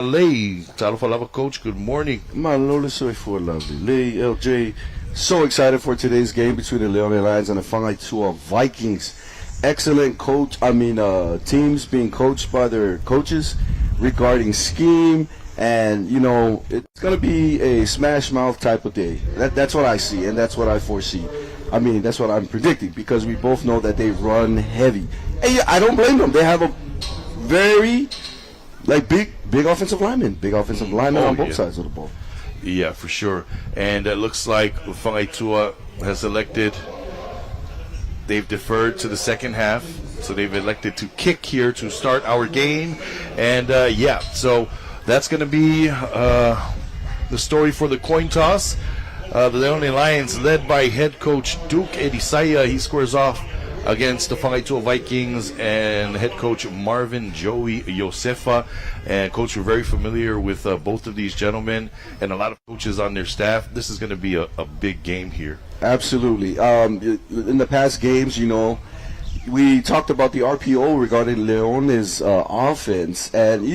Lei, Talo falava, Coach, good morning. Malolo soy for lovely. Lee, LJ, so excited for today's game between the Leone Lions and the Whangaitoa Vikings. Excellent teams being coached by their coaches regarding scheme, and it's going to be a smash mouth type of day. That's what I see, and that's what I foresee. That's what I'm predicting, because we both know that they run heavy. And I don't blame them. They have a very big offensive lineman. Big offensive lineman on both sides of the ball. Yeah, for sure. And it looks like Whangaitoa has elected, they've deferred to the second half. So they've elected to kick here to start our game. And so that's going to be the story for the coin toss. The Leone Lions, led by head coach Duke Edisaya, he squares off against the Whangaitoa Vikings and head coach Marvin Joey Josefa. And coach, we're very familiar with both of these gentlemen and a lot of coaches on their staff. This is going to be a big game here. Absolutely. In the past games, we talked about the RPO regarding Leone's offense, and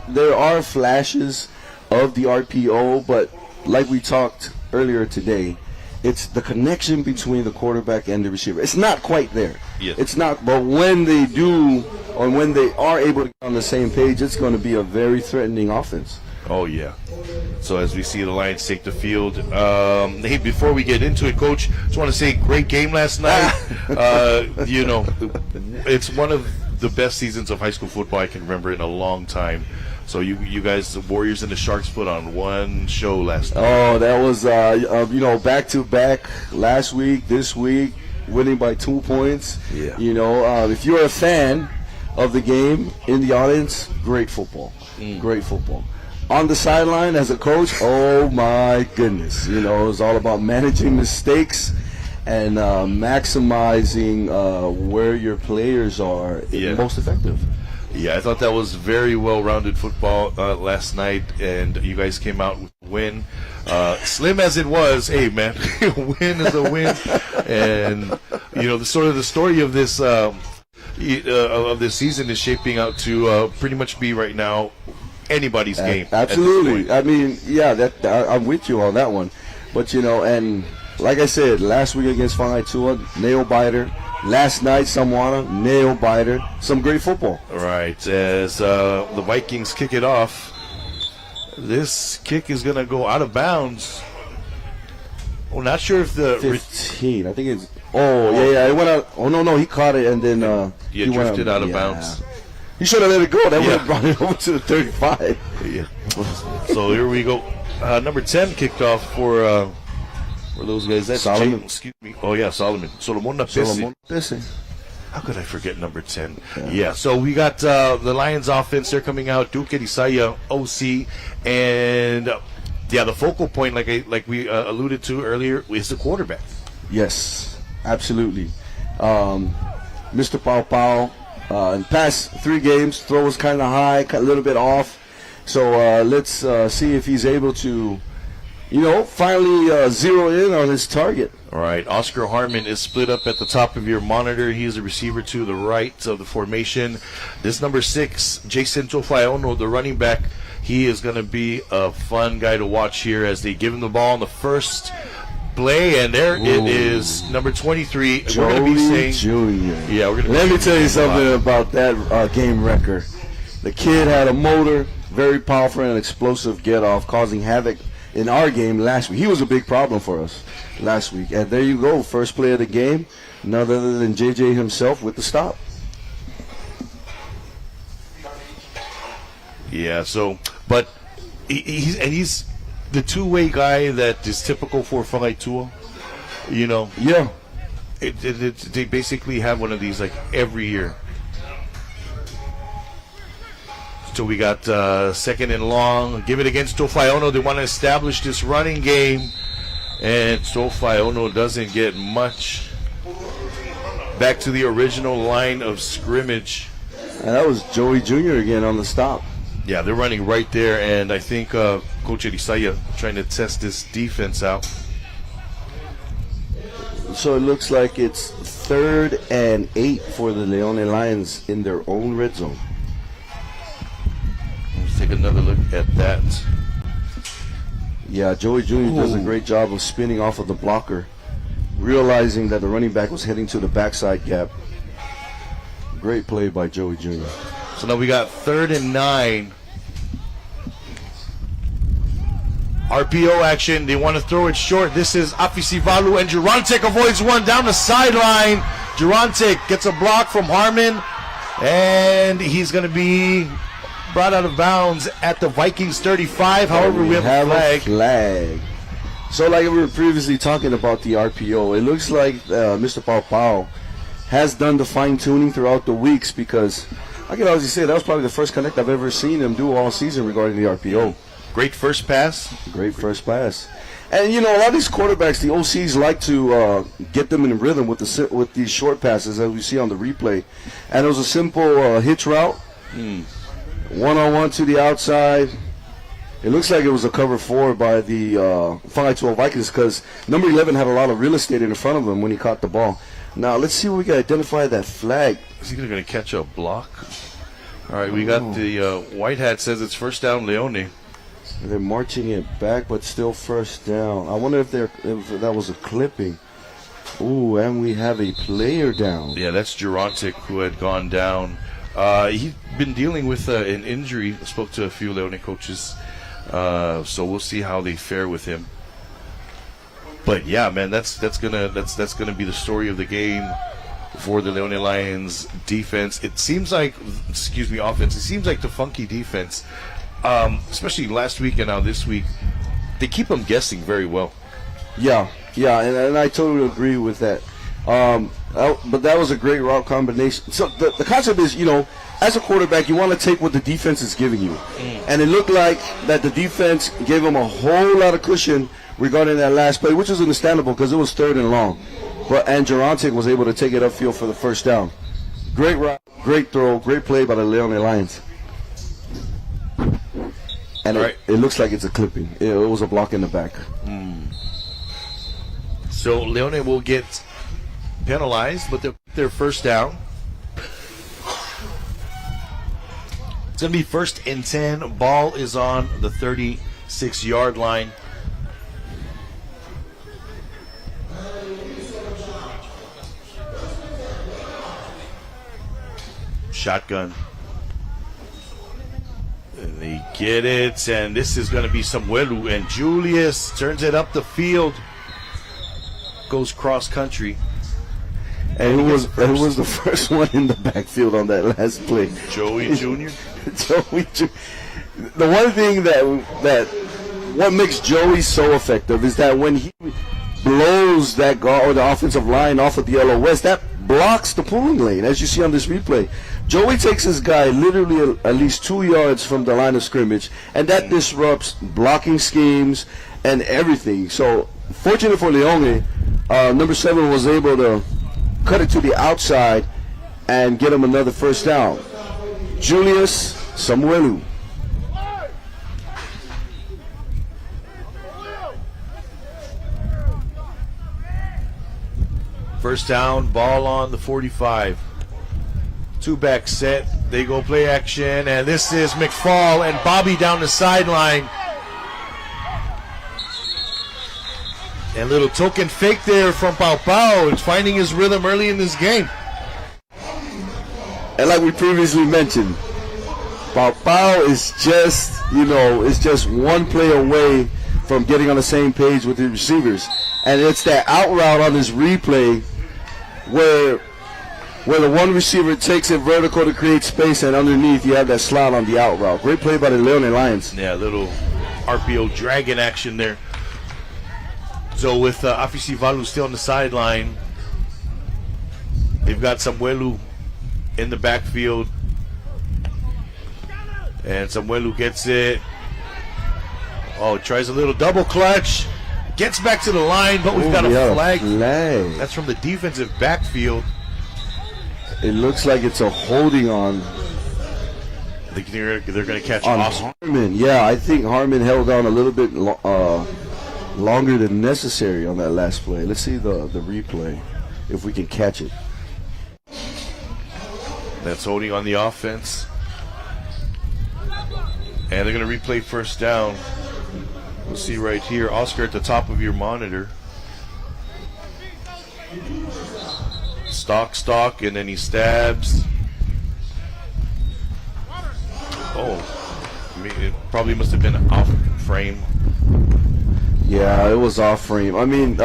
there are flashes of the RPO, but like we talked earlier today, it's the connection between the quarterback and the receiver. It's not quite there. Yes. It's not, but when they do, or when they are able to get on the same page, it's going to be a very threatening offense. Oh, yeah. So as we see the Lions take the field, hey, before we get into it, Coach, just want to say great game last night. It's one of the best seasons of high school football I can remember in a long time. So you guys, the Warriors and the Sharks, put on one show last night. Oh, that was back-to-back last week, this week, winning by 2 points. Yeah. If you're a fan of the game in the audience, great football. Great football. On the sideline as a coach, oh my goodness. It's all about managing mistakes and maximizing where your players are most effective. Yeah, I thought that was very well-rounded football last night, and you guys came out with a win. Slim as it was, hey, man, win is a win. And, the story of this season is shaping out to pretty much be right now anybody's game. Absolutely. I'm with you on that one. But, and like I said, last week against Whangaitoa, nail-biter. Last night, Samoana, nail-biter. Some great football. Right. As the Vikings kick it off, this kick is going to go out of bounds. Well, not sure if the 15. I think it's. It went out. Oh no, he caught it and then he drifted out of bounds. He should have let it go. That would have brought it over to the 35. Yeah. So here we go. Number 10 kicked off for those guys. That's Solomon. Excuse me. Oh yeah, Solomon. Solomon Pese. How could I forget number 10? Yeah, so we got the Lions offense. They're coming out. Duke Edisaya, OC, and the focal point, like we alluded to earlier, is the quarterback. Yes, absolutely. Mr. Pau Pau, in past 3 games, throw was kind of high, a little bit off. So let's see if he's able to, finally zero in on his target. All right, Oscar Harmon is split up at the top of your monitor. He is a receiver to the right of the formation. This number 6, Jason Tofaiono, the running back, he is going to be a fun guy to watch here as they give him the ball in the first play, and there it is, number 23. Joey we're going to be saying, Jr. Yeah, we're going to. Let me tell you something about that game record. The kid had a motor, very powerful and explosive get-off, causing havoc in our game last week. He was a big problem for us last week. And there you go, first play of the game, none other than JJ himself with the stop. Yeah, so, but he's the two-way guy that is typical for Whangaitoa. Yeah. They basically have one of these like every year. So we got second and long. Give it against Tofaiono. They want to establish this running game. And Tofaiono doesn't get much. Back to the original line of scrimmage. And that was Joey Jr. again on the stop. Yeah, they're running right there. And I think Coach Edisaya trying to test this defense out. So it looks like it's 3rd and 8 for the Leone Lions in their own red zone. Let's take another look at that. Yeah, Joey Jr. does a great job of spinning off of the blocker, realizing that the running back was heading to the backside gap. Great play by Joey Jr. So now we got 3rd and 9. RPO action. They want to throw it short. This is Afisivalu, and Durantic avoids one down the sideline. Durantic gets a block from Harmon, and he's going to be brought out of bounds at the Vikings 35. However, we have a flag. So like we were previously talking about the RPO, it looks like Mr. Pau Pau has done the fine-tuning throughout the weeks, because I can honestly say that was probably the first connect I've ever seen him do all season regarding the RPO. Great first pass. Great first pass. And, you know, a lot of these quarterbacks, the OCs like to get them in rhythm with these short passes, as we see on the replay. And it was a simple hitch route. One-on-one to the outside. It looks like it was a cover 4 by the Fungai Tua Vikings, because number 11 had a lot of real estate in front of him when he caught the ball. Now, let's see if we can identify that flag. Is he going to catch a block? All right, we got the white hat says it's first down, Leone. They're marching it back, but still first down. I wonder if that was a clipping. Ooh, and we have a player down. Yeah, that's Durantic, who had gone down. He's been dealing with an injury. I spoke to a few Leone coaches, so we'll see how they fare with him. But yeah, man, that's gonna be the story of the game for the Leone Lions defense. It seems like, offense. It seems like the funky defense, especially last week and now this week, they keep them guessing very well. Yeah, and I totally agree with that. But that was a great route combination. So the concept is, you know, as a quarterback, you want to take what the defense is giving you. And it looked like that the defense gave them a whole lot of cushion regarding that last play, which is understandable because it was 3rd and long. And Durantic was able to take it upfield for the first down. Great route, great throw, great play by the Leone Lions. And it looks like it's a clipping. It was a block in the back. So Leone will get penalized, but their first down. It's going to be 1st and 10. Ball is on the 36-yard line. Shotgun. And they get it, and this is going to be Samuelu, and Julius turns it up the field. Goes cross country. And who was the first one in the backfield on that last play? Joey Jr. Joey Jr. The one thing that what makes Joey so effective is that when he blows that guard or the offensive line off of the LOS, that blocks the pulling lane, as you see on this replay. Joey takes his guy literally at least 2 yards from the line of scrimmage, and that disrupts blocking schemes and everything. So, fortunately for Leone, number 7 was able to cut it to the outside and get him another first down. Julius Samuelu. First down, ball on the 45. 2-back set. They go play action, and this is McFall and Bobby down the sideline. And a little token fake there from Pau Pau. He's finding his rhythm early in this game. And like we previously mentioned, Pau Pau is just one play away from getting on the same page with the receivers. And it's that out route on this replay where the one receiver takes it vertical to create space, and underneath you have that slot on the out route. Great play by the Leone Lions. Yeah, a little RPO dragon action there. So with Afisivalu still on the sideline, they've got Samuelu in the backfield. And Samuelu gets it. Oh, tries a little double clutch. Gets back to the line, but we've got a flag. That's from the defensive backfield. It looks like it's a holding on. I think they're going to catch Harmon. Yeah, I think Harmon held on a little bit longer than necessary on that last play. Let's see the replay, if we can catch it. That's holding on the offense. And they're going to replay first down. We'll see right here. Oscar at the top of your monitor. Stock, and then he stabs. Oh, I mean, it probably must have been off frame. Yeah, it was off frame. I mean,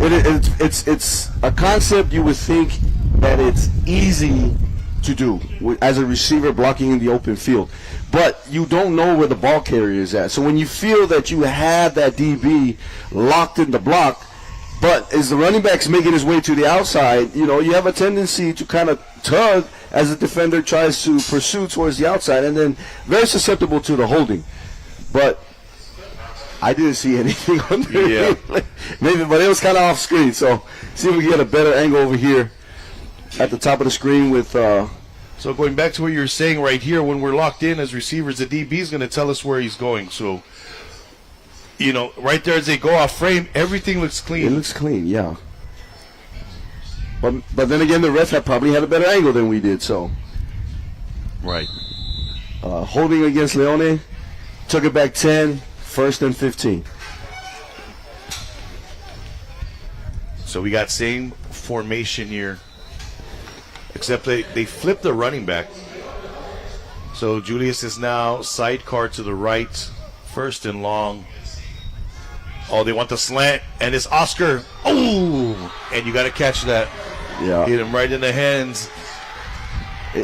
it's a concept you would think that it's easy to do as a receiver blocking in the open field, but you don't know where the ball carrier is at. So when you feel that you have that DB locked in the block, but as the running back's making his way to the outside, you have a tendency to kind of tug as the defender tries to pursue towards the outside, and then very susceptible to the holding. But I didn't see anything on there. Yeah. Maybe, but it was kind of off screen. So see if we can get a better angle over here at the top of the screen with. So going back to what you were saying right here, when we're locked in as receivers, the DB is going to tell us where he's going. So, right there as they go off frame, everything looks clean. It looks clean, yeah. But then again, the ref probably had a better angle than we did. So. Right. Holding against Leone, took it back 10. 1st and 15. So we got same formation here, except they flipped the running back. So Julius is now sidecar to the right, 1st and long. Oh, they want the slant, and it's Oscar. Oh, and you got to catch that. Yeah. Hit him right in the hands.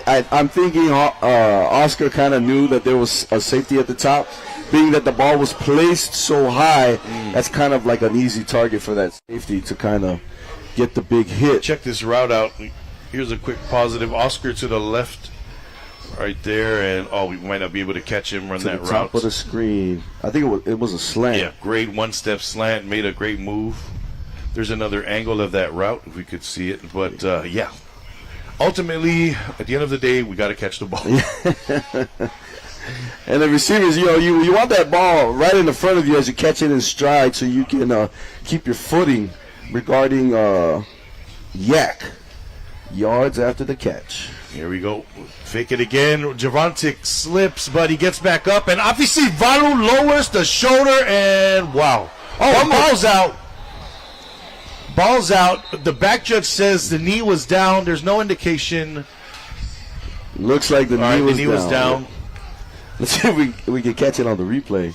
I'm thinking Oscar kind of knew that there was a safety at the top. Being that the ball was placed so high, that's kind of like an easy target for that safety to kind of get the big hit. Check this route out. Here's a quick positive. Oscar to the left right there, and we might not be able to catch him run that route. Top of the screen. I think it was a slant. Yeah, great one-step slant, made a great move. There's another angle of that route if we could see it, but yeah. Ultimately, at the end of the day, we got to catch the ball. And the receivers, you want that ball right in the front of you as you catch it in stride, so you can keep your footing regarding yak yards after the catch. Here we go. Fake it again. Javontic slips, but he gets back up, and obviously Valu lowers the shoulder, and wow. Oh, ball's out. Ball's out. The back judge says the knee was down. There's no indication. Looks like the knee was down. Yeah. Let's see if we can catch it on the replay.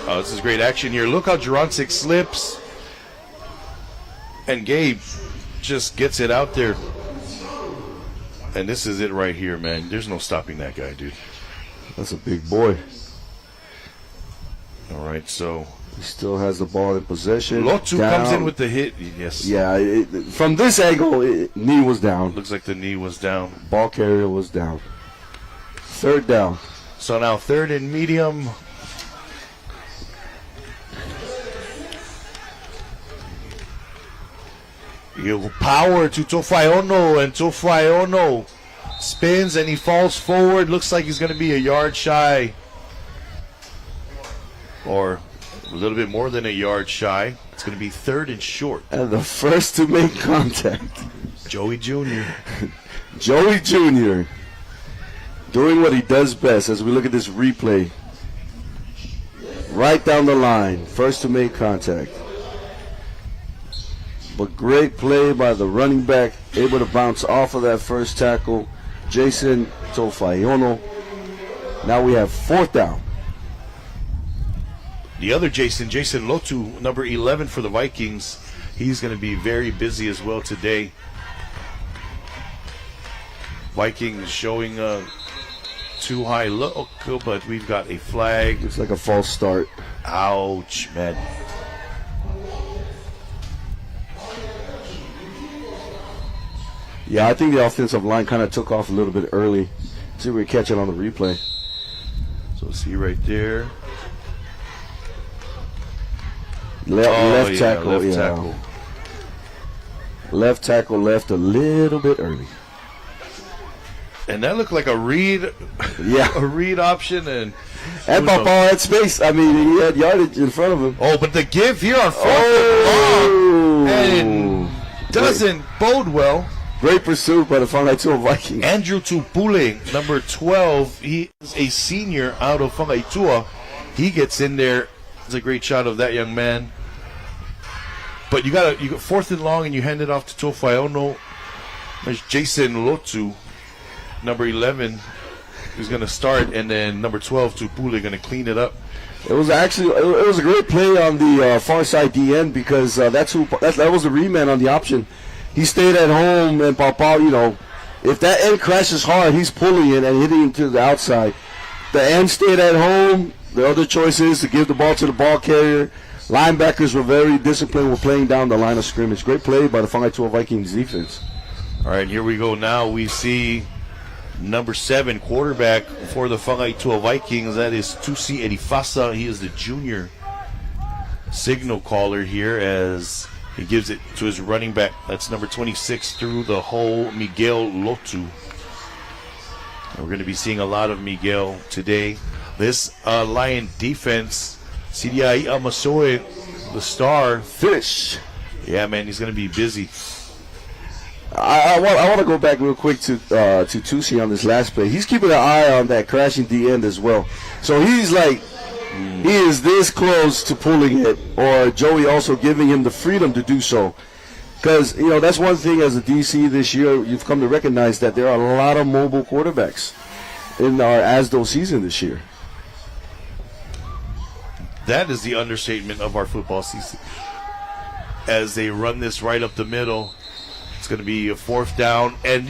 Oh, this is great action here. Look how Javontic slips, and Gabe just gets it out there. And this is it right here, man. There's no stopping that guy, dude. That's a big boy. All right, so he still has the ball in possession. Lotu comes in with the hit. Yes. Yeah, from this angle, knee was down. Looks like the knee was down. Ball carrier was down. 3rd down. So now 3rd and medium. You power to Tofaiono, and Tofaiono spins and he falls forward. Looks like he's going to be a yard shy, or a little bit more than a yard shy. It's going to be 3rd and short. And the first to make contact, Joey Jr. Joey Jr. doing what he does best as we look at this replay. Right down the line, first to make contact. But great play by the running back, able to bounce off of that first tackle. Jason Tofaiono. Now we have 4th down. The other Jason Lotu, number 11 for the Vikings. He's going to be very busy as well today. Vikings showing too high look, but we've got a flag. Looks like a false start. Ouch, man. Yeah, I think the offensive line kind of took off a little bit early. See if we catch it on the replay. So see right there. Left tackle. Tackle. Left tackle left a little bit early. And that looked like a read. Yeah. A read option. And Ball had space. I mean, he had yardage in front of him. Oh, but the give here on 4th and long. And doesn't bode well. Great pursuit by the Fangaitua Vikings. Andrew Tupule, number 12. He is a senior out of Fangaitua. He gets in there. It's a great shot of that young man. But you got 4th and long, and you hand it off to Tofaiono. There's Jason Lotu, number 11, who's going to start, and then number 12, Tupule, going to clean it up. It was a great play on the far side DN because that was the reman on the option. He stayed at home, and Papa, if that end crashes hard, he's pulling it and hitting it to the outside. The end stayed at home. The other choice is to give the ball to the ball carrier. Linebackers were very disciplined. Were playing down the line of scrimmage. Great play by the Fangaitua Vikings defense. All right, here we go now. We see number 7 quarterback for the Fangaitua Vikings. That is Tusi Erifasa. He is the junior signal caller here as he gives it to his running back. That's number 26 through the hole, Miguel Lotu. We're going to be seeing a lot of Miguel today. This Lion defense, Sidiai Amasoe, the star. Fish. Yeah, man, he's going to be busy. I want to go back real quick to Tusi on this last play. He's keeping an eye on that crashing D end as well. So he's like, he is this close to pulling it, or Joey also giving him the freedom to do so. Because, that's one thing as a DC this year, you've come to recognize that there are a lot of mobile quarterbacks in our ASDO season this year. That is the understatement of our football season. As they run this right up the middle, it's going to be a 4th down. And,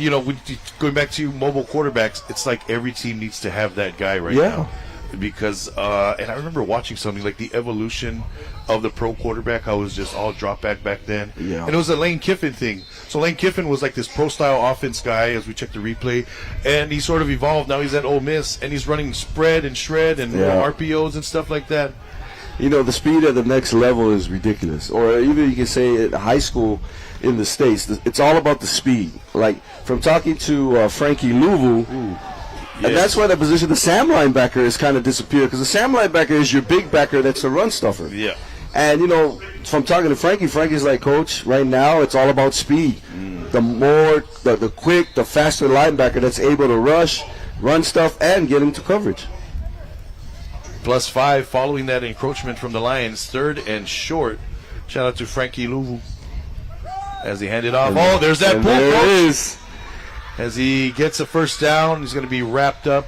going back to mobile quarterbacks, it's like every team needs to have that guy right now. Because, and I remember watching something like the evolution of the pro quarterback. I was just all drop back then. Yeah. And it was a Lane Kiffin thing. So Lane Kiffin was like this pro-style offense guy as we check the replay. And he sort of evolved. Now he's at Ole Miss, and he's running spread and shred and RPOs and stuff like that. The speed at the next level is ridiculous. Or even you can say at high school in the States, it's all about the speed. Like, from talking to Frankie Louvu, and that's why the position, the Sam linebacker, has kind of disappeared, because the Sam linebacker is your big backer that's a run stuffer. Yeah. And, from talking to Frankie, Frankie's like, Coach, right now it's all about speed. The more, the quick, the faster linebacker that's able to rush, run stuff, and get into coverage. +5 following that encroachment from the Lions. 3rd and short. Shout out to Frankie Louvu as he handed off. Oh, there's that pull. There it is. As he gets a 1st down, he's going to be wrapped up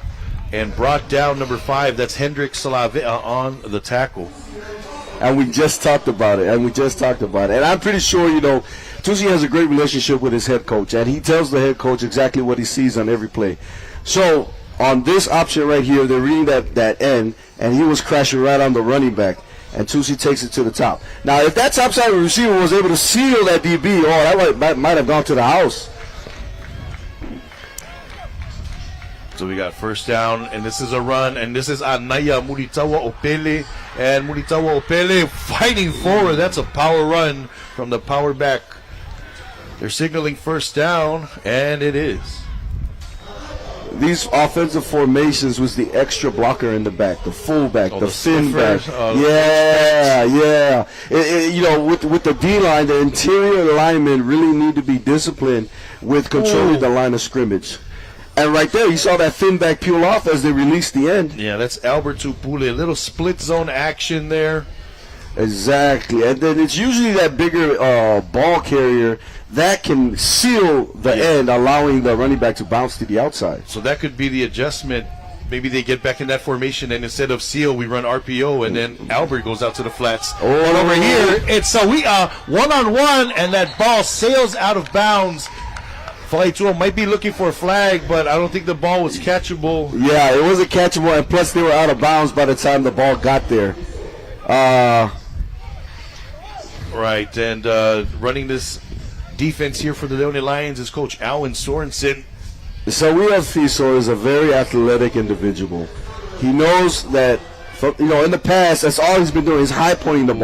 and brought down. Number 5, that's Hendrik Salavea on the tackle. And we just talked about it. And I'm pretty sure, Tusi has a great relationship with his head coach, and he tells the head coach exactly what he sees on every play. So on this option right here, they're reading that end, and he was crashing right on the running back, and Tusi takes it to the top. Now, if that topside receiver was able to seal that DB, that might have gone to the house. So we got 1st down, and this is a run, and this is Anaya Muritawa Opele, and Muritawa Opele fighting forward. That's a power run from the power back. They're signaling 1st down, and it is. These offensive formations was the extra blocker in the back, the fullback, the fin back. With the D-line, the interior linemen really need to be disciplined with controlling the line of scrimmage. And right there, you saw that fin back peel off as they released the end. Yeah, that's Albert Tupule. A little split zone action there. Exactly. And then it's usually that bigger ball carrier that can seal the end, allowing the running back to bounce to the outside. So that could be the adjustment. Maybe they get back in that formation, and instead of seal, we run RPO, and then Albert goes out to the flats. But over here, it's we are one-on-one, and that ball sails out of bounds. Fangaitua might be looking for a flag, but I don't think the ball was catchable. Yeah, it wasn't catchable, and plus they were out of bounds by the time the ball got there. Right, and running this defense here for the Leone Lions is Coach Alwyn Sorensen. So we have Fiso is a very athletic individual. He knows that, in the past, that's all he's been doing is high pointing the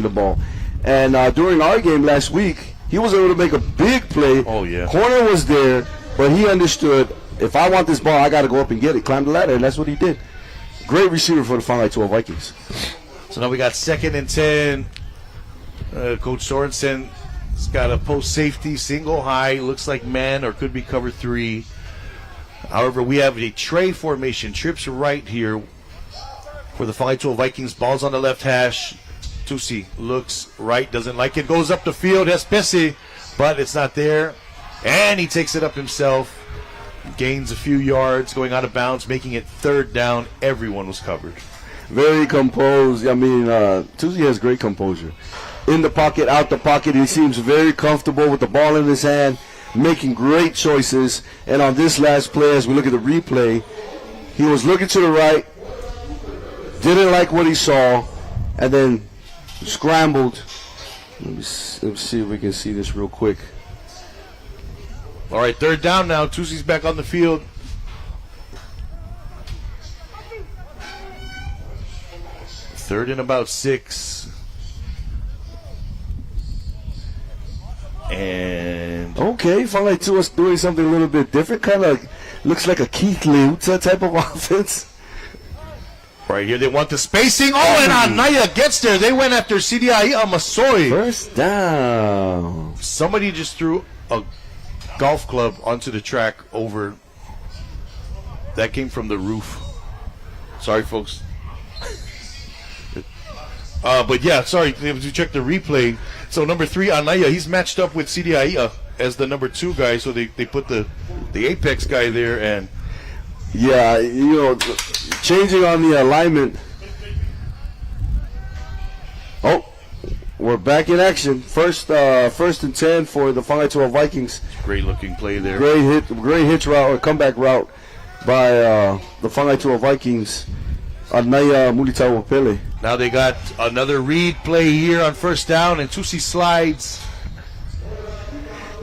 ball. And during our game last week, he was able to make a big play. Oh, yeah. Corner was there, but he understood, if I want this ball, I got to go up and get it, climb the ladder, and that's what he did. Great receiver for the Fangaitua Vikings. So now we got 2nd and 10. Coach Sorensen He's got a post safety, single high, looks like man or could be cover 3. However, we have a tray formation, trips right here for the Kvzk Vikings. Ball's on the left hash. Tusi looks right, doesn't like it, goes up the field, Espesi, but it's not there. And he takes it up himself, gains a few yards, going out of bounds, making it 3rd down. Everyone was covered. Very composed. I mean, Tusi has great composure. In the pocket, out the pocket, he seems very comfortable with the ball in his hand, making great choices. And on this last play, as we look at the replay, he was looking to the right, didn't like what he saw, and then scrambled. Let me see if we can see this real quick. All right, 3rd down now. Tusi's back on the field. Third and about 6. And okay, felt like Tua's doing something a little bit different. Kind of looks like a Keith Leuta type of offense. Right here, they want the spacing. Oh, and Anaya gets there. They went after CDI Amasoy. 1st down. Somebody just threw a golf club onto the track over. That came from the roof. Sorry, folks. But yeah, sorry, if you check the replay. So number 3, Anaya, he's matched up with CDI as the number 2 guy. So they put the apex guy there, and yeah, you know, changing on the alignment. Oh, we're back in action. First and 10 for the Kvzk Vikings. Great looking play there. Great hitch route or comeback route by the Kvzk Vikings. Anaya Mulitao Pele. Now they got another read play here on 1st down, and Tusi slides.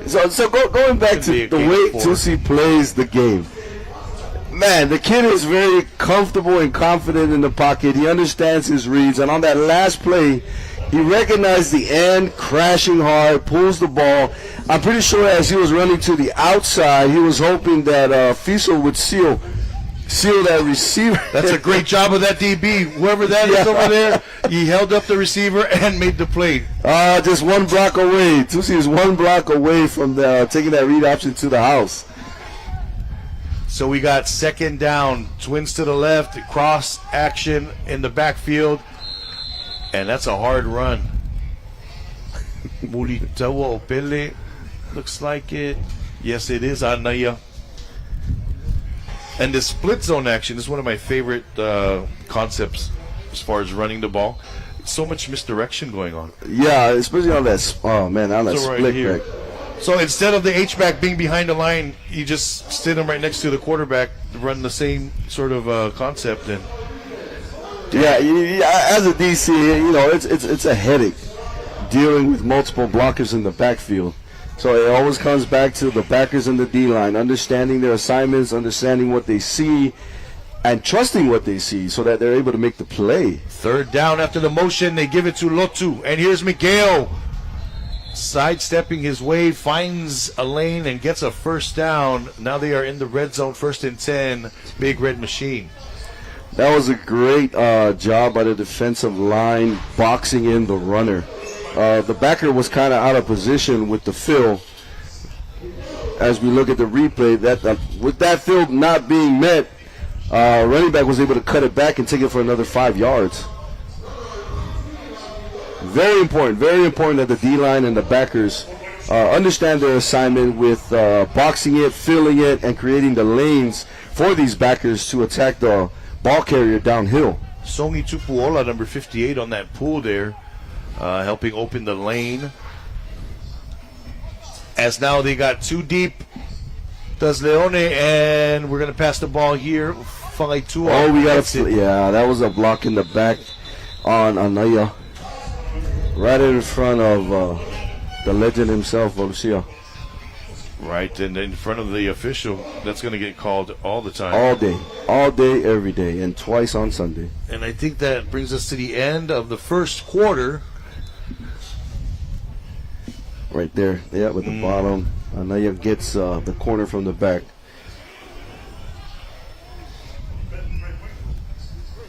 So going back to the way Tusi plays the game. Man, the kid is very comfortable and confident in the pocket. He understands his reads. And on that last play, he recognized the end, crashing hard, pulls the ball. I'm pretty sure as he was running to the outside, he was hoping that Kvzk would seal that receiver. That's a great job of that DB. Whoever that is over there, he held up the receiver and made the play. Just 1 block away. Tusi is 1 block away from taking that read option to the house. So we got 2nd down, twins to the left, cross action in the backfield, and that's a hard run. Mulitawa Opele, looks like it. Yes, it is Anaya. And the split zone action is one of my favorite concepts as far as running the ball. So much misdirection going on. Yeah, especially on that. Oh man, on that split right here. back. So instead of the H-back being behind the line, you just sit him right next to the quarterback, run the same sort of concept. And yeah, as a DC, you know, it's a headache dealing with multiple blockers in the backfield. So it always comes back to the backers and the D-line, understanding their assignments, understanding what they see, and trusting what they see so that they're able to make the play. 3rd down after the motion, they give it to Lotu. And here's Miguel sidestepping his way, finds a lane and gets a 1st down. Now they are in the red zone, 1st and 10, big red machine. That was a great job by the defensive line boxing in the runner. The backer was kind of out of position with the fill. As we look at the replay, with that fill not being met, running back was able to cut it back and take it for another 5 yards. Very important that the D-line and the backers understand their assignment with boxing it, filling it, and creating the lanes for these backers to attack the ball carrier downhill. Songi Tupuola, number 58 on that pool there, helping open the lane. As now they got 2 deep. Does Leone, and we're going to pass the ball here. Faitua. Oh, we got to. Yeah, that was a block in the back on Anaya. Right in front of the legend himself, Lucia. Right, and in front of the official, that's going to get called all the time. All day, every day, and twice on Sunday. And I think that brings us to the end of the 1st quarter. Right there, yeah, with the bottom. Anaya gets the corner from the back.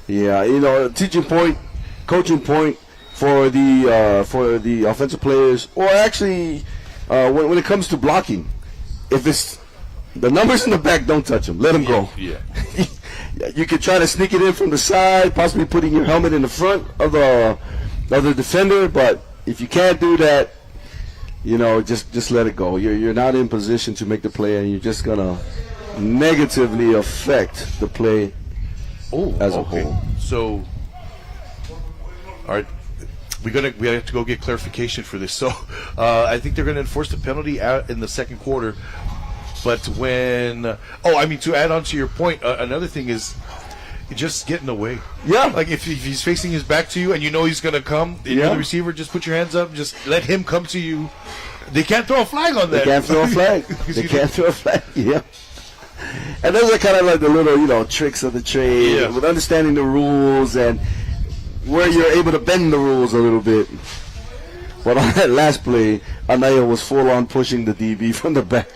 Yeah, you know, teaching point, coaching point. for the offensive players, or actually when it comes to blocking, if it's the numbers in the back, don't touch them. Let them go. Yeah. You can try to sneak it in from the side, possibly putting your helmet in the front of the defender. But if you can't do that, just let it go. You're not in position to make the play, and you're just gonna negatively affect the play as a whole. So, all right. We have to go get clarification for this. So, I think they're going to enforce the penalty out in the second quarter. But to add on to your point, another thing is just get in the way. Yeah. Like if he's facing his back to you and you know he's going to come, and you're the receiver, just put your hands up, just let him come to you. They can't throw a flag on that. They can't throw a flag. They can't throw a flag. Yeah. And those are kind of like the little, tricks of the trade with understanding the rules and where you're able to bend the rules a little bit. But on that last play, Anaya was full on pushing the DB from the back.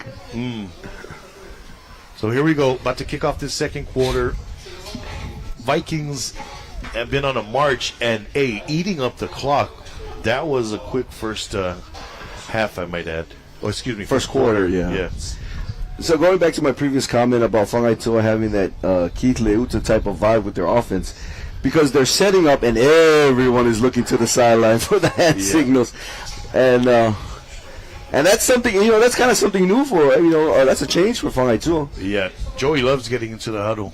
So here we go, about to kick off this second quarter. Vikings have been on a march and eating up the clock. That was a quick first half, I might add. Oh, excuse me, first quarter. Yeah. So going back to my previous comment about Whangai Toa having that Keith Leuta type of vibe with their offense, because they're setting up and everyone is looking to the sideline for the hand signals, and that's something that's kind of something new for that's a change for Whangai Toa. Yeah, Joey loves getting into the huddle.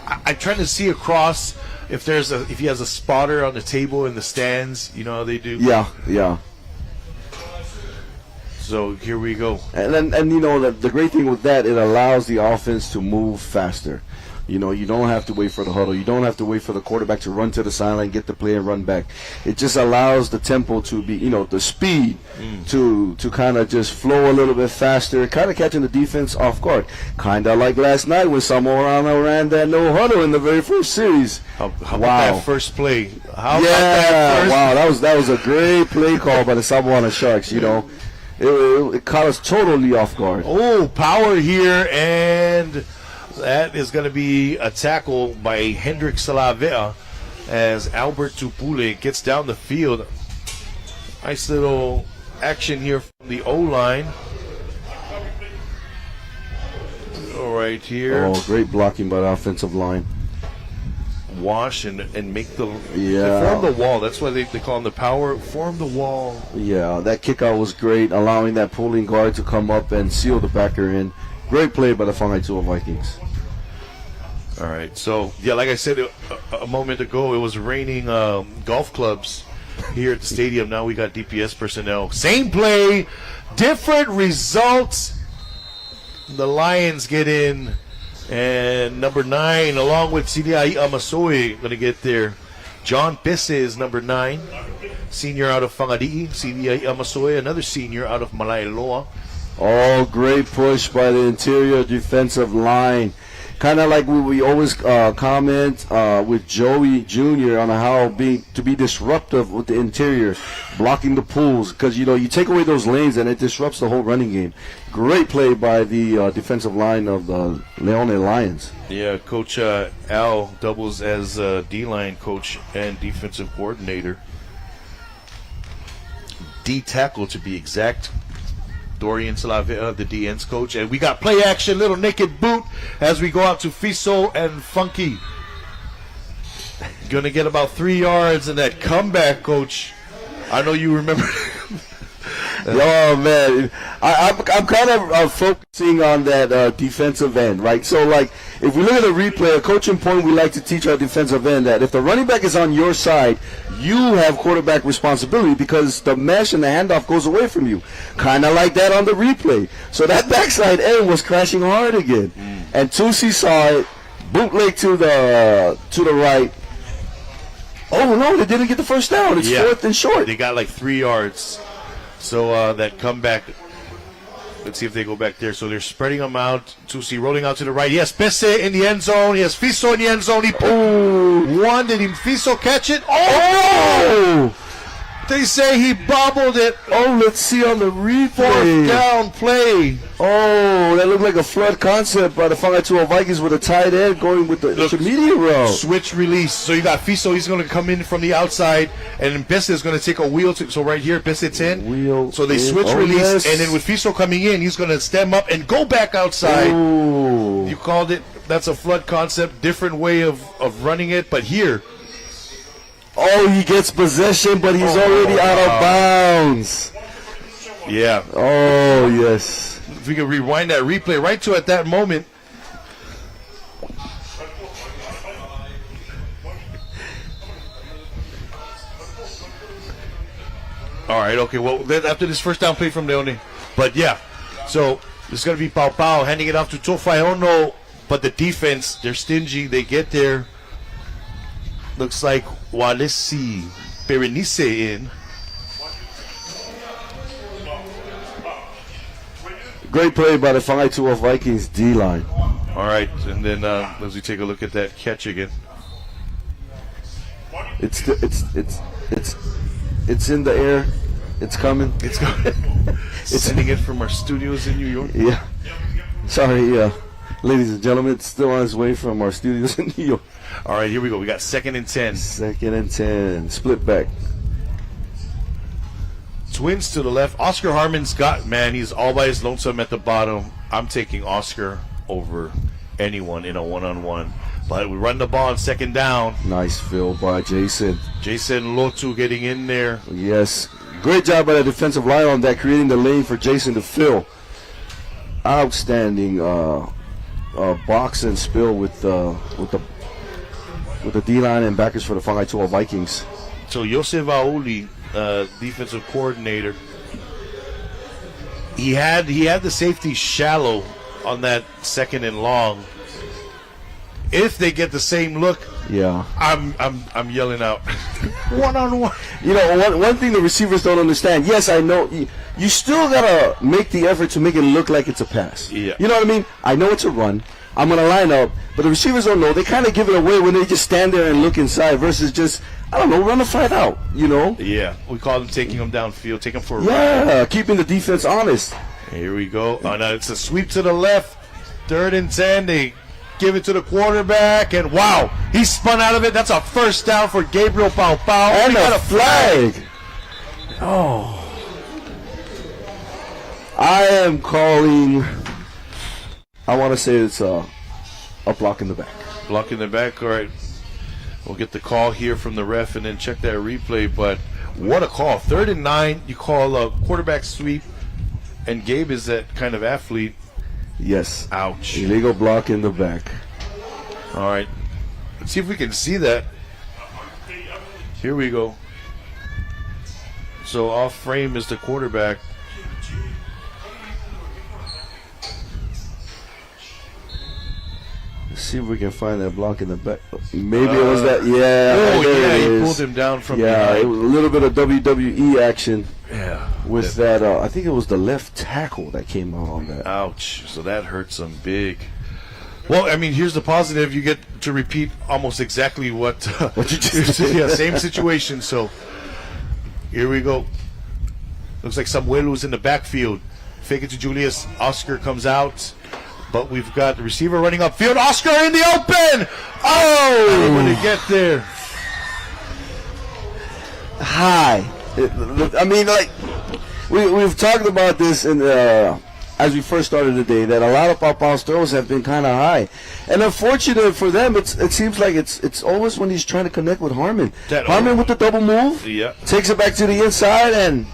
I'm trying to see across if he has a spotter on the table in the stands. You know how they do. Yeah. So here we go. And the great thing with that, it allows the offense to move faster. You don't have to wait for the huddle. You don't have to wait for the quarterback to run to the sideline, get the play, and run back. It just allows the tempo to be, the speed to kind of just flow a little bit faster, kind of catching the defense off guard. Kind of like last night when Samorana ran that no huddle in the very first series. How about that first play? Wow, that was a great play call by the Samoana Sharks. It caught us totally off guard. Oh, power here, and that is going to be a tackle by Hendrik Salavea as Albert Tupule gets down the field. Nice little action here from the O-line. All right here. Oh, great blocking by the offensive line. Wash and make they form the wall. That's why they call them the power. Form the wall. Yeah, that kickout was great, allowing that pulling guard to come up and seal the backer in. Great play by the Whangai Toa Vikings. All right, so like I said a moment ago, it was raining golf clubs here at the stadium. Now we got DPS personnel. Same play, different results. The Lions get in, and number 9, along with Siliai Amasoi, going to get there. John Pisse is number 9, senior out of Whangadii. Siliai Amasoi, another senior out of Malailoa. Oh, great push by the interior defensive line. Kind of like we always comment with Joey Jr. on how to be disruptive with the interior, blocking the pulls, because you take away those lanes and it disrupts the whole running game. Great play by the defensive line of the Leone Lions. Yeah, Coach Al doubles as D-line coach and defensive coordinator. D-tackle to be exact. Dorian Salavea, the DN's coach. And we got play action, little naked boot as we go out to Fiso and Funky. Gonna get about 3 yards in that comeback, Coach. I know you remember. Oh, man. I'm kind of focusing on that defensive end, right? So, if we look at the replay, a coaching point we like to teach our defensive end that if the running back is on your side, you have quarterback responsibility because the mesh and the handoff goes away from you. Kind of like that on the replay. So that backside end was crashing hard again. And Tusi saw it, bootleg to the right. Oh, no, they didn't get the first down. It's 4th and short. They got 3 yards. So that comeback, let's see if they go back there. So they're spreading them out. Tusi rolling out to the right. Yes, Pesse in the end zone. Yes, Fiso in the end zone. He put one. Did Fiso catch it? Oh! They say he bobbled it. Oh, let's see on the replay. Fourth down play. Oh, that looked like a flood concept by the Whangatua Vikings with a tight end going with the intermediate route. Switch release. So you got Fiso. He's going to come in from the outside, and Besse is going to take a wheel. So right here, Besse 10. Wheel. So they switch release, and then with Fiso coming in, he's going to stem up and go back outside. Ooh. You called it. That's a flood concept. Different way of running it, but here. Oh, he gets possession, but he's already out of bounds. Yeah. Oh, yes. If we can rewind that replay right to at that moment. All right, okay. Well, then after this first down play from Leone. But yeah, so it's going to be Pau Pau handing it off to Tofaiono. But the defense, they're stingy. They get there. Looks like Walesi Berenice in. Great play by the Whangatua Vikings D-line. All right, and then as we take a look at that catch again. It's in the air. It's coming. It's coming. It's sending it from our studios in New York. Yeah. Sorry, ladies and gentlemen, it's still on its way from our studios in New York. All right, here we go. We got 2nd and 10. 2nd and 10. Split back. Twins to the left. Oscar Harmon's got, man, he's all by his lonesome at the bottom. I'm taking Oscar over anyone in a one-on-one. But we run the ball on 2nd down. Nice fill by Jason. Jason Lotu getting in there. Yes. Great job by the defensive line on that, creating the lane for Jason to fill. Outstanding box and spill with the D-line and backers for the Whangatua Vikings. So Josef Auli, defensive coordinator, he had the safety shallow on that 2nd and long. If they get the same look, yeah, I'm yelling out one-on-one. You know, one thing the receivers don't understand. Yes, I know you still gotta make the effort to make it look like it's a pass. Yeah, you know what I mean. I know it's a run. I'm going to line up, but the receivers don't know. They kind of give it away when they just stand there and look inside versus just, I don't know, run the flat out, you know? Yeah, we call them taking them downfield, taking them for a run. Yeah, keeping the defense honest. Here we go. Oh, no, it's a sweep to the left. 3rd and 10. They give it to the quarterback, and wow, he spun out of it. That's a first down for Gabriel Pau Pau. And we got a flag. Oh. I am calling... I want to say it's a block in the back. Block in the back, all right. We'll get the call here from the ref and then check that replay, but what a call. 3rd and 9, you call a quarterback sweep, and Gabe is that kind of athlete. Yes. Ouch. Illegal block in the back. All right. Let's see if we can see that. Here we go. So off frame is the quarterback. Let's see if we can find that block in the back. Maybe it was that. Yeah. Oh, yeah. He is. pulled him down from behind. behind. It was a little bit of WWE action. Yeah. With that, I think it was the left tackle that came out on that. Ouch. So that hurts him big. Well, I mean, here's the positive. You get to repeat almost exactly what you just did. Yeah, same situation. So here we go. Looks like Samuelo's in the backfield. Fake it to Julius. Oscar comes out. But we've got the receiver running upfield. Oscar in the open. Oh, when they get there. High. I mean, like, we've talked about this in as we first started the day, that a lot of Pau Pau's throws have been kind of high. And unfortunate for them, it seems like it's always when he's trying to connect with Harmon. Harmon with the double move. Yeah. Takes it back to the inside and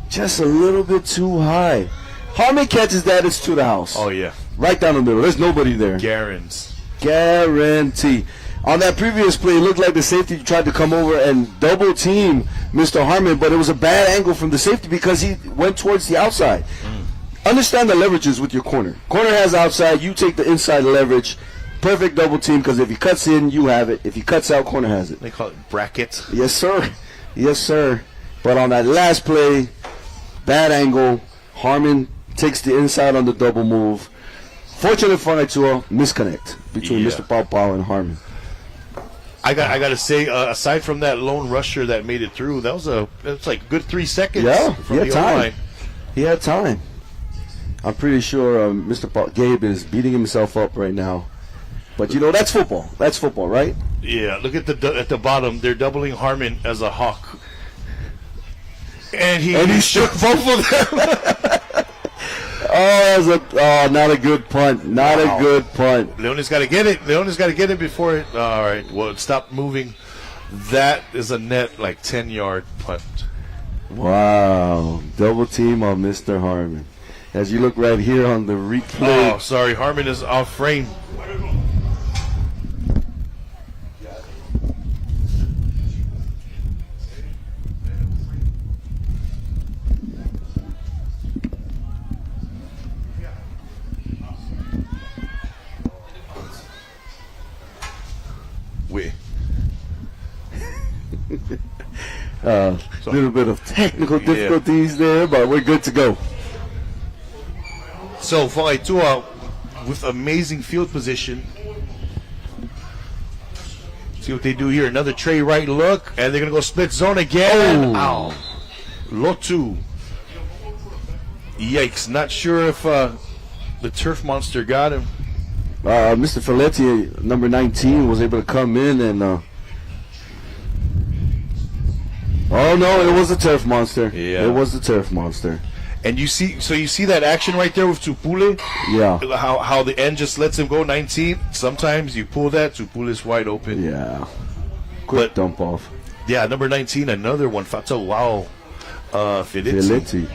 just a little bit too high. Harmon catches that, it's to the house. Oh, yeah. Right down the middle. There's nobody there. Guarantee. On that previous play, it looked like the safety tried to come over and double team Mr. Harmon, but it was a bad angle from the safety because he went towards the outside. Understand the leverages with your corner. Corner has outside, you take the inside leverage. Perfect double team because if he cuts in, you have it. If he cuts out, corner has it. They call it brackets. Yes, sir. Yes, sir. But on that last play, bad angle, Harmon takes the inside on the double move. Fortunate for Whangatua, misconnect between Mr. Pau Pau and Harmon. I got to say, aside from that lone rusher that made it through, that's like a good 3 seconds. Yeah, from he had the time. O-line. He had time. I'm pretty sure Gabe is beating himself up right now. But that's football. That's football, right? Yeah, look at the bottom. They're doubling Harmon as a hawk, and he shook both of them. Not a good punt. Not a good punt. Leone's got to get it. Leone's got to get it before it. All right. Well, stop moving. That is a net 10-yard punt. Wow. Double team on Mr. Harmon. As you look right here on the replay. Oh, sorry. Harmon is off frame. A little bit of technical difficulties there, but we're good to go. So, Faitua with amazing field position. See what they do here. Another Trey right look, and they're going to go split zone again. Ow. Lotu. Yikes. Not sure if the turf monster got him. Mr. Folletti, number 19, was able to come in and... Oh no! It was a turf monster. Yeah, it was the turf monster. And you see that action right there with Tupule. Yeah. How the end just lets him go 19. Sometimes you pull that, Tupule's wide open. Yeah. Quick dump off. Yeah, number 19, another one. Fato, wow. Filetti.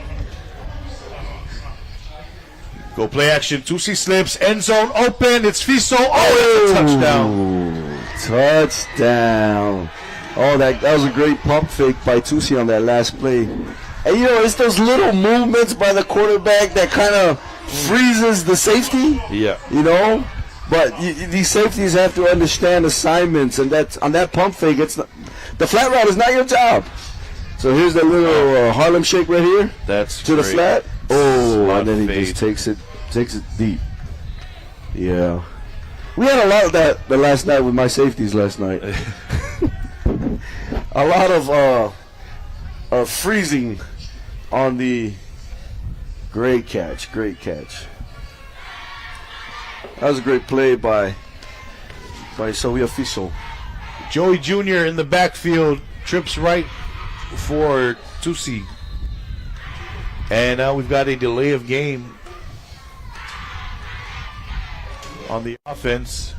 Go play action. Tusi slips. End zone open. It's Fiso. Oh, it's a touchdown. Touchdown. Oh, that was a great pump fake by Tusi on that last play. And it's those little movements by the quarterback that kind of freezes the safety. Yeah. But these safeties have to understand assignments, and that's on that pump fake. The flat route is not your job. So here's that little Harlem shake right here. That's to great. The flat. Oh, Slot and then he fade. just takes it deep. Yeah. We had a lot of that the last night with my safeties last night. A lot of freezing on the great catch. That was a great play by Sylvia Fiso. Joey Jr. in the backfield trips right for Tusi. And now we've got a delay of game on the offense.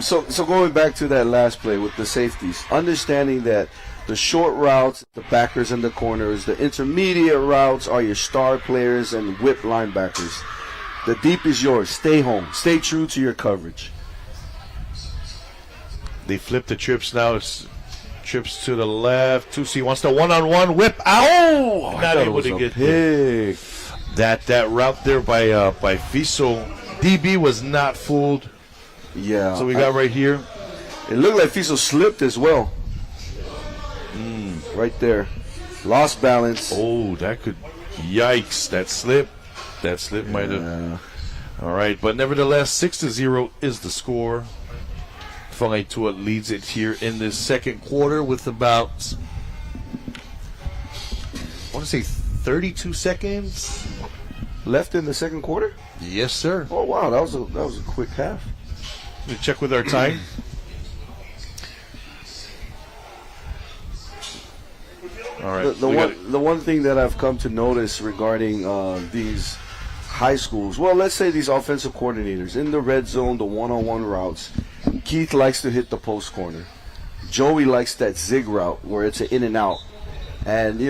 So going back to that last play with the safeties, understanding that the short routes, the backers and the corners, the intermediate routes are your star players and whip linebackers. The deep is yours. Stay home. Stay true to your coverage. They flip the trips now. It's trips to the left. Tusi wants the one-on-one whip out. Oh, not able to get pick. That route there by Fiso. DB was not fooled. Yeah. So we got right here. It looked like Fiso slipped as well. Right there. Lost balance. Oh, that could. Yikes. That slip might have. All right. But nevertheless, 6-0 is the score. Fangaitua leads it here in this second quarter with about, I want to say 32 seconds left in the second quarter? Yes, sir. Oh, wow. That was a quick half. We check with our time. All right. The one thing that I've come to notice regarding these high schools, well, let's say these offensive coordinators in the red zone, the one-on-one routes, Keith likes to hit the post corner. Joey likes that zig route where it's an in and out. And,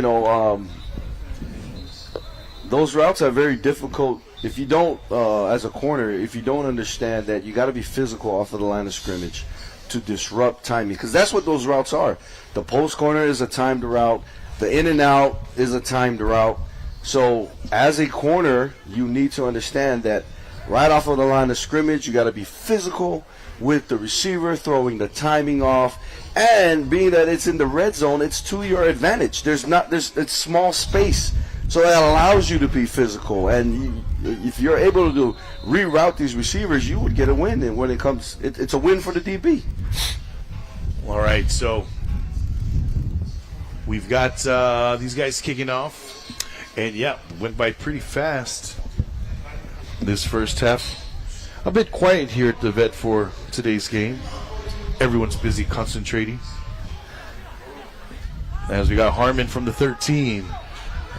those routes are very difficult if you don't, as a corner, if you don't understand that you got to be physical off of the line of scrimmage to disrupt timing. Because that's what those routes are. The post corner is a timed route. The in and out is a timed route. So as a corner, you need to understand that right off of the line of scrimmage, you got to be physical with the receiver, throwing the timing off, and being that it's in the red zone, it's to your advantage. It's small space So that allows you to be physical, and if you're able to reroute these receivers, you would get a win. And when it comes, it's a win for the DB. All right, so we've got these guys kicking off, and yeah, went by pretty fast this first half. A bit quiet here at the vet for today's game. Everyone's busy concentrating. As we got Harmon from the 13.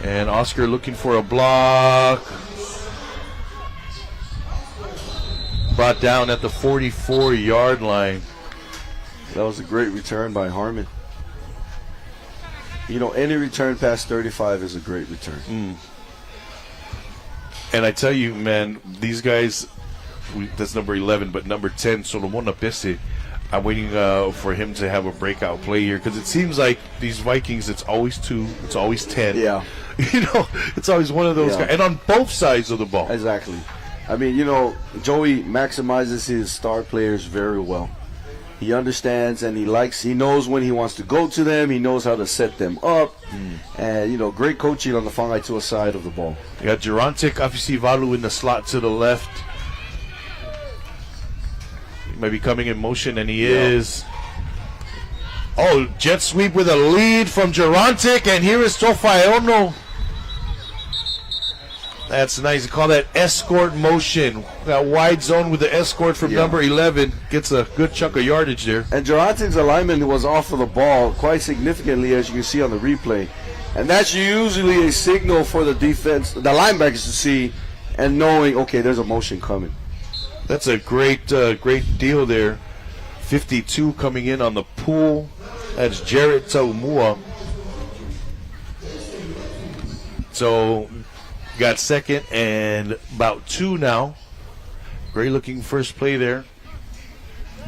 And Oscar looking for a block. Brought down at the 44-yard line. That was a great return by Harmon. You know, any return past 35 is a great return. And I tell you, man, these guys, that's number 11, but number 10, Solomon Apese, I'm waiting for him to have a breakout play here, because it seems like these Vikings, it's always 2, it's always 10. Yeah. You know, it's always one of those guys. And on both sides of the ball. Exactly. I mean, you know, Joey maximizes his star players very well. He understands and he knows when he wants to go to them. He knows how to set them up. And, you know, great coaching on the Whangaitoa side of the ball. You got Gerontic Afisivalu in the slot to the left. He might be coming in motion, and he is. Oh, jet sweep with a lead from Gerontic, and here is Tofaiono. That's nice. You call that escort motion. That wide zone with the escort from number 11 gets a good chunk of yardage there. And Gerontic's alignment was off of the ball quite significantly, as you can see on the replay. And that's usually a signal for the defense, the linebackers to see and knowing, okay, there's a motion coming. That's a great deal there. 52 coming in on the pool. That's Jarrett Taumua. So, got second and about 2 now. Great looking first play there.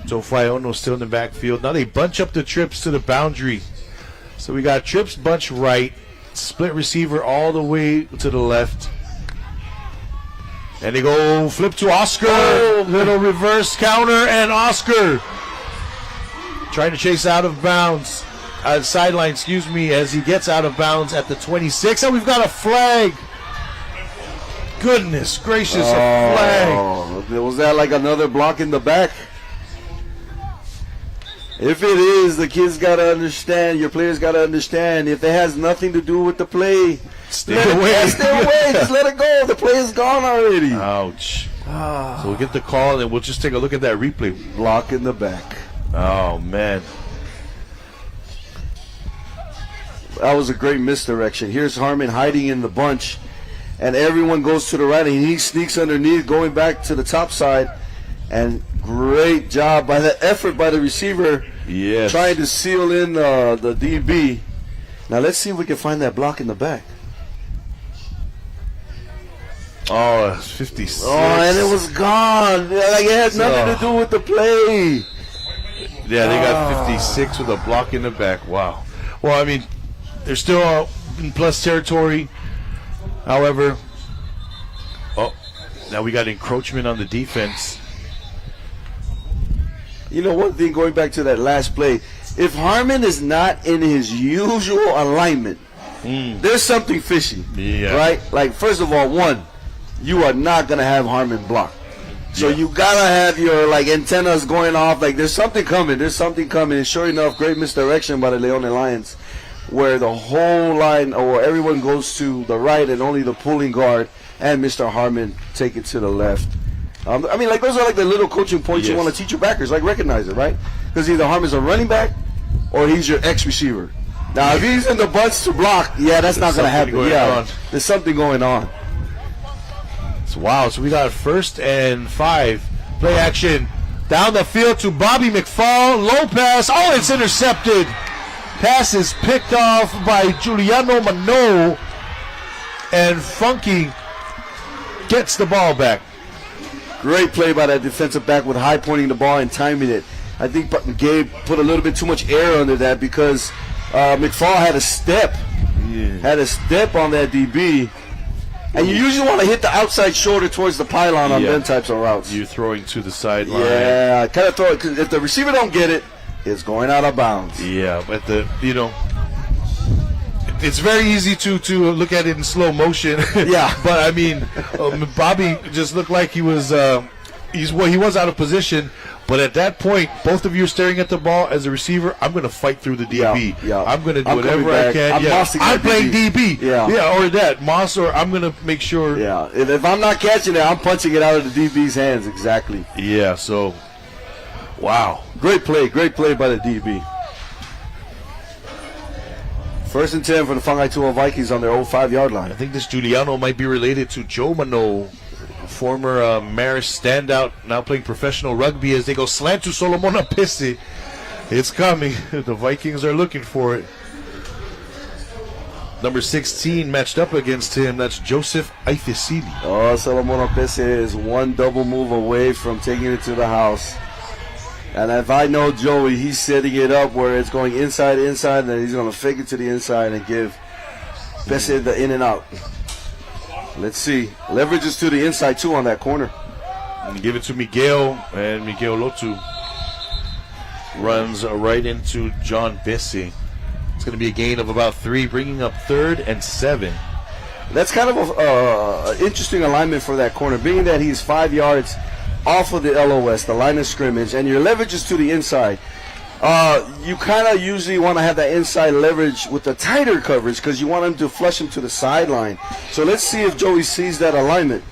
So Faiono still in the backfield. Now they bunch up the trips to the boundary. So we got trips bunch right. Split receiver all the way to the left. And they go flip to Oscar. Little reverse counter, and Oscar trying to chase out of bounds. Sideline, excuse me, as he gets out of bounds at the 26. And we've got a flag. Goodness gracious, a flag. Was that like another block in the back? If it is, the kids got to understand, your players got to understand, if it has nothing to do with the play, stay away. Stay away. Just let it go. The play is gone already. Ouch. So we'll get the call, and we'll just take a look at that replay. Block in the back. Oh, man. That was a great misdirection. Here's Harmon hiding in the bunch, and everyone goes to the right, and he sneaks underneath, going back to the top side. And great job by the effort by the receiver, trying to seal in the DB. Now let's see if we can find that block in the back. Oh, 56. Oh, and it was gone. Like it had nothing to do with the play. Yeah, they got 56 with a block in the back. Wow. Well, I mean, they're still in plus territory. However, now we got encroachment on the defense. You know, one thing, going back to that last play, if Harmon is not in his usual alignment, there's something fishy, right? Like, first of all, one, you are not going to have Harmon block. So you got to have your, like, antennas going off. Like, there's something coming. There's something coming. And sure enough, great misdirection by the Leone Lions, where the whole line, or everyone goes to the right and only the pulling guard and Mr. Harmon take it to the left. I mean, like, those are like the little coaching points you want to teach your backers. Like, recognize it, right? Because either Harmon's a running back or he's your ex-receiver. Now, if he's in the bunch to block, that's not going to happen. There's something going on. Wow, so we got 1st and 5. Play action down the field to Bobby McFall. Low pass. Oh, it's intercepted. Pass is picked off by Giuliano Mano. And Funky gets the ball back. Great play by that defensive back with high pointing the ball and timing it. I think Gabe put a little bit too much air under that because McFall had a step. Had a step on that DB. And you usually want to hit the outside shoulder towards the pylon on them types of routes. You're throwing to the sideline. Yeah, kind of throw it, because if the receiver don't get it, it's going out of bounds. Yeah, but it's very easy to look at it in slow motion. Yeah. But I mean, Bobby just looked like he was he was out of position. But at that point, both of you are staring at the ball. As a receiver, I'm going to fight through the DB. Yeah. I'm going to do whatever I can. I'm playing DB. Or that Moss, or I'm going to make sure. Yeah, if I'm not catching it, I'm punching it out of the DB's hands. Exactly. Yeah. So, wow, great play by the DB. 1st and 10 for the Whangaetua Vikings on their own 5-yard line. I think this Giuliano might be related to Joe Mano, former Marist standout, now playing professional rugby, as they go slant to Solomon Apisi. It's coming. The Vikings are looking for it. Number 16 matched up against him. That's Joseph Aifesili. Oh, Solomon Apisi is one double move away from taking it to the house. And if I know Joey, he's setting it up where it's going inside, and then he's going to fake it to the inside and give Apisi the in and out. Let's see. Leverages to the inside, too, on that corner. And give it to Miguel, and Miguel Lotu runs right into John Bessie. It's going to be a gain of about 3, bringing up 3rd and 7. That's kind of an interesting alignment for that corner, being that he's 5 yards off of the LOS, the line of scrimmage, and your leverage is to the inside. You kind of usually want to have that inside leverage with the tighter coverage because you want him to flush him to the sideline. So let's see if Joey sees that alignment.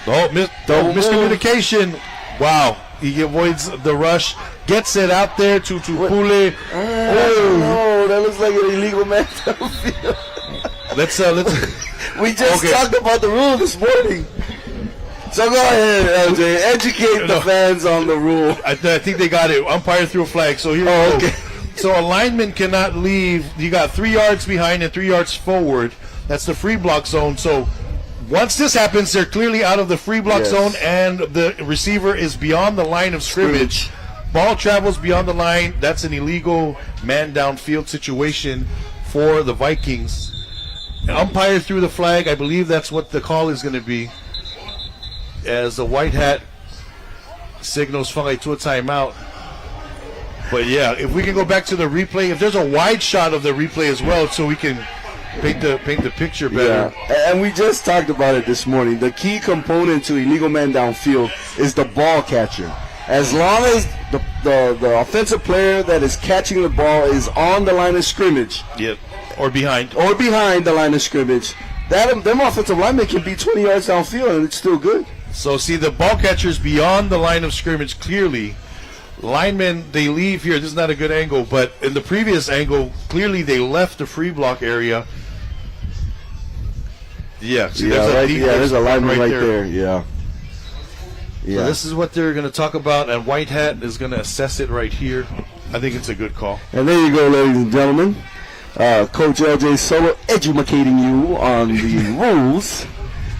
Miscommunication. Wow. He avoids the rush, gets it out there to Pule. Oh, that looks like an illegal man. Let's We just talked about the rule this morning. So go ahead, LJ. Educate the fans on the rule. I think they got it. Umpire threw a flag. So here we go. Okay. So a lineman cannot leave. You got 3 yards behind and 3 yards forward. That's the free block zone. So once this happens, they're clearly out of the free block zone, and the receiver is beyond the line of scrimmage. Ball travels beyond the line. That's an illegal man downfield situation for the Vikings. Umpire threw the flag. I believe that's what the call is going to be, as the white hat signals Whangaetua timeout. But yeah, if we can go back to the replay, if there's a wide shot of the replay as well, so we can paint the picture better. Yeah, and we just talked about it this morning. The key component to illegal man downfield is the ball catcher. As long as the offensive player that is catching the ball is on the line of scrimmage, or behind the line of scrimmage, them offensive linemen can be 20 yards downfield and it's still good. So see, the ball catcher's beyond the line of scrimmage clearly. Linemen, they leave here. This is not a good angle, but in the previous angle, clearly they left the free block area. Yeah, see, there's a lineman right there. Yeah. So this is what they're going to talk about, and White Hat is going to assess it right here. I think it's a good call. And there you go, ladies and gentlemen. Coach LJ Solo educating you on the rules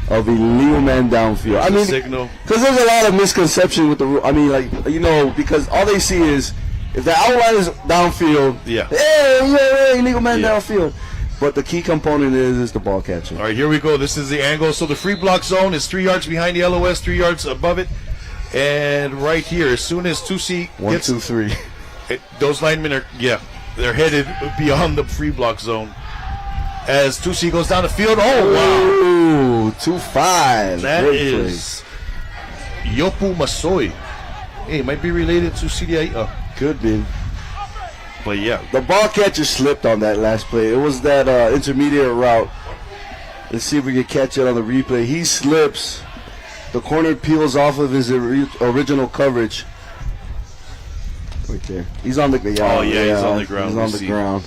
of illegal man downfield. I mean, because there's a lot of misconception with the rule. I mean, because all they see is if the outline is downfield, hey, illegal man downfield. But the key component is the ball catcher. All right, here we go. This is the angle. So the free block zone is 3 yards behind the LOS, 3 yards above it. And right here, as soon as Tusi One, gets... 2, 3. Those linemen are, they're headed beyond the free block zone. As Tusi goes down the field, wow. 2-5. That is Yopu Masoi. Hey, might be related to CDI. Could be. But yeah. The ball catcher slipped on that last play. It was that intermediate route. Let's see if we can catch it on the replay. He slips. The corner peels off of his original coverage. Right there. He's on the ground. Oh, yeah, he's on the ground. He's on the ground.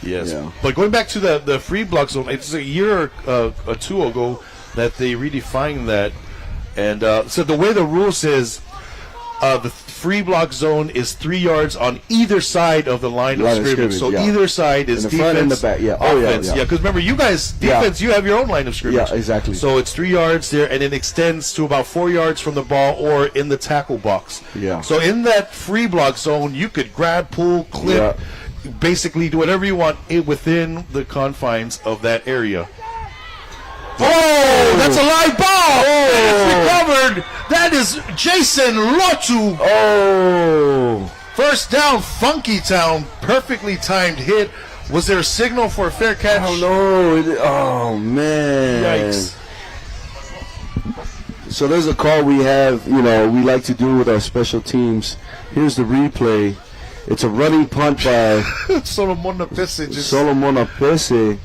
Yes. Yeah. But going back to the free block zone, it's a year or two ago that they redefined that. And so the way the rule says, the free block zone is 3 yards on either side of the line of scrimmage. So either side is defense, front and the back. offense. Because remember, you guys, defense, you have your own line of scrimmage. Yeah, exactly. So it's 3 yards there, and it extends to about 4 yards from the ball or in the tackle box. Yeah. So in that free block zone, you could grab, pull, clip, basically do whatever you want within the confines of that area. Oh, that's a live ball! And it's recovered. That is Jason Lotu. Oh. First down, Funky Town. Perfectly timed hit Was there a signal for a fair catch? I don't know. Oh, man. Yikes. So there's a call we have, we like to do with our special teams. Here's the replay. It's a running punt by Solomon Apese. Solomon Apese.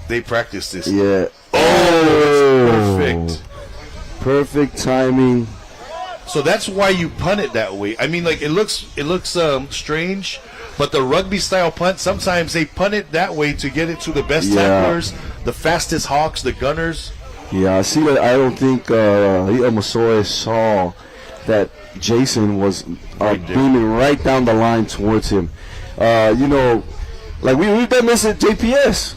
They practiced this. Yeah. Oh, that's perfect. Perfect timing. So that's why you punt it that way. I mean, like it looks strange, but the rugby style punt, sometimes they punt it that way to get it to the best tacklers, the fastest hawks, the gunners. Yeah, I see that. I don't think Masoy saw that Jason was beaming right down the line towards him. Like we've done this at JPS.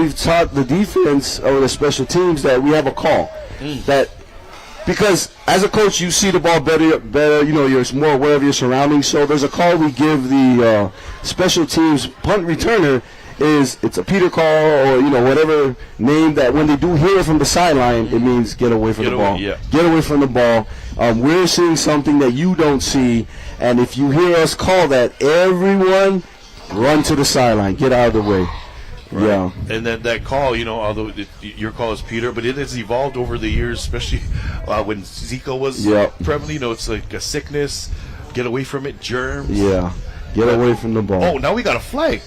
We've taught the defense or the special teams that we have a call that. Because as a coach, you see the ball better. You're more aware of your surroundings. So there's a call we give the special teams punt returner. It's a Peter call or whatever name that when they do hear it from the sideline, it means get away from the ball. Yeah. Get away from the ball. We're seeing something that you don't see, and if you hear us call that, everyone run to the sideline. Get out of the way. Right. Yeah. And then that call, although your call is Peter, but it has evolved over the years, especially when Zika was prevalent. It's like a sickness. Get away from it. Germs. Yeah. Get away from the ball. Oh, now we got a flag.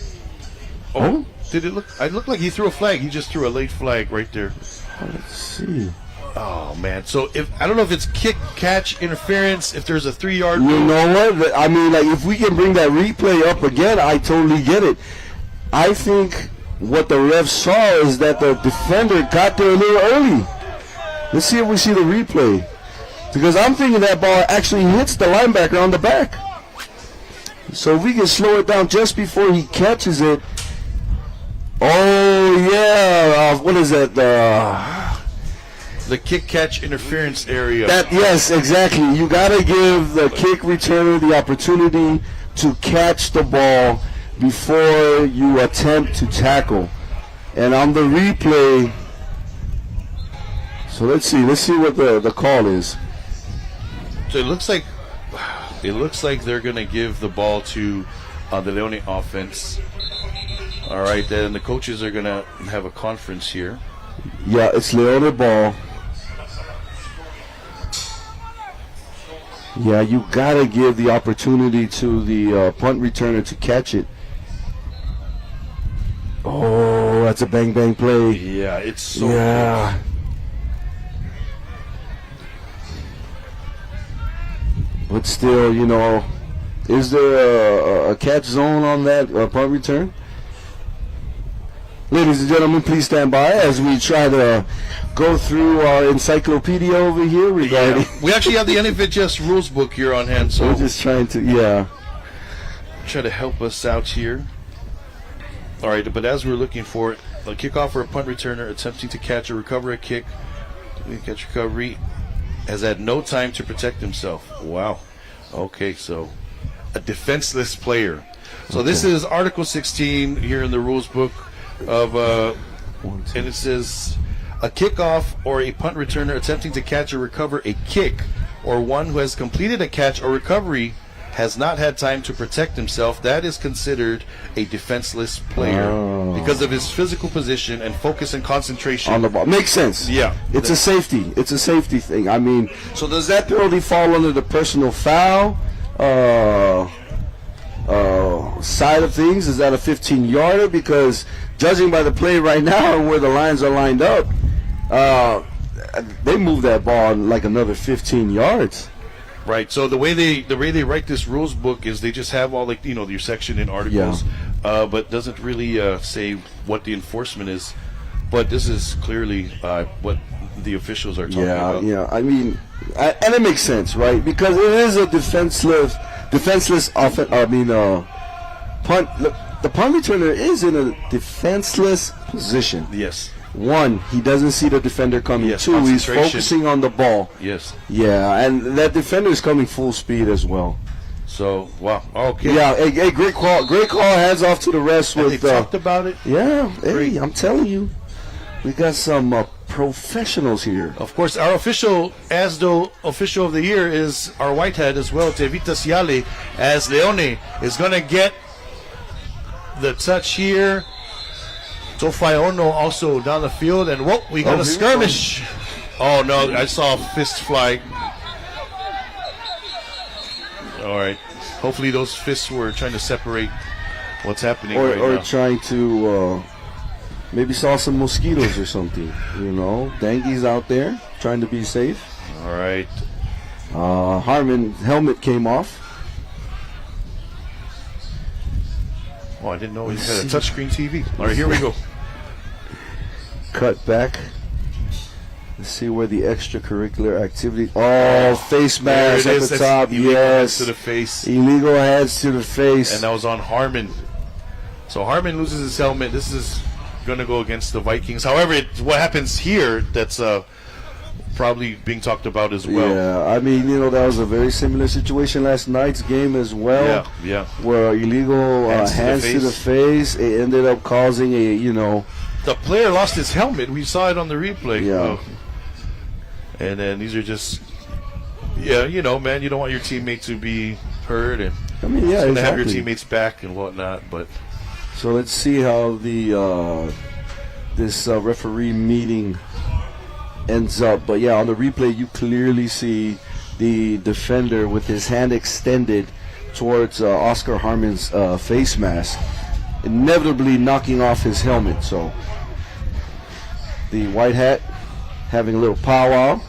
Oh, huh? Did it look? It looked like he threw a flag. He just threw a late flag right there. Let's see. Oh man! So I don't know if it's kick, catch, interference. If there's a 3-yard. You know what? I mean, like if we can bring that replay up again, I totally get it. I think what the ref saw is that the defender got there a little early. Let's see if we see the replay, because I'm thinking that ball actually hits the linebacker on the back. So if we can slow it down just before he catches it. Oh yeah, what is that? The kick, catch, interference area. Yes, exactly. You gotta give the kick returner the opportunity to catch the ball before you attempt to tackle. And on the replay, so let's see what the call is. So it looks like they're gonna give the ball to the Leone offense. All right, then the coaches are gonna have a conference here. Yeah, it's Leone ball. Yeah, you gotta give the opportunity to the punt returner to catch it. Oh, that's a bang bang play. Yeah, it's so yeah. close. But still, is there a catch zone on that punt return? Ladies and gentlemen, please stand by as we try to go through our encyclopedia over here regarding. Yeah. We actually have the NFHS rules book here on hand, so we're just trying to, try to help us out here. All right, but as we're looking for it, a kickoff or a punt returner attempting to catch or recover a kick, catch recovery, has had no time to protect himself. Wow. Okay, so a defenseless player. So this is Article 16 here in the rules book of, and it says a kickoff or a punt returner attempting to catch or recover a kick, or one who has completed a catch or recovery has not had time to protect himself, that is considered a defenseless player because of his physical position and focus and concentration on the ball. Makes sense. Yeah. It's a safety. It's a safety thing. I mean, so does that penalty fall under the personal foul side of things? Is that a 15-yarder? Because judging by the play right now and where the lines are lined up, they move that ball like another 15 yards. Right. So the way they write this rules book is they just have all your section in articles, but doesn't really say what the enforcement is. But this is clearly what the officials are talking about. Yeah. I mean, and it makes sense, right? Because it is a defenseless punt. Look, the punt returner is in a defenseless position. Yes. One, he doesn't see the defender coming. Yes, two, he's focusing on the ball. Yes. Yeah, and that defender is coming full speed as well. So, wow. Okay. Yeah, hey, great call. Great call. Hands off to the rest. And they talked about it? Yeah. Great. Hey, I'm telling you, we got some professionals here. Of course, our official ASDO official of the year is our whitehead as well, Tevita Ciale, as Leone is going to get the touch here. Tofayono also down the field, and whoa, we got a skirmish. Oh no, I saw a fist fly. All right, hopefully those fists were trying to separate what's happening right now. Or trying to maybe saw some mosquitoes or something. You know, dengue's out there trying to be safe. All right. Harmon's helmet came off. Oh, I didn't know he had a touchscreen TV. All right, here we go. Cut back. Let's see where the extracurricular activity. Oh, face mask at the top. Illegal Yes. hands to the face. Illegal hands to the face. And that was on Harmon. So Harmon loses his helmet. This is going to go against the Vikings. However, what happens here that's probably being talked about as well. Yeah, I mean, you know, that was a very similar situation last night's game as well. Yeah. Where illegal hands to the face. It ended up causing a, you know. The player lost his helmet. We saw it on the replay. Yeah. And then these are just, you know, man, you don't want your teammate to be hurt, and I mean, yeah, to have your teammates back and whatnot. But so let's see how the this referee meeting ends up. But yeah, on the replay, you clearly see the defender with his hand extended towards Oscar Harmon's face mask, inevitably knocking off his helmet. So the white hat having a little powwow.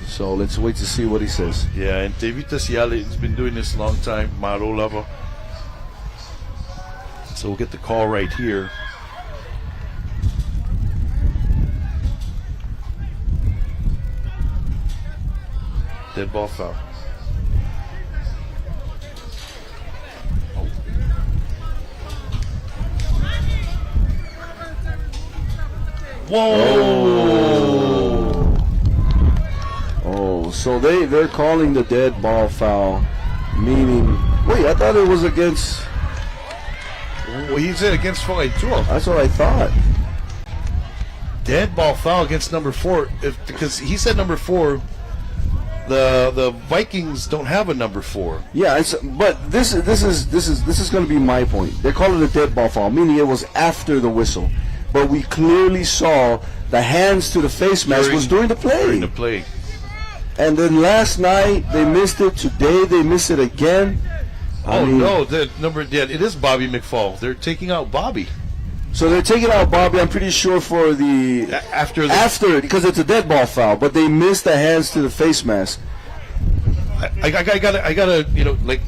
So let's wait to see what he says. Yeah, and Tevitas Yale has been doing this a long time, Maro Lava. So we'll get the call right here. Dead ball foul. Whoa! Oh, so they're calling the dead ball foul, meaning, wait, I thought it was against. Well, he said against Fongaitua. That's what I thought. Dead ball foul against number 4, because he said number 4. The Vikings don't have a number 4. Yeah, but this is going to be my point. They're calling it a dead ball foul, meaning it was after the whistle. But we clearly saw the hands to the face mask was during the play. During the play. And then last night they missed it. Today they missed it again. No, the number it is Bobby McFall. They're taking out Bobby. So they're taking out Bobby. I'm pretty sure for the after because it's a dead ball foul. But they missed the hands to the face mask. I gotta you know, like.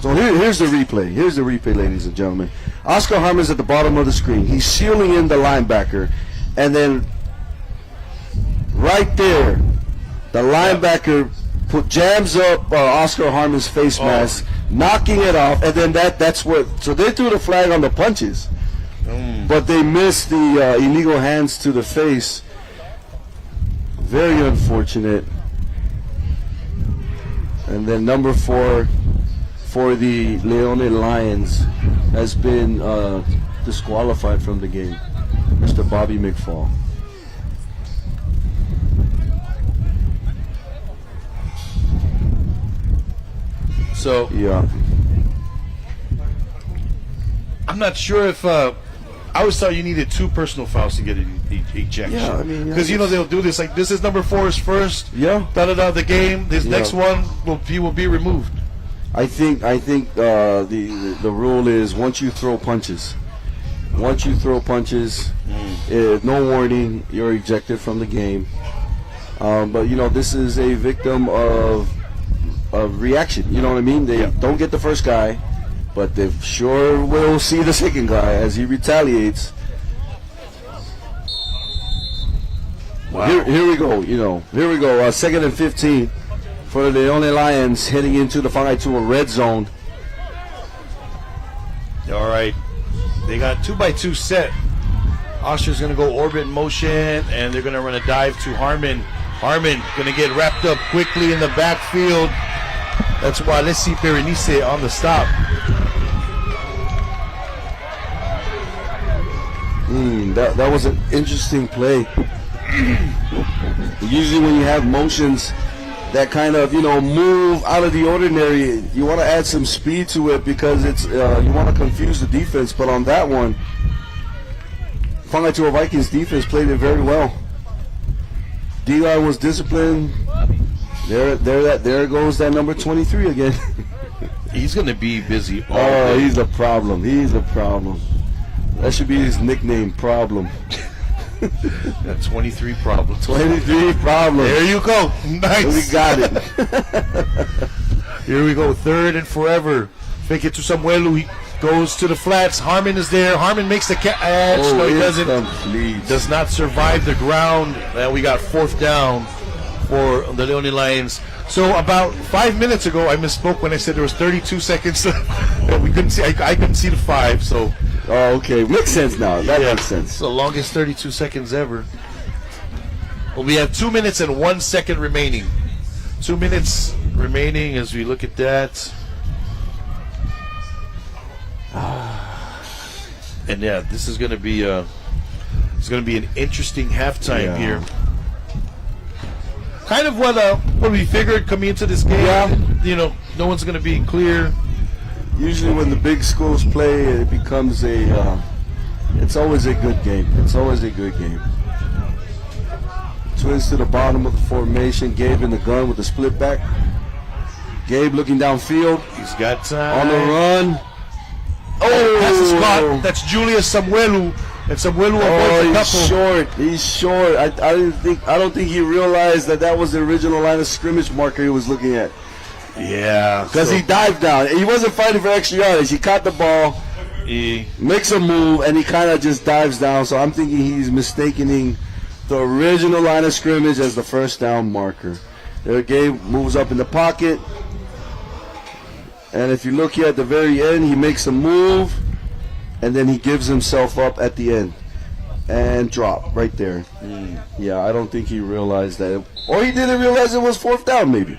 So here's the replay. Here's the replay, ladies and gentlemen. Oscar Harmon's at the bottom of the screen. He's shielding in the linebacker, and right there, the linebacker jams up Oscar Harmon's face mask, knocking it off, and then that's what. So they threw the flag on the punches, but they missed the illegal hands to the face. Very unfortunate. And then number 4 for the Leone Lions has been disqualified from the game, Mr. Bobby McFall. So yeah, I'm not sure if I always thought you needed 2 personal fouls to get an ejection. Yeah, I mean, because you know they'll do this like this is number 4's first. Yeah. The game. This next one will be removed. I think the rule is once you throw punches, no warning, you're ejected from the game. But you know this is a victim of reaction. You know what I mean? They don't get the first guy, but they sure will see the second guy as he retaliates. Wow. Here we go. Here we go. 2nd and 15 for the Leone Lions heading into the Fongaitua red zone. All right, they got 2x2 set. Oster's going to go orbit motion, and they're going to run a dive to Harmon. Harmon going to get wrapped up quickly in the backfield. That's why let's see Berenice on the stop. That was an interesting play. Usually when you have motions that kind of, move out of the ordinary. You want to add some speed to it because it's you want to confuse the defense. But on that one, Kvzk Vikings defense played it very well. D-line was disciplined. There goes that number 23 again. He's going to be busy all day. He's a problem. He's a problem. That should be his nickname, Problem. 23 problems. 23 problems. There you go. Nice. We got it. Here we go. Third and forever. Fake it to Samuelu. He goes to the flats. Harmon is there. Harmon makes the catch. No, he doesn't. Complete. Does not survive the ground. And we got fourth down for the Leone Lions. So about 5 minutes ago, I misspoke when I said there was 32 seconds. We couldn't see. I couldn't see the 5. So. Oh, okay. Makes sense now. That makes sense. It's the longest 32 seconds ever. Well, we have 2 minutes and 1 second remaining. 2 minutes remaining as we look at that. And yeah, this is going to be it's going to be an interesting halftime here. Kind of what we figured coming into this game. Yeah. No one's going to be clear. Usually when the big schools play, it becomes it's always a good game. It's always a good game. Twins to the bottom of the formation. Gabe in the gun with the split back. Gabe looking downfield. He's got time. On the run. Pass is caught. That's Julius Samuelu. And Samuelu avoids a couple. He's short. He's short. I don't think he realized that was the original line of scrimmage marker he was looking at. Yeah. Because he dived down. He wasn't fighting for extra yardage. He caught the ball, makes a move, and he kind of just dives down. So I'm thinking he's mistaking the original line of scrimmage as the first down marker. There, Gabe moves up in the pocket. And if you look here at the very end, he makes a move, and then he gives himself up at the end. And drop right there. Yeah, I don't think he realized that. Or he didn't realize it was fourth down, maybe.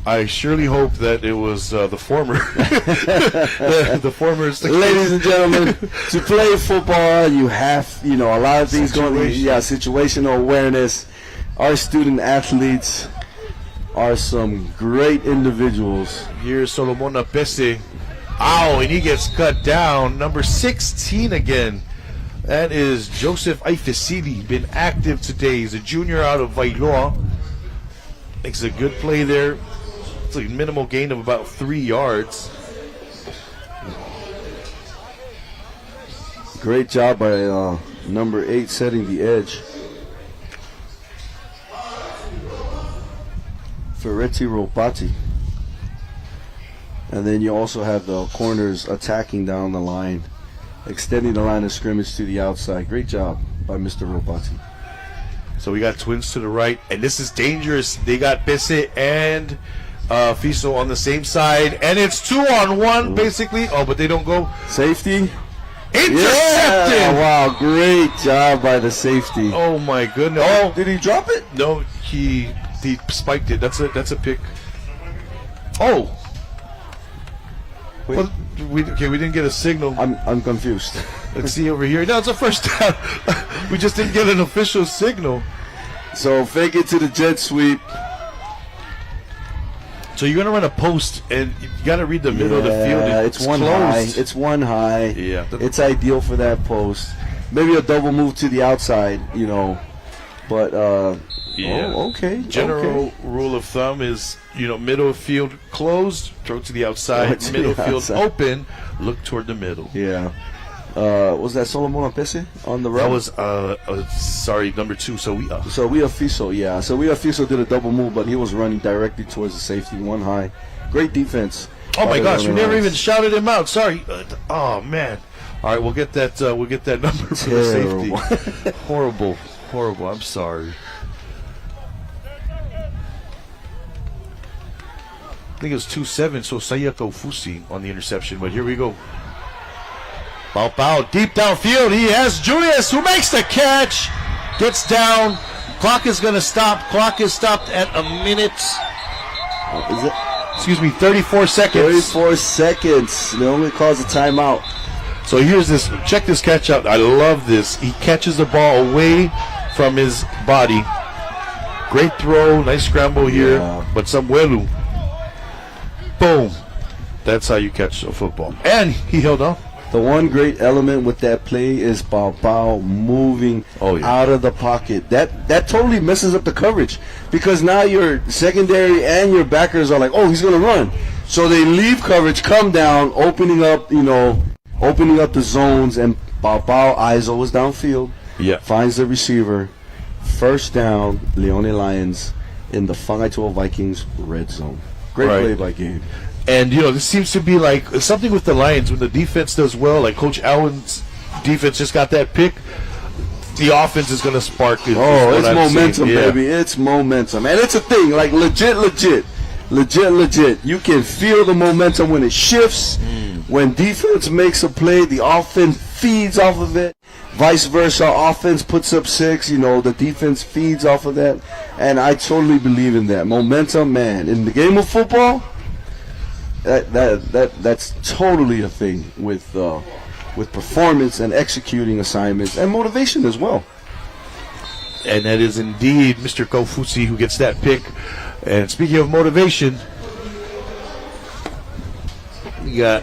I surely hope that it was the former. the former. Ladies and gentlemen, to play football, you have, a lot of things going on. Yeah, situational awareness. Our student athletes are some great individuals. Here's Solomon Apese. Ow, and he gets cut down. Number 16 again. That is Joseph Aifesili. Been active today. He's a junior out of Vailoa. Makes a good play there. It's a minimal gain of about 3 yards. Great job by number 8 setting the edge. Ferretti Ropati. And then you also have the corners attacking down the line, extending the line of scrimmage to the outside. Great job by Mr. Ropati. So we got Twins to the right, and this is dangerous. They got Pese and Fiso on the same side, and it's 2-on-1 basically. Oh, but they don't go. Safety. Intercepted! Yeah, wow, great job by the safety. Oh my goodness. Oh, did he drop it? No, he spiked it. That's a pick. Oh. Wait. Well, we didn't get a signal. I'm confused. Let's see over here. No, it's a first down. We just didn't get an official signal. So fake it to the jet sweep. So you're gonna run a post, and you gotta read the middle of the field. It's one high. It's one high. Yeah, it's ideal for that post. Maybe a double move to the outside, But yeah. Oh, okay. General rule of thumb is, middle of field closed, throw to the outside. Middle of field open, look toward the middle. Yeah. Was that Solomon Apese on the right? That was number 2. So we Fiso, yeah. So Fiso did a double move, but he was running directly towards the safety, one high. Great defense. Oh my gosh, we never even shouted him out. Sorry. Oh man. All right, we'll get that number for the safety. Horrible. I'm sorry. I think it was 2-7, so Sayako Fusi on the interception, but here we go. Bow, deep downfield. He has Julius, who makes the catch. Gets down. Clock is going to stop. Clock is stopped at a minute. Is it? Excuse me, 34 seconds. 34 seconds. They only calls a timeout. So here's this. Check this catch out. I love this. He catches the ball away from his body, Great throw, nice scramble here. Yeah. But Samuelu, boom. That's how you catch a football. And he held on. The one great element with that play is Bao moving out of the pocket. That totally messes up the coverage because now your secondary and your backers are like, oh, he's going to run. So they leave coverage, come down, opening up the zones, and Bao eyes always downfield. Yeah. Finds the receiver. First down, Leone Lions in the Whangaitoa Vikings red zone. Great play by Gabe. And, this seems to be like something with the Lions when the defense does well, like Coach Allen's defense just got that pick. The offense is going to spark. It's momentum, baby. It's momentum. And it's a thing, like legit. You can feel the momentum when it shifts. When defense makes a play, the offense feeds off of it. Vice versa, offense puts up 6, the defense feeds off of that. And I totally believe in that. Momentum, man. In the game of football, that's totally a thing with performance and executing assignments and motivation as well. And that is indeed Mr. Kofusi who gets that pick. And speaking of motivation, we got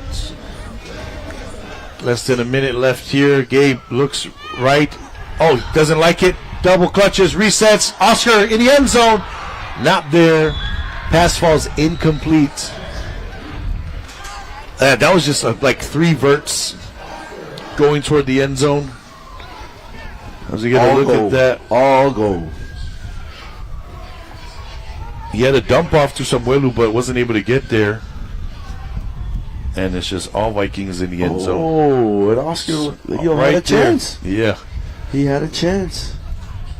less than a minute left here. Gabe looks right. Oh, doesn't like it. Double clutches, resets. Oscar in the end zone. Not there. Pass falls incomplete. That was just like 3 verts going toward the end zone. How's he going to look at that? All go. He had a dump off to Samuelu, but wasn't able to get there. And it's just all Vikings in the end zone. Oh, and Oscar had a chance. Yeah. He had a chance.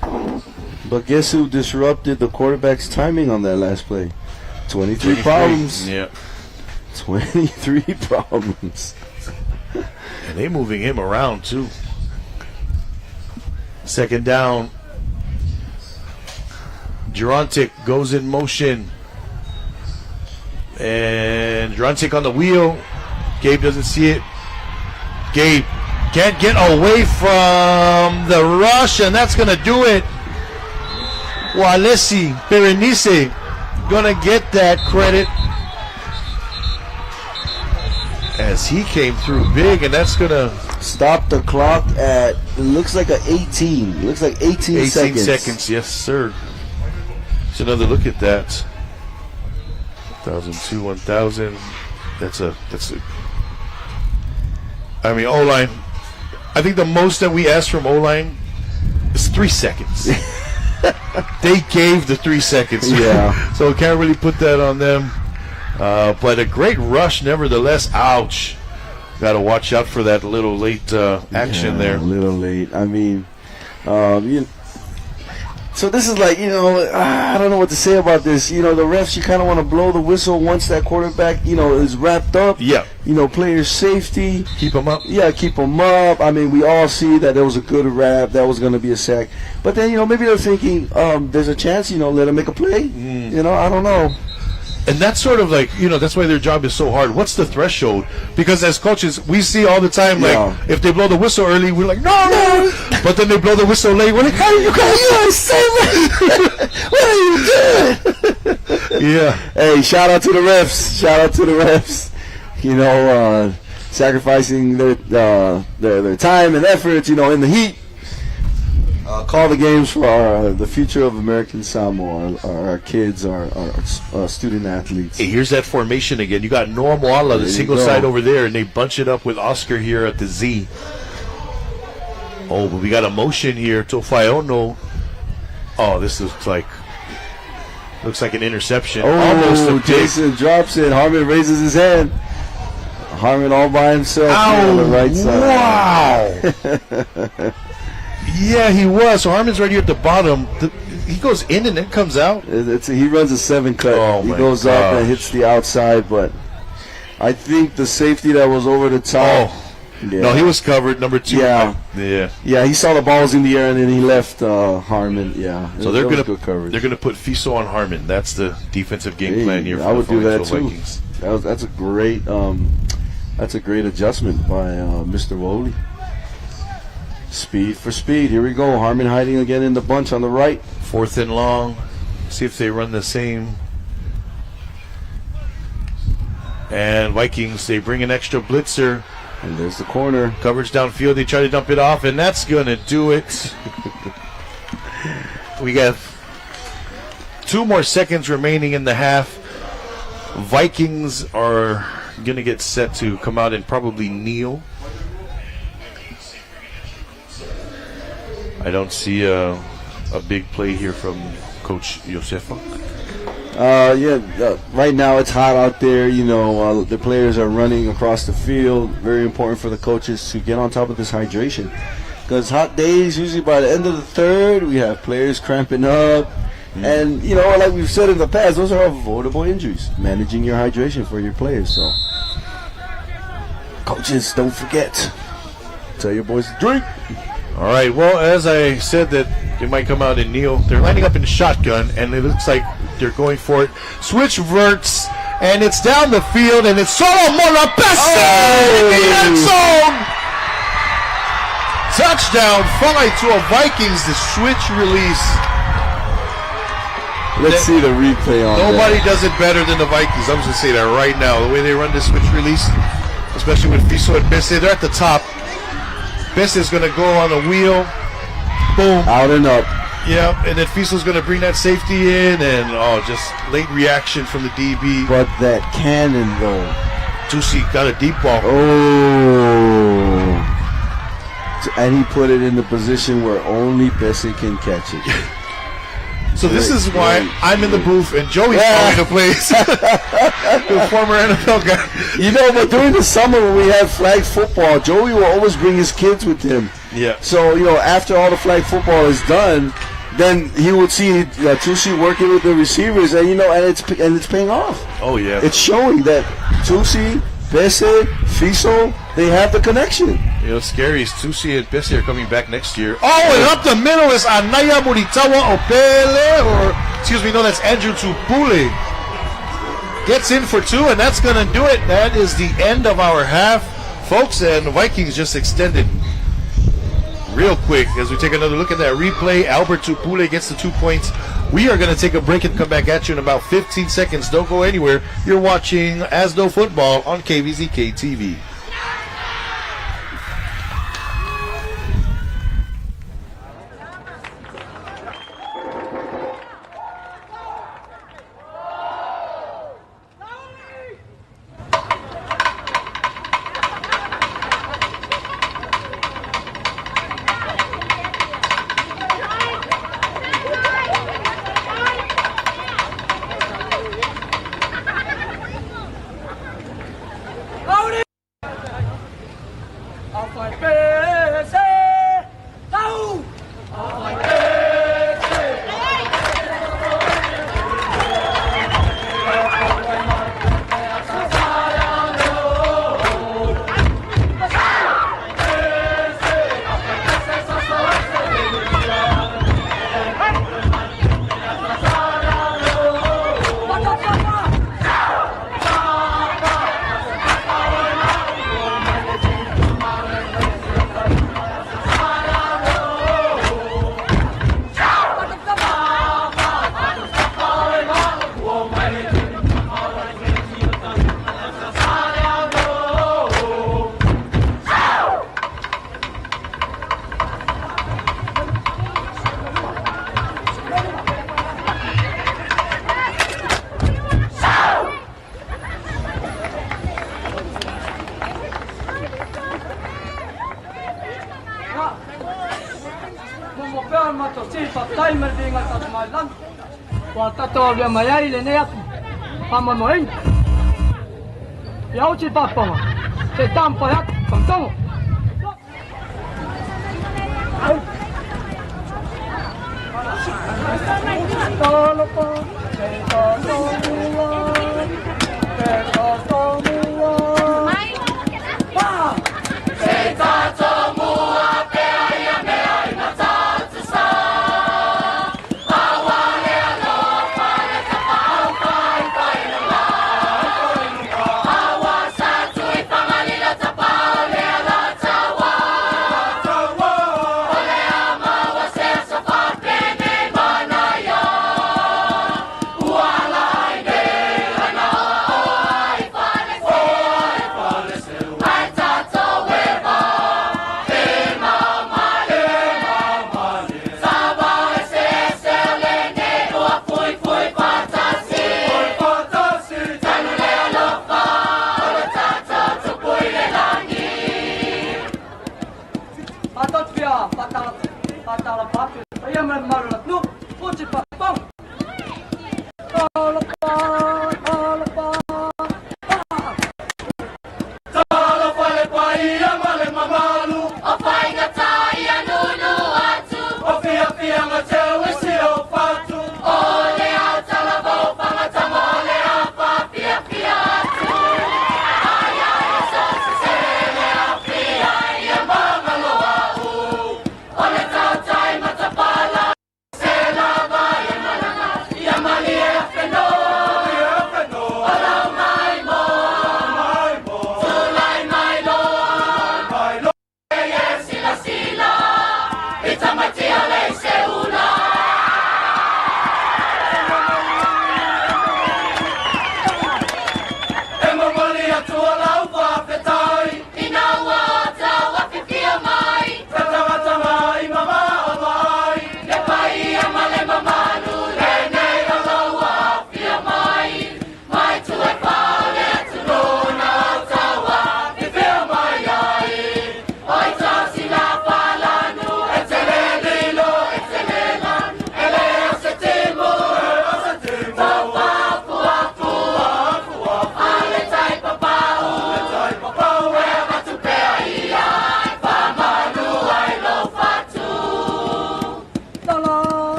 But guess who disrupted the quarterback's timing on that last play? 23 problems. Yeah. 23 problems. And they moving him around too. Second down. Gerontic goes in motion. And Gerontic on the wheel. Gabe doesn't see it. Gabe can't get away from the rush, and that's going to do it. Walesi Berenice going to get that credit as he came through big, and that's going to stop the clock at, it looks like an 18. It looks like 18 seconds. 18 seconds, yes, sir. It's another look at that. 1,002, 1,000. That's a. I mean, O-line. I think the most that we asked from O-line is 3 seconds. They gave the 3 seconds. Yeah. So can't really put that on them. But a great rush, nevertheless. Ouch. Got to watch out for that little late action there. A little late. I mean, so this is like, I don't know what to say about this. The refs, you kind of want to blow the whistle once that quarterback, is wrapped up. Yeah. Player safety. Keep them up. Yeah, keep them up. I mean, we all see that there was a good wrap. That was going to be a sack. But then, maybe they're thinking, there's a chance, let him make a play. I don't know. And that's sort of like, that's why their job is so hard. What's the threshold? Because as coaches, we see all the time, like, if they blow the whistle early, we're like, no. But then they blow the whistle late, we're like, how are you guys saying that? What are you doing? Yeah. Hey, shout out to the refs. Sacrificing their time and efforts, in the heat. Call the games for the future of American Samoa, our kids, our student athletes. Hey, here's that formation again. You got Noah Moala, the single side over there, and they bunch it up with Oscar here at the Z. Oh, but we got a motion here. Tofaiono. Oh, this looks like an interception. Oh, Jason drops it. Harmon raises his hand. Harmon all by himself on the right side. Wow. Yeah, he was. So Harmon's right here at the bottom. He goes in and then comes out. He runs a 7 cut. Oh, he goes up and hits the outside, but I think the safety that was over the top. Oh. Yeah. No, he was covered. Number 2. Yeah. He saw the balls in the air and then he left Harmon. Yeah. So they're gonna put Fiso on Harmon. That's the defensive game plan here. I would do that too. Vikings. That's a great adjustment by Mr. Woolley. Speed for speed. Here we go. Harmon hiding again in the bunch on the right. 4th and long. See if they run the same. And Vikings, they bring an extra blitzer. And there's the corner. Coverage downfield. They try to dump it off, and that's going to do it. We got 2 more seconds remaining in the half. Vikings are going to get set to come out and probably kneel. I don't see a big play here from Coach Josefa. Right now it's hot out there. The players are running across the field. Very important for the coaches to get on top of this hydration. Because hot days, usually by the end of the third, we have players cramping up. And, like we've said in the past, those are avoidable injuries. Managing your hydration for your players. So, coaches, don't forget. Tell your boys to drink. All right, well, as I said that they might come out and kneel, they're lining up in the shotgun, and it looks like they're going for it. Switch verts, and it's down the field, and it's Solomon Lapesa in the end zone! Touchdown, Fungai to a Vikings, the switch release. Let's see the replay on that. Nobody does it better than the Vikings. I'm just going to say that right now. The way they run this switch release, especially with Kvzk and Kvzk, they're at the top. Kvzk is going to go on the wheel. Boom. Out and up. Yeah, and then Kvzk is going to bring that safety in, and just late reaction from the DB. But that cannon, though. Tusi got a deep ball. Oh. And he put it in the position where only Kvzk can catch it. So this is why I'm in the booth and Joey's calling the plays. The former NFL guy. But during the summer when we had flag football, Joey will always bring his kids with him. Yeah. So, after all the flag football is done, then he would see Tusi working with the receivers, and it's paying off. Oh yeah. It's showing that Tusi, Kvzk, Kvzk, they have the connection. Scary is Tusi and Kvzk are coming back next year. Oh, and up the middle is Anaya Muritawa Opele, that's Andrew Tupule. Gets in for 2, and that's going to do it. That is the end of our half, folks, and the Vikings just extended real quick as we take another look at that replay. Albert Tupule gets the 2 points. We are going to take a break and come back at you in about 15 seconds. Don't go anywhere. You're watching Asdo Football on Kvzk TV.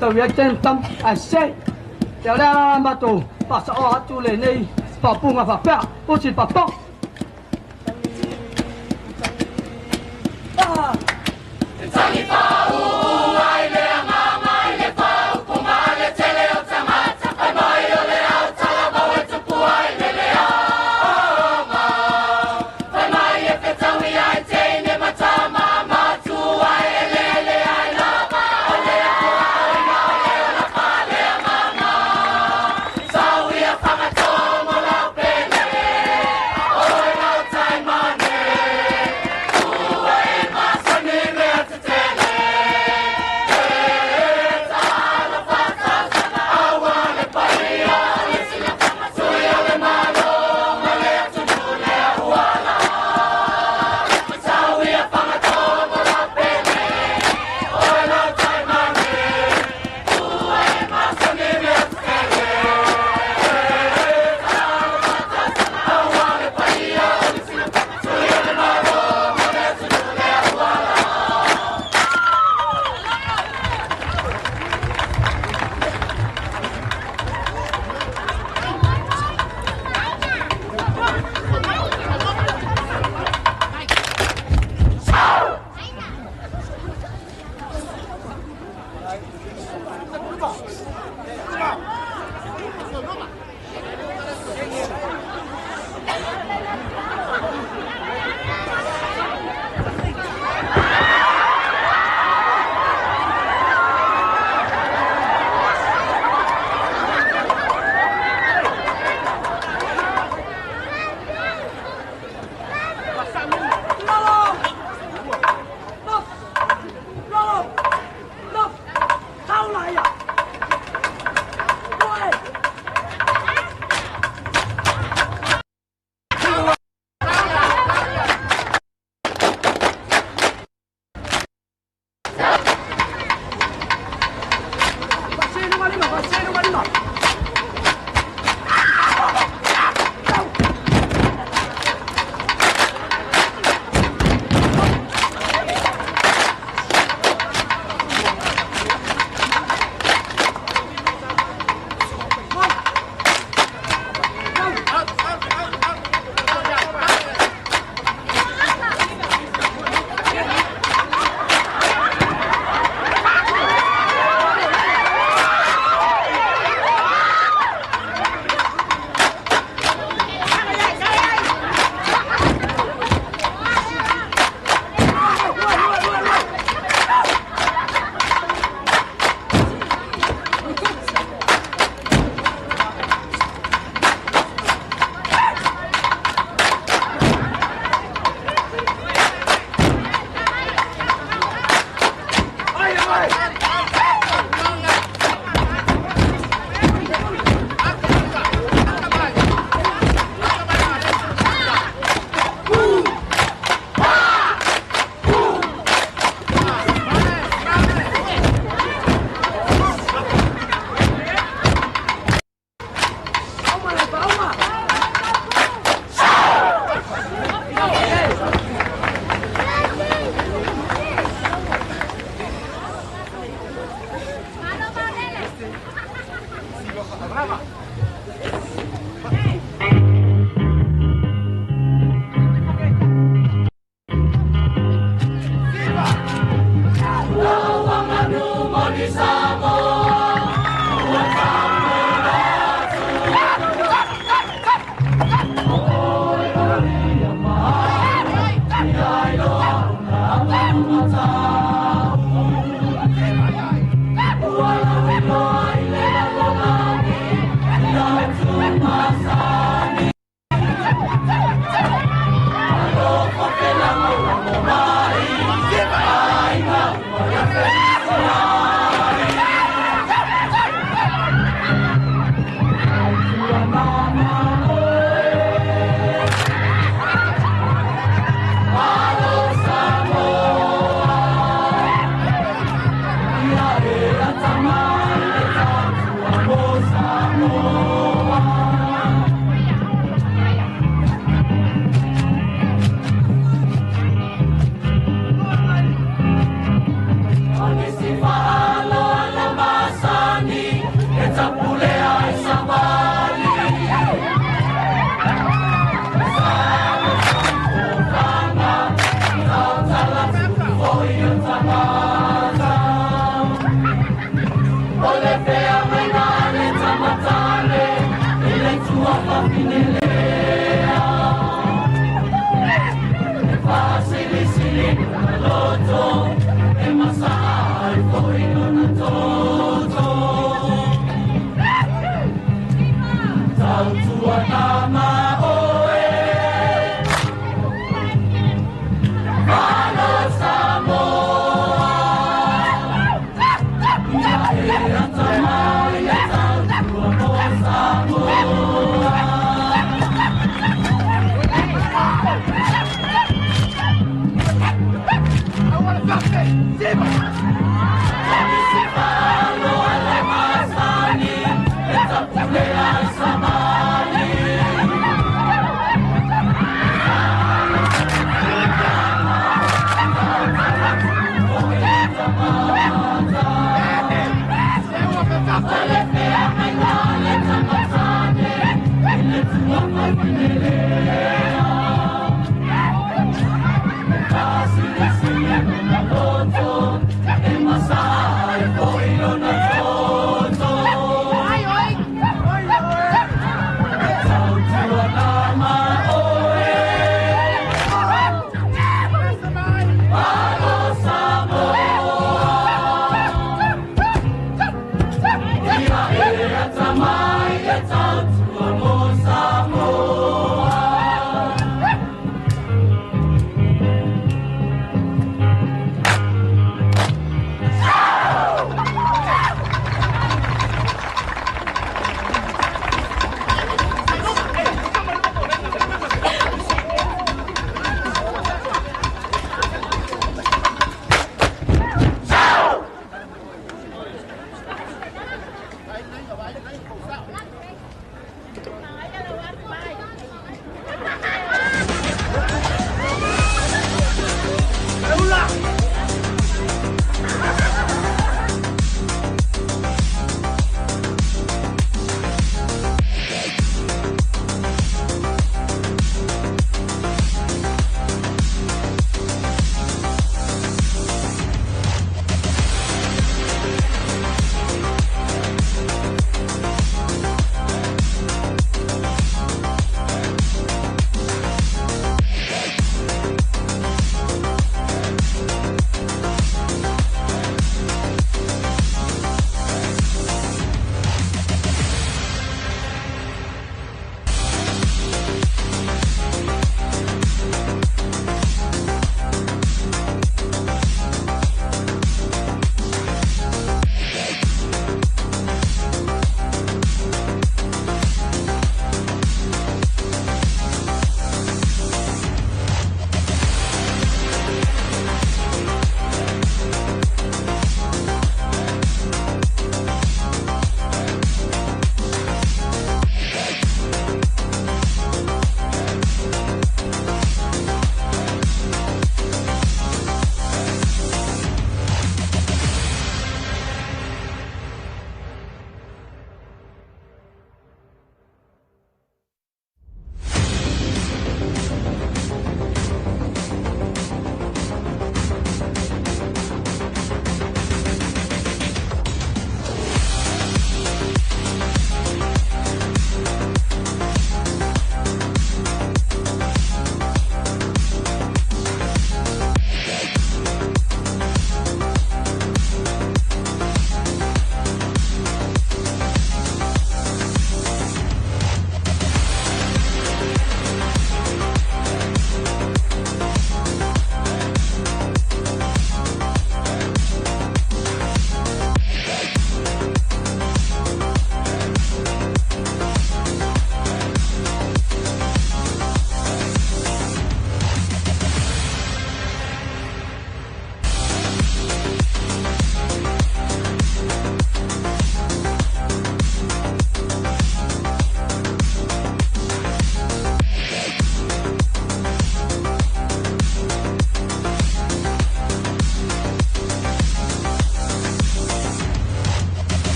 tàu việt trên tâm xe kéo ra mà tù bà sợ họ chú lên đây bà bùng mà bà bẹo cô chỉ bà bọc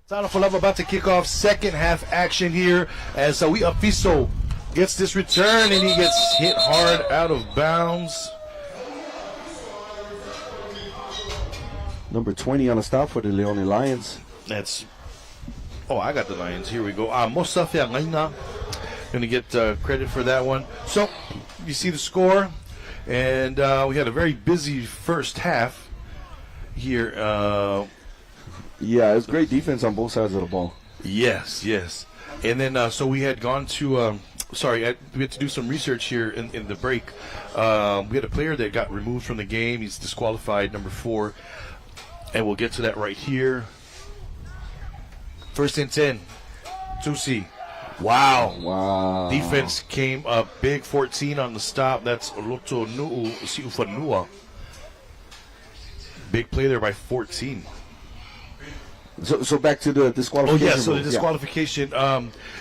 Sanafalava about to kick off second half action here as Sawi Afiso gets this return and he gets hit hard out of bounds. Number 20 on the stop for the Leone Lions. That's, oh, I got the Lions. Here we go. Mosafi Angaina going to get credit for that one. So you see the score, and we had a very busy first half here. Yeah, it's great defense on both sides of the ball. Yes. And then, so we had gone to, we had to do some research here in the break. We had a player that got removed from the game. He's disqualified, number 4. And we'll get to that right here. First and 10. Tusi. Wow. Defense came up big, 14 on the stop. That's Oloto Nu'u Siufanua. Big play there by 14. So back to the disqualification. Oh, yeah, so the disqualification,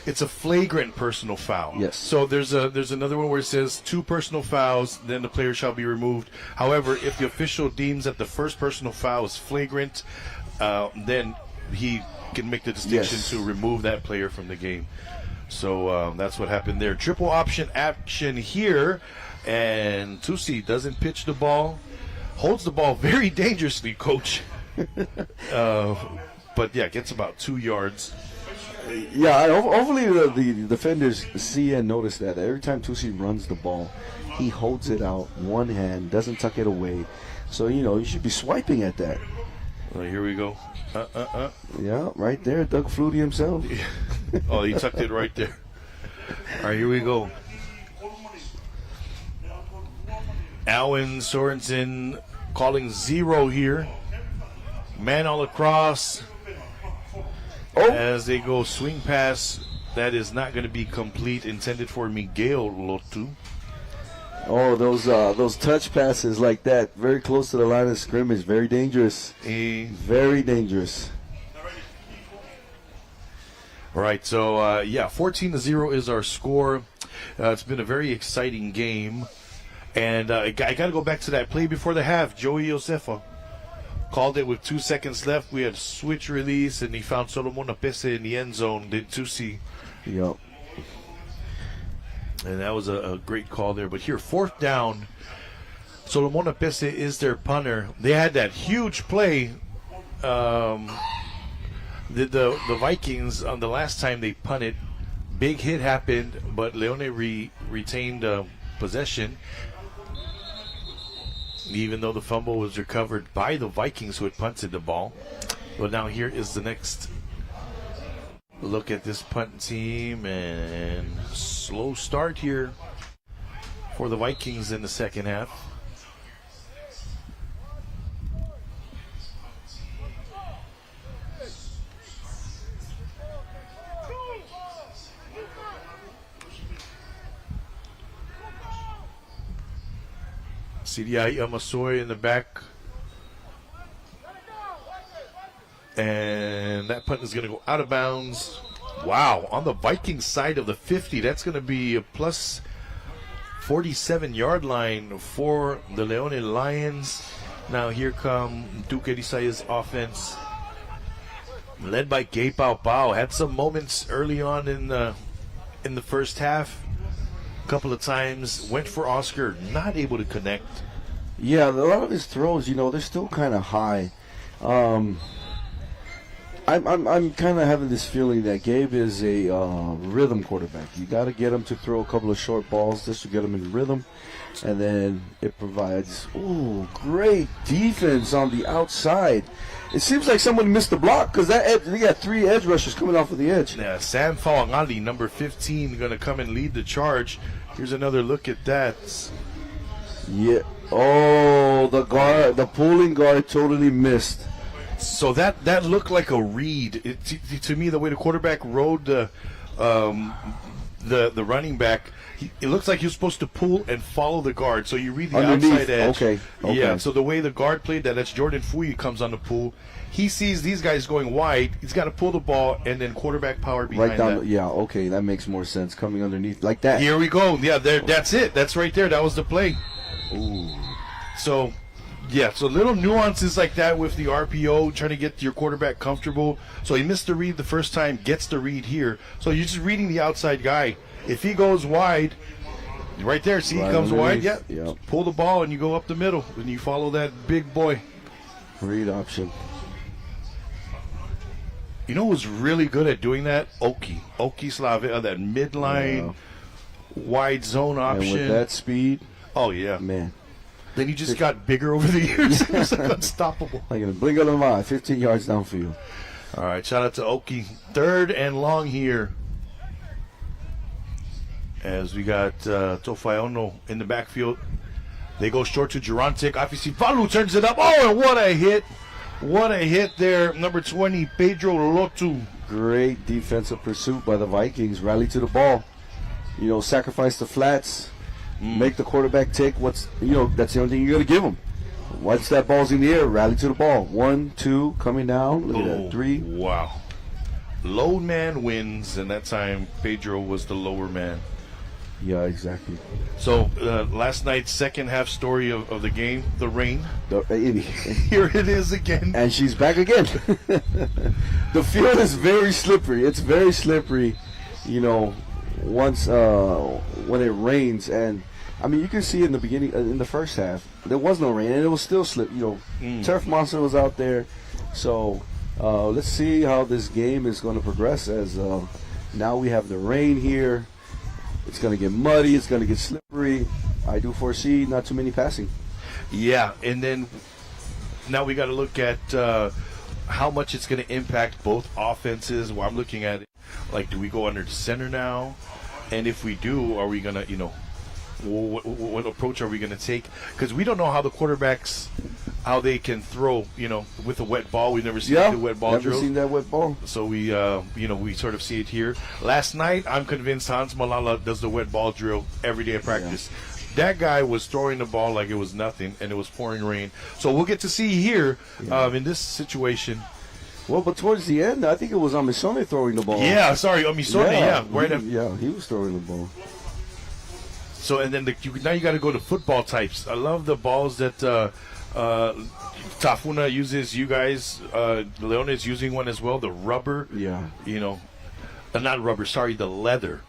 it's a flagrant personal foul. Yes. So there's another one where it says 2 personal fouls, then the player shall be removed. However, if the official deems that the first personal foul is flagrant, then he can make the distinction to remove that player from the game. So that's what happened there. Triple option action here, and Tusi doesn't pitch the ball, holds the ball very dangerously, coach. But yeah, gets about 2 yards. Yeah, hopefully the defenders see and notice that every time Tusi runs the ball, he holds it out one hand, doesn't tuck it away. So you should be swiping at that. Well, here we go. Yeah, right there, Doug Flutie himself. Oh, he tucked it right there. All right, here we go. Alwyn Sorensen calling 0 here. Man all across. As they go swing pass, that is not going to be complete. Intended for Miguel Lotu. Oh, those touch passes like that, very close to the line of scrimmage, very dangerous. Very dangerous. All right, so 14-0 is our score. It's been a very exciting game, and I got to go back to that play before the half. Joey Josefa called it with 2 seconds left. We had a switch release, and he found Solomon Apese in the end zone. Did Tusi. Yep. And that was a great call there. But here, 4th down, Solomon Apese is their punter. They had that huge play. The Vikings, on the last time they punted, big hit happened, but Leone retained possession. Even though the fumble was recovered by the Vikings who had punted the ball. But now here is the next look at this punt team, and slow start here for the Vikings in the second half. CDI Amasoy in the back. And that punt is going to go out of bounds. Wow, on the Vikings side of the 50, that's going to be a plus 47-yard line for the Leone Lions. Now here come Duque Edisaya's offense, led by Gay Pau Pau. Had some moments early on in the first half. A couple of times went for Oscar, not able to connect. Yeah, a lot of his throws, they're still kind of high. I'm kind of having this feeling that Gabe is a rhythm quarterback. You got to get him to throw a couple of short balls just to get him in rhythm, and then it provides great defense on the outside. It seems like someone missed the block because they got 3 edge rushers coming off of the edge. Yeah, Sam Fawangali, number 15, going to come and lead the charge. Here's another look at that. Yeah. Oh, the pulling guard totally missed. So that looked like a read. To me, the way the quarterback rode the running back, it looks like he was supposed to pull and follow the guard. So you read the underneath. Outside edge. Okay. Yeah, so the way the guard played that's Jordan Fui comes on the pull. He sees these guys going wide. He's got to pull the ball and then quarterback power behind right down. that. Okay, that makes more sense. Coming underneath like that. Here we go. Yeah, that's it. That's right there. That was the play. Ooh. So Yeah, so little nuances like that with the RPO, trying to get your quarterback comfortable. So he missed the read the first time, gets the read here. So you're just reading the outside guy. If he goes wide, right there, see, Right he comes wide, underneath. yeah. Yep. Pull the ball and you go up the middle and you follow that big boy. Read option. You know who's really good at doing that? Oki Slave, that midline wide zone option. And with that speed, oh, yeah. man, Then he just got bigger over the years. It was like unstoppable. like in a blink of an eye, 15 yards downfield. All right, shout out to Oki. 3rd and long here. As we got Tofayono in the backfield. They go short to Gerontic. Obviously, Valu turns it up. Oh, and what a hit. What a hit there. Number 20, Pedro Lotu. Great defensive pursuit by the Vikings. Rally to the ball. You know, sacrifice the flats. Make the quarterback take what's, you know, that's the only thing you're going to give him. Once that ball's in the air, rally to the ball. 1, 2, coming down. Look at that. 3. Wow. Low man wins, and that time Pedro was the lower man. Yeah, exactly. So last night's second half story of the game, the rain. And Here it is again. she's back again. The field is very slippery. It's very slippery, you know, once when it rains. And, I mean, you can see in the beginning, in the first half, there was no rain, and it was still slip. You know, Turf Monster was out there. So let's see how this game is going to progress as now we have the rain here. It's going to get muddy. It's going to get slippery. I do foresee not too many passing. Yeah, and then now we got to look at how much it's going to impact both offenses. Well, I'm looking at it like, do we go under the center now? And if we do, are we going to, you know, what approach are we going to take? Because we don't know how the quarterbacks, how they can throw, you know, with a wet ball. We've never seen the wet ball never drill. seen that wet ball. So we, you know, we sort of see it here. Last night, I'm convinced Hans Malala does the wet ball drill every day at practice. That guy was throwing the ball like it was nothing, and it was pouring rain. So we'll get to see here in this situation. Well, but towards the end, I think it was Amisone throwing the ball. Yeah, sorry, Omisone, right after. Yeah, he was throwing the ball. So, and then now you got to go to football types. I love the balls that Tafuna uses. You guys, Leone is using one as well. The rubber. Yeah. You know, not rubber. Sorry, the leather.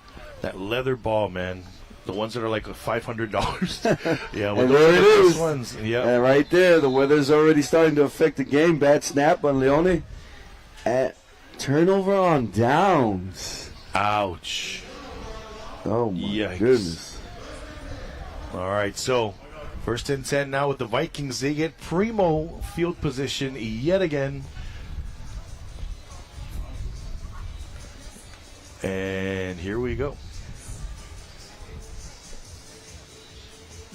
That leather ball, man. The ones that are like $500. Yeah, well, And there it those is. ones. Yeah. And right there, the weather's already starting to affect the game. Bad snap on Leone. At turnover on downs. Ouch. Oh, my Yikes. goodness. All right, so 1st and 10 now with the Vikings. They get primo field position yet again. And here we go.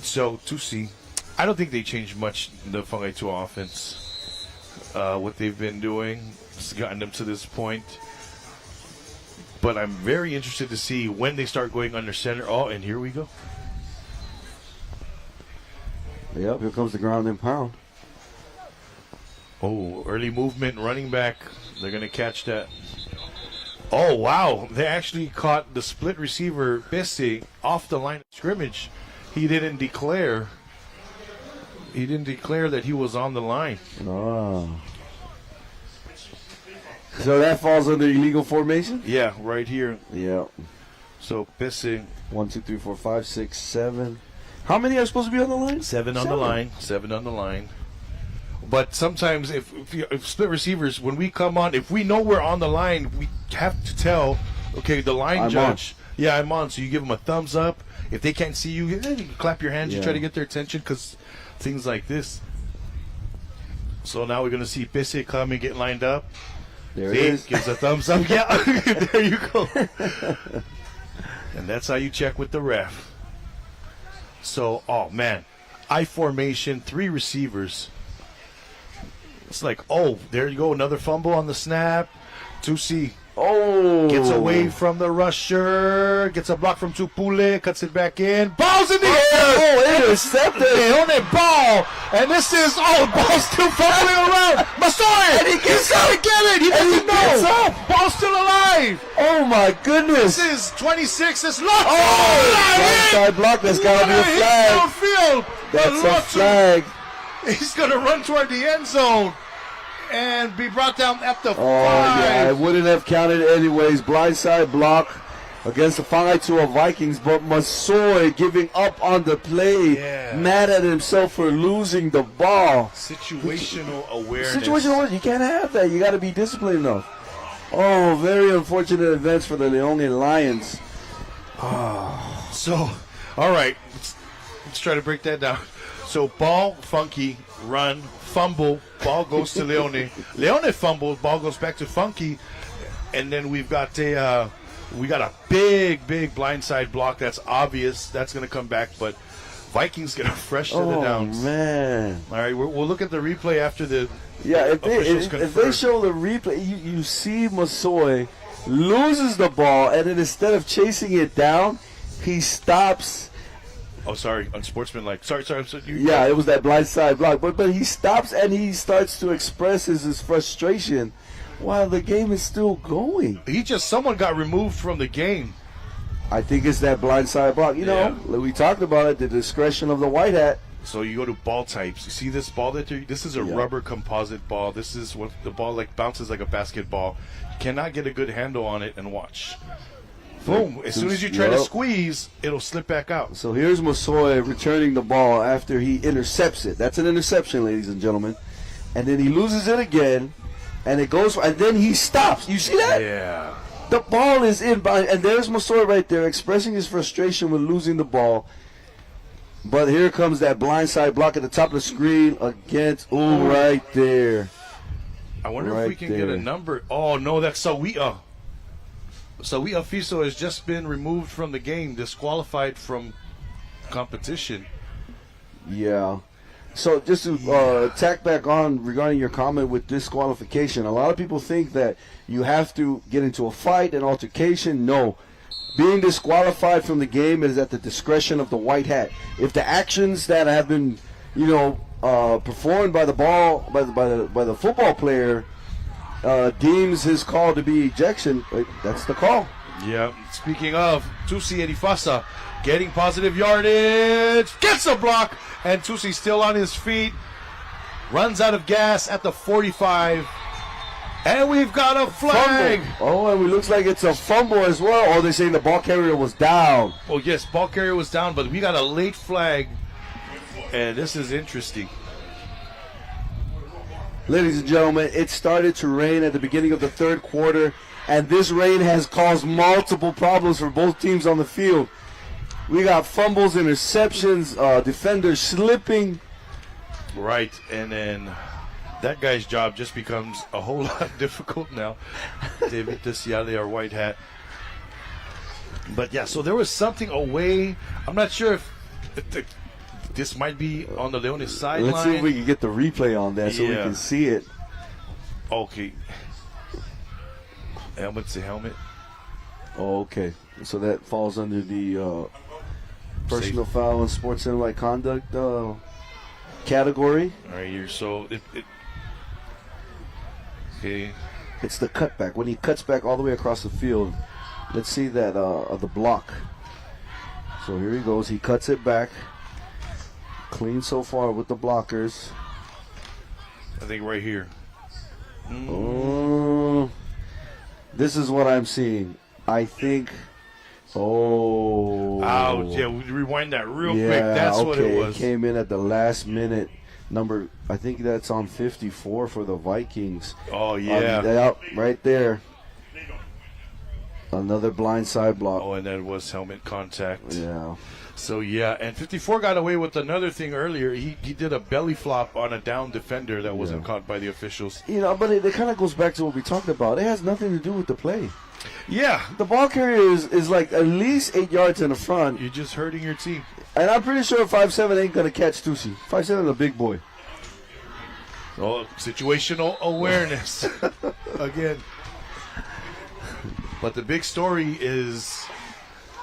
So, to see, I don't think they changed much the Kvzk Tv offense. What they've been doing has gotten them to this point. But I'm very interested to see when they start going under center. Oh, and here we go. Yep, here comes the ground and pound. Oh, early movement, running back. They're going to catch that. Oh, wow. They actually caught the split receiver, Kvzk, off the line of scrimmage. He didn't declare. He didn't declare that he was on the line. Oh. So that falls under illegal formation? Yeah, right here. Yeah. So Kvzk, 1, 2, 3, 4, 5, 6, 7. How many are supposed to be on the line? 7 on the line. 7 on the line. But sometimes if split receivers, when we come on, if we know we're on the line, we have to tell, okay, the line I'm judge. Yeah, I'm on. So you give them a thumbs up. If they can't see you, you clap your hands. You Yeah. try to get their attention because things like this. So now we're going to see Kvzk come and get lined up. There it See? is. Gives a thumbs up. Yeah, there you go. And that's how you check with the ref. So, oh man, I formation, 3 receivers. It's like, oh, there you go, another fumble on the snap. Tusi Oh. gets away from the rusher, gets a block from Tupule, cuts it back in. Ball's in the air! Oh, intercepted. On a ball! And this is, ball's still fumbling around! Masoy! And he gets up. He get it! He And he doesn't gets know! up. Ball's still alive! Oh, my goodness. This is 26, it's locked! Oh, outside block. That's got to be a flag. Downfield! That's a flag. He's going to run toward the end zone and be brought down at the 5. Yeah, it wouldn't have counted anyways. Blindside block against the Whangaetua Vikings, but Masoi giving up on the play, mad at himself for losing the ball. Situational awareness. Situational awareness. You can't have that. You got to be disciplined enough. Oh, very unfortunate events for the Leone Lions. So, all right, let's try to break that down. So, ball, Funky, run, fumble, ball goes to Leone. Leone fumbles, ball goes back to Funky, and then we've got a big blindside block that's obvious. That's going to come back, but Vikings get a fresh set of downs. Oh, man. All right, we'll look at the replay after the if officials they show the replay, you see Masoi loses the ball, and then instead of chasing it down, he stops. Oh, sorry, unsportsmanlike. Sorry. It was that blindside block. But he stops and he starts to express his frustration while the game is still going. Someone got removed from the game. I think it's that blindside block. You know, we talked about it, the discretion of the white hat. So you go to ball types. You see this ball this is a rubber composite ball. This is what the ball bounces like a basketball. You cannot get a good handle on it and watch. Boom. As soon as you try to squeeze, it'll slip back out. So here's Masoi returning the ball after he intercepts it. That's an interception, ladies and gentlemen. And then he loses it again, and it goes, and then he stops. You see that? Yeah. The ball is in, and there's Masoi right there expressing his frustration with losing the ball. But here comes that blindside block at the top of the screen against, right there. I wonder if we can get a number. Oh, no, that's Sawia. Sawia Fiso has just been removed from the game, disqualified from competition. Yeah. So just to tack back on regarding your comment with disqualification, a lot of people think that you have to get into a fight, an altercation. No. Being disqualified from the game is at the discretion of the white hat. If the actions that have been, performed by the football player deems his call to be ejection, that's the call. Yeah. Speaking of, Tusi Edifasa getting positive yardage, gets a block, and Tusi still on his feet, runs out of gas at the 45, and we've got a flag. Fumble. Oh, and it looks like it's a fumble as well. Oh, they're saying the ball carrier was down. Oh, yes, ball carrier was down, but we got a late flag, and this is interesting. Ladies and gentlemen, it started to rain at the beginning of the third quarter, and this rain has caused multiple problems for both teams on the field. We got fumbles, interceptions, defenders slipping. Right, and then that guy's job just becomes a whole lot difficult now. David Tesiale, our white hat. But yeah, so there was something away. I'm not sure if this might be on the Leone sideline. Let's see if we can get the replay on that so we can see it. Okay. Helmet's the helmet. Oh, okay. So that falls under the personal foul and sportsmanlike conduct category. All right, here. So okay. It's the cutback. When he cuts back all the way across the field. Let's see that the block. So here he goes. He cuts it back. Clean so far with the blockers. I think right here. This is what I'm seeing. I think. Oh. Ouch. Yeah, we rewind that real quick. That's what it was. It came in at the last minute. I think that's on 54 for the Vikings. Oh, yeah. Right there. Another blindside block. Oh, and that was helmet contact. Yeah. So, yeah, and 54 got away with another thing earlier. He did a belly flop on a down defender that wasn't caught by the officials. But it kind of goes back to what we talked about. It has nothing to do with the play. Yeah. The ball carrier is like at least 8 yards in the front. You're just hurting your team. And I'm pretty sure 5'7" ain't going to catch Tusi. 5'7" is a big boy. Oh, situational awareness. Again. But the big story is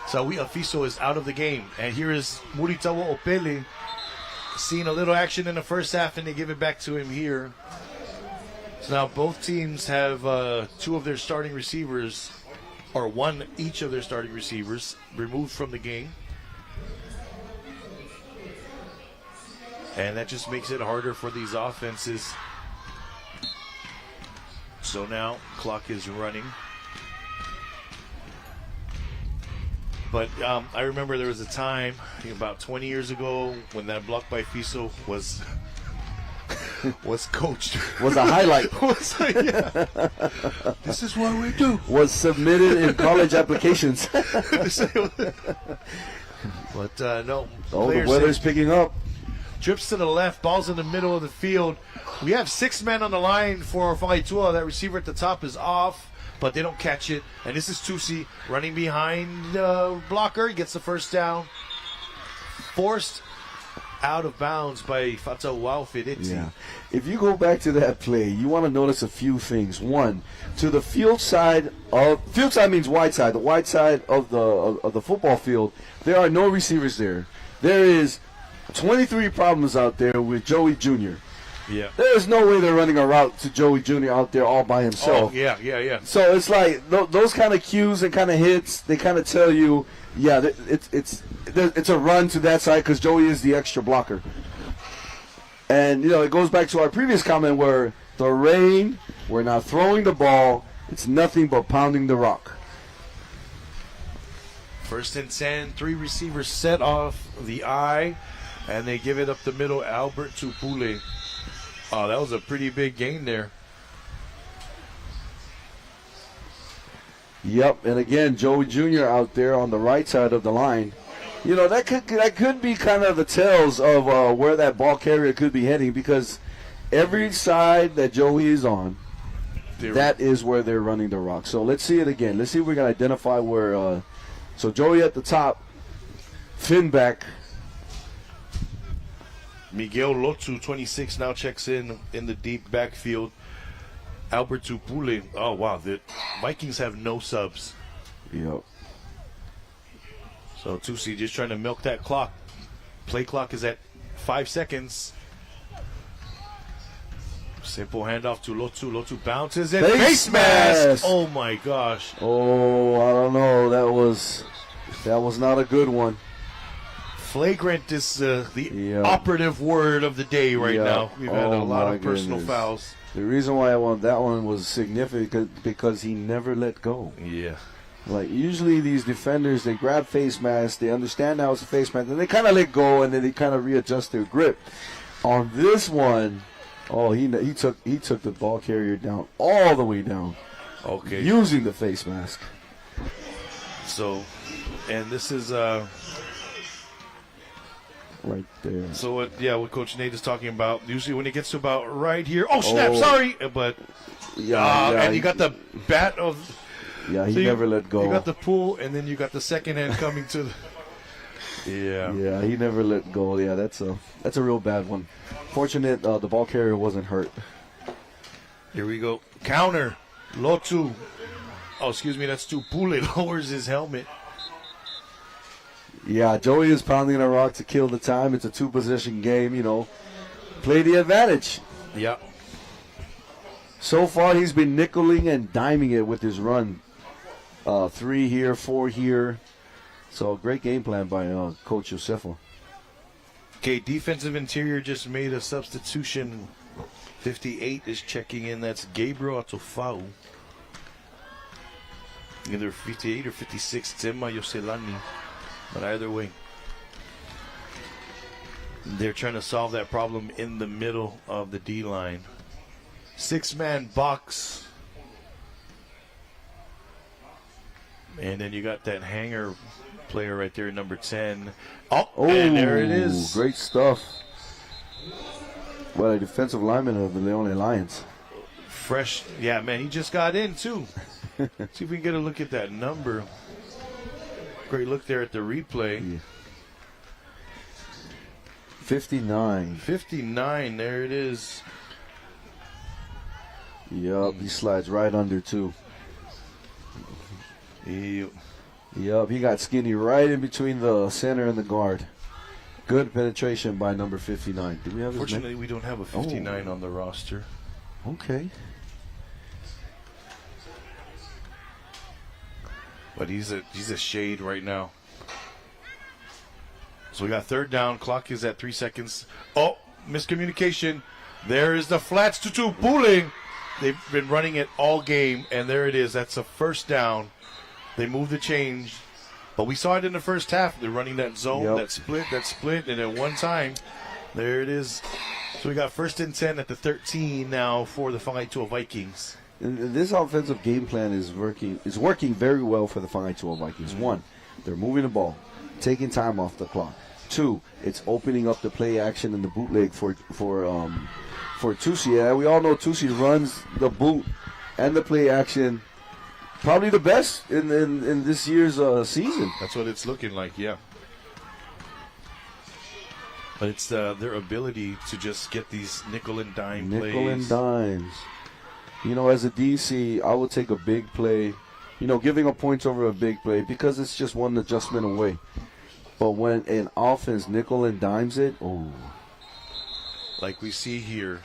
Sawia Fiso is out of the game. And here is Muritawa Opele seeing a little action in the first half, and they give it back to him here. So now both teams have two of their starting receivers, or one each of their starting receivers, removed from the game. and that just makes it harder for these offenses. So now clock is running. But I remember there was a time, I think about 20 years ago, when that block by Fiso was coached. Was a highlight. This is what we do. Was submitted in college applications. But no. Oh, the weather's picking up. Trips to the left, ball's in the middle of the field. We have 6 men on the line for Faitua. That receiver at the top is off, but they don't catch it. And this is Tusi running behind blocker. He gets the first down. Forced out of bounds by Fatau Fidetti. Yeah. If you go back to that play, you want to notice a few things. One, to the field side means wide side. The wide side of the football field, there are no receivers there. There is 23 problems out there with Joey Jr. Yeah. There is no way they're running a route to Joey Jr. out there all by himself. Oh, yeah. So it's like those kind of cues and kind of hits, they kind of tell you, yeah, it's a run to that side because Joey is the extra blocker. And, it goes back to our previous comment where the rain, we're not throwing the ball, it's nothing but pounding the rock. First and 10, 3 receivers set off the eye, and they give it up the middle, Albert Tupule. Oh, that was a pretty big gain there. Yep, and again, Joey Jr. out there on the right side of the line. That could be kind of the tells of where that ball carrier could be heading, because every side that Joey is on, that is where they're running the rock. So let's see it again. Let's see if we can identify where. So Joey at the top, Finn back. Miguel Lotu, 26, now checks in the deep backfield. Albert Tupule. Oh, wow. The Vikings have no subs. Yep. So Tusi just trying to milk that clock. Play clock is at 5 seconds. Simple handoff to Lotu. Lotu bounces and face mask. Oh my gosh. Oh, I don't know. That was not a good one. Flagrant is the operative word of the day right now. We've had a lot of personal fouls. The reason why I want that one was significant because he never let go. Yeah. Like, usually these defenders, they grab face masks, they understand now it's a face mask, and they kind of let go, and then they kind of readjust their grip. On this one, he took the ball carrier down, all the way down. Okay. Using the face mask. So, and this is right there. So what Coach Nate is talking about. Usually when it gets to about right here, snap! Sorry, but and you got the bat of. Yeah, he never let go. You got the pull, and then you got the second hand coming to the. Yeah. Yeah, he never let go. Yeah, that's a real bad one. Fortunate the ball carrier wasn't hurt. Here we go. Counter. Lotu. Oh, excuse me, that's Tupule. Lowers his helmet. Yeah, Joey is pounding a rock to kill the time. It's a 2-position game, Play the advantage. Yeah. So far, he's been nickeling and diming it with his run. 3 here, 4 here. So, great game plan by Coach Josefo. Okay, defensive interior just made a substitution. 58 is checking in. That's Gabriel Atofau. Either 58 or 56, Tema Yoselani. But either way, they're trying to solve that problem in the middle of the D-line. 6-man box. And then you got that hanger player right there, number 10. And there it is. Great stuff. What a defensive lineman of the Leone Lions. Fresh. Yeah, man, he just got in, too. See if we can get a look at that number. Great look there at the replay. Yeah. 59. 59, there it is. Yup, he slides right under, too. Yup, he got skinny right in between the center and the guard. Good penetration by number 59. Do we have his Fortunately, we don't have a 59 on the roster. Okay. But he's a shade right now. So we got third down. Clock is at 3 seconds. miscommunication. There is the flats to two pulling. They've been running it all game, and there it is. That's a first down. They moved the change, but we saw it in the first half. They're running that zone, that split, and at one time, there it is. So we got 1st and 10 at the 13 now for the Whangaetua Vikings. And this offensive game plan is working very well for the Whangaetua Vikings. One, they're moving the ball, taking time off the clock. Two, it's opening up the play action and the bootleg for Tusi. Yeah, we all know Tusi runs the boot and the play action probably the best in this year's season. That's what it's looking like, yeah. But it's their ability to just get these nickel and dime plays. Nickel and dimes. You know, as a DC, I would take a big play, you know, giving up points over a big play because it's just one adjustment away. But when an offense nickel and dimes it, oh. Like we see here.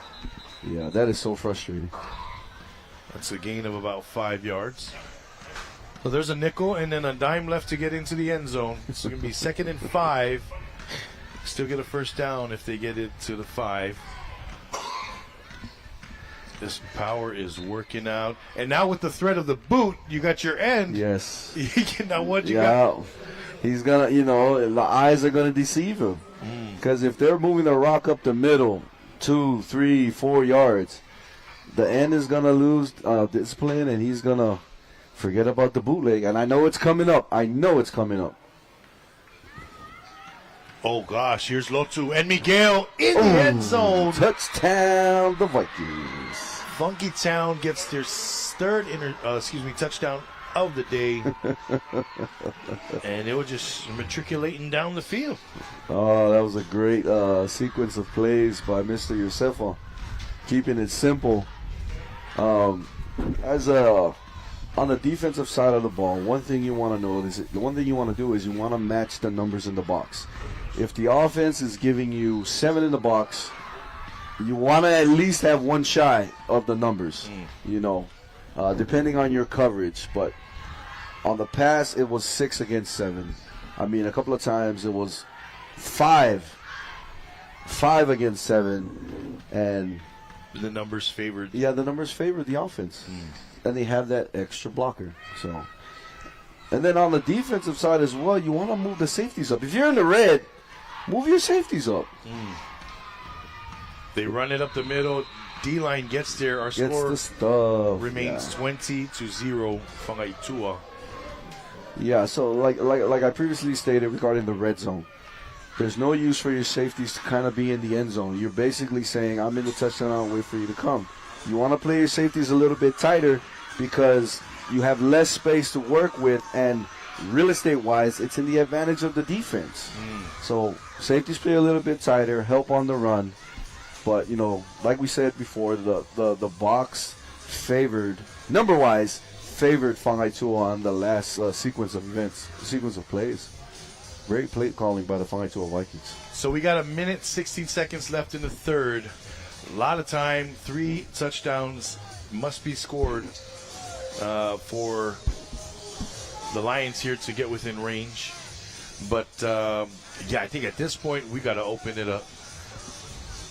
Yeah, that is so frustrating. That's a gain of about 5 yards. So there's a nickel and then a dime left to get into the end zone. It's going to be 2nd and 5. Still get a first down if they get it to the 5. This power is working out. And now with the threat of the boot, you got your end. Yes. Now what you got? He's going to, you know, the eyes are going to deceive him. Because if they're moving the rock up the middle, 2, 3, 4 yards, the end is going to lose discipline and he's going to forget about the bootleg. And I know it's coming up. Oh, gosh, here's Lotu and Miguel in the end zone. Touchdown, the Vikings. Funky Town gets their third touchdown of the day. And it was just matriculating down the field. Oh, that was a great sequence of plays by Mr. Yosefa, keeping it simple. On the defensive side of the ball, one thing you want to do is you want to match the numbers in the box. If the offense is giving you 7 in the box, you want to at least have one shy of the numbers, you know, depending on your coverage. But on the pass, it was 6 against 7. I mean, a couple of times it was 5 against 7, and the numbers favored. Yeah, the numbers favored the offense, and they have that extra blocker. So, and then on the defensive side as well, you want to move the safeties up. If you're in the red, move your safeties up. They run it up the middle. D-line gets there. Our score remains 20-0. Whangaetua. Yeah, so like I previously stated regarding the red zone, there's no use for your safeties to kind of be in the end zone. You're basically saying, I'm in the touchdown, I'll wait for you to come. You want to play your safeties a little bit tighter because you have less space to work with, and real estate-wise, it's in the advantage of the defense. So safeties play a little bit tighter, help on the run. But, you know, like we said before, the box favored, number-wise, favored Whangaetua on the last sequence of plays. Great play calling by the Whangaetua Vikings. So we got 1 minute, 16 seconds left in the third. A lot of time. 3 touchdowns must be scored for the Lions here to get within range. But, yeah, I think at this point we got to open it up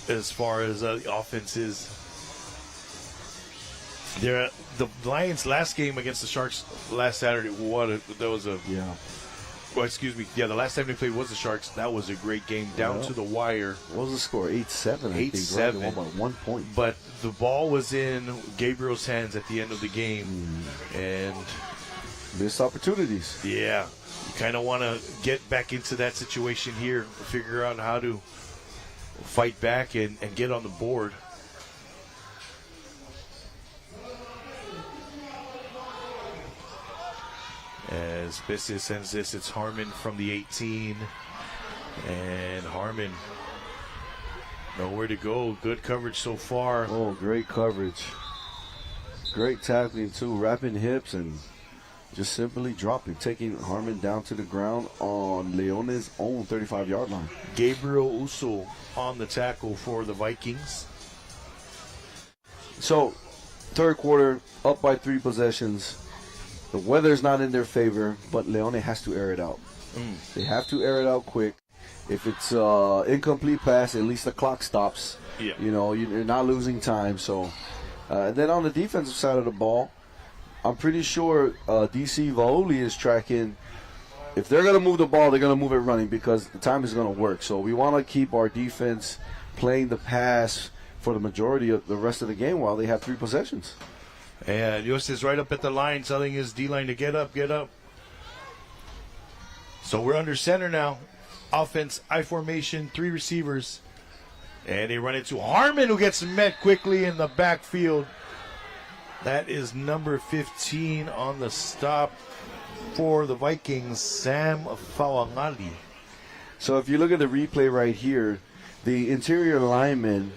as far as the offense is. The Lions' last game against the Sharks last Saturday, the last time they played was the Sharks. That was a great game, down to the wire. What was the score? 8-7, I think. 8-7. Right? By 1 point. But the ball was in Gabriel's hands at the end of the game. And missed opportunities. Yeah. You kind of want to get back into that situation here, figure out how to fight back and get on the board. As Bessie sends this, it's Harmon from the 18. And Harmon, nowhere to go. Good coverage so far. Oh, great coverage. Great tackling, too. Wrapping hips and just simply dropping, taking Harmon down to the ground on Leone's own 35-yard line. Gabriel Uso on the tackle for the Vikings. So, third quarter, up by 3 possessions. The weather's not in their favor, but Leone has to air it out. They have to air it out quick. If it's incomplete pass, at least the clock stops. Yeah. You know, you're not losing time. So then on the defensive side of the ball, I'm pretty sure DC Vauli is tracking. If they're going to move the ball, they're going to move it running because the time is going to work. So we want to keep our defense playing the pass for the majority of the rest of the game while they have 3 possessions. And Yost is right up at the line, telling his D-line to get up, get up. So we're under center now. Offense, I formation, 3 receivers. And they run into Harmon, who gets met quickly in the backfield. That is number 15 on the stop for the Vikings, Sam Fawangali. So if you look at the replay right here, the interior lineman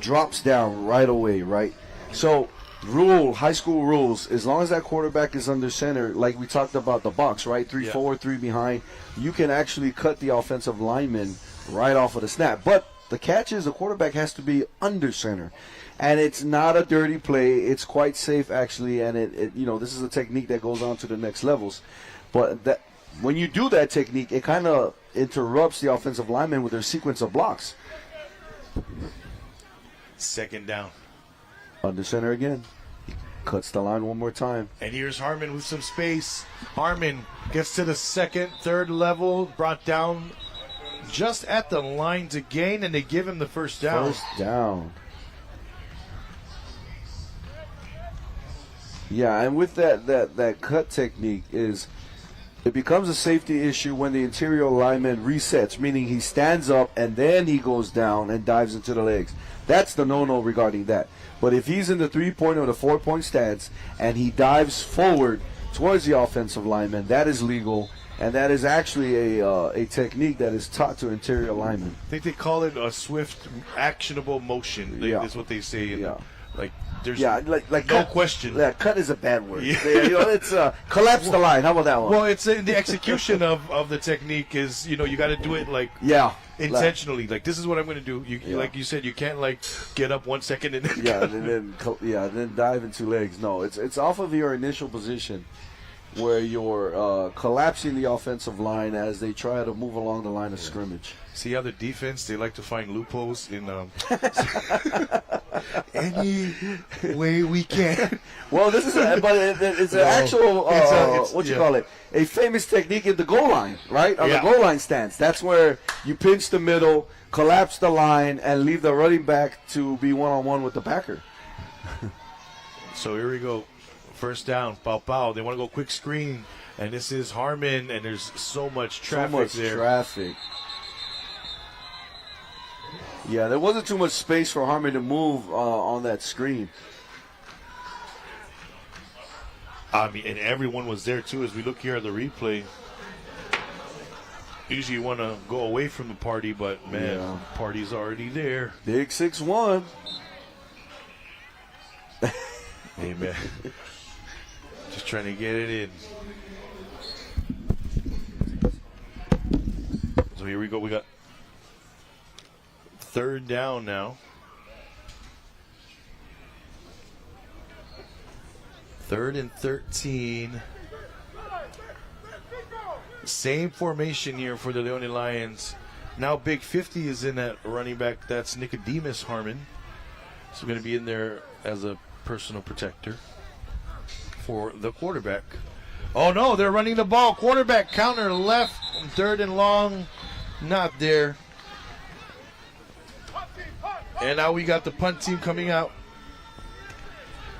drops down right away, right? So high school rules, as long as that quarterback is under center, like we talked about the box, right? 3 forward, 3 behind, you can actually cut the offensive lineman right off of the snap. But the catch is the quarterback has to be under center. And it's not a dirty play. It's quite safe, actually. And this is a technique that goes on to the next levels. But that when you do that technique, it kind of interrupts the offensive lineman with their sequence of blocks. Second down. Under center again. Cuts the line one more time. And here's Harmon with some space. Harmon gets to the second, third level, brought down just at the line to gain, and they give him the first down. First down. Yeah, and with that cut technique it becomes a safety issue when the interior lineman resets, meaning he stands up and then he goes down and dives into the legs. That's the no-no regarding that. But if he's in the 3-point or the 4-point stance and he dives forward towards the offensive lineman, that is legal, and that is actually a technique that is taught to interior linemen. I think they call it a swift, actionable motion. That's what they say. There's like no cut, question. Yeah, cut is a bad word. Yeah. It's collapse the line. How about that one? Well, it's in the execution of the technique is, you got to do it intentionally. Like, this is what I'm going to do. Like you said, you can't get up 1 second and then then dive into legs. No, it's off of your initial position where you're collapsing the offensive line as they try to move along the line of scrimmage. See how the defense, they like to find loopholes in any way we can. Well, this is it's an actual call it? A famous technique in the goal line, right? On the goal line stance. That's where you pinch the middle, collapse the line, and leave the running back to be one-on-one with the backer. So here we go. First down, pow. They want to go quick screen, and this is Harmon, and there's so much traffic there. Traffic. Yeah, there wasn't too much space for Harmon to move on that screen. I mean, and everyone was there, too, as we look here at the replay. Usually you want to go away from the party, but, man, the party's already there. Big 6-1. Hey, man. Just trying to get it in. So here we go. We got third down now. Third and 13. Same formation here for the Leone Lions. Now Big 50 is in at running back. That's Nicodemus Harmon. So going to be in there as a personal protector for the quarterback. Oh no, they're running the ball. Quarterback counter left, third and long, not there. And now we got the punt team coming out.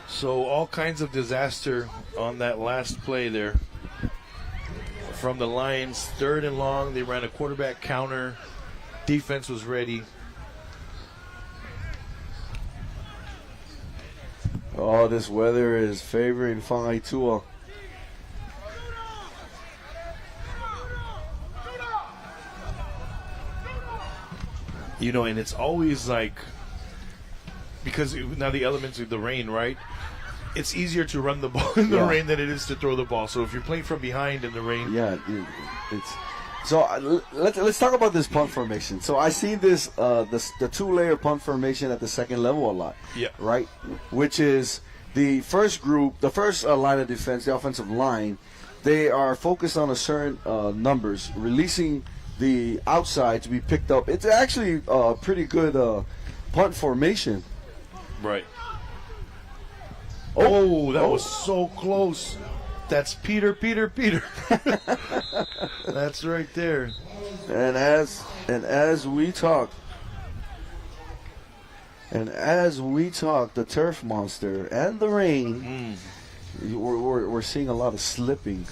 So all kinds of disaster on that last play there. From the Lions, third and long, they ran a quarterback counter. Defense was ready. Oh, this weather is favoring Fangaitua. And it's always like, because now the elements of the rain, right? It's easier to run the ball in the rain than it is to throw the ball. So if you're playing from behind in the rain. Yeah, it's. So let's talk about this punt formation. So I see this the 2-layer punt formation at the second level a lot. Yeah. Right? Which is the first group, the first line of defense, the offensive line. They are focused on a certain numbers, releasing the outside to be picked up. It's actually a pretty good punt formation. Right. Oh, that was so close. That's Peter. That's right there. And as we talk, the turf monster and the rain, we're seeing a lot of slipping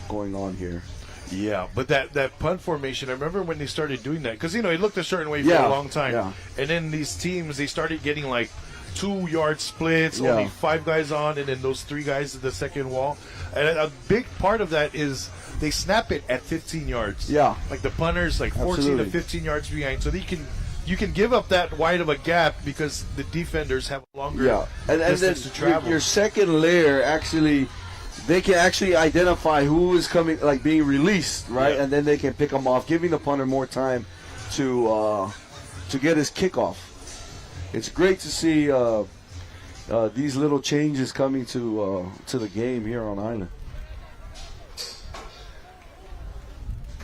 going on here. Yeah, but that punt formation, I remember when they started doing that, because, it looked a certain way for a long time. Yeah. And then these teams, they started getting like 2-yard splits, only 5 guys on, and then those 3 guys at the second wall. And a big part of that is they snap it at 15 yards. Yeah. Like the punters, like 14 Absolutely. to 15 yards behind. So you can give up that wide of a gap because the defenders have a longer distance to travel. Your second layer, actually, they can actually identify who is coming, like being released, right? Yeah. And then they can pick them off, giving the punter more time to get his kickoff. It's great to see these little changes coming to the game here on Island.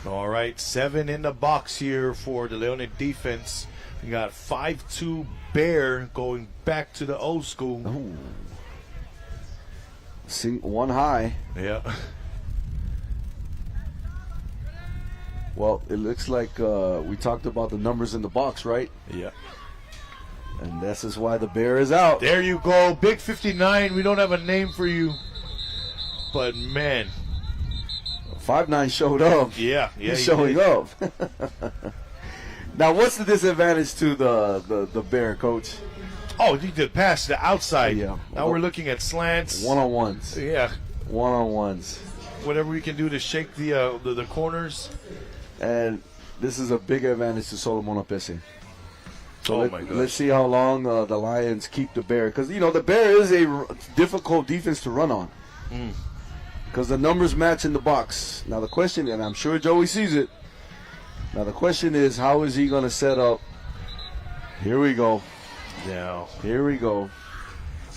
All right, 7 in the box here for the Leone defense. We got 5-2 Bear going back to the old school. Oh. One high. Yeah. Well, it looks like we talked about the numbers in the box, right? Yeah. And this is why the Bear is out. There you go. Big 59. We don't have a name for you. But, man. 5'9" showed up. Yeah. He's showing up. Now, what's the disadvantage to the Bear, Coach? Oh, you did pass the outside. Yeah. Now we're looking at slants. One-on-ones. Yeah. One-on-ones. Whatever we can do to shake the corners. And this is a big advantage to Solomon Apese. So my gosh. let's see how long the Lions keep the Bear. Because, the Bear is a difficult defense to run on. Because the numbers match in the box. Now the question, and I'm sure Joey sees it. Now the question is, how is he going to set up? Here we go. Yeah. Here we go.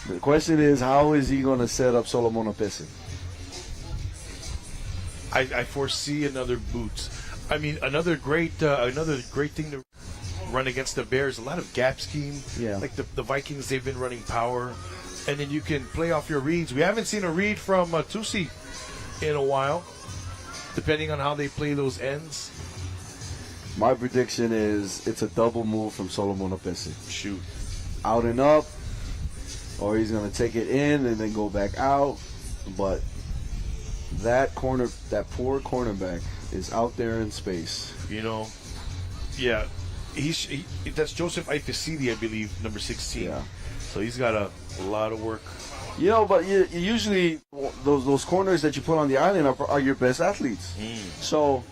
The question is, how is he going to set up Solomon Apese? I foresee another boot. I mean, another great thing to run against the Bears. A lot of gap scheme. Yeah. Like the Vikings, they've been running power, and then you can play off your reads. We haven't seen a read from Tusi in a while, depending on how they play those ends. My prediction is it's a double move from Solomon Apese. Shoot. Out and up, or he's going to take it in and then go back out. But that poor cornerback is out there in space. Yeah. That's Joseph Ifesidi, I believe, number 16. Yeah. So he's got a lot of work. But usually those corners that you put on the island are your best athletes. So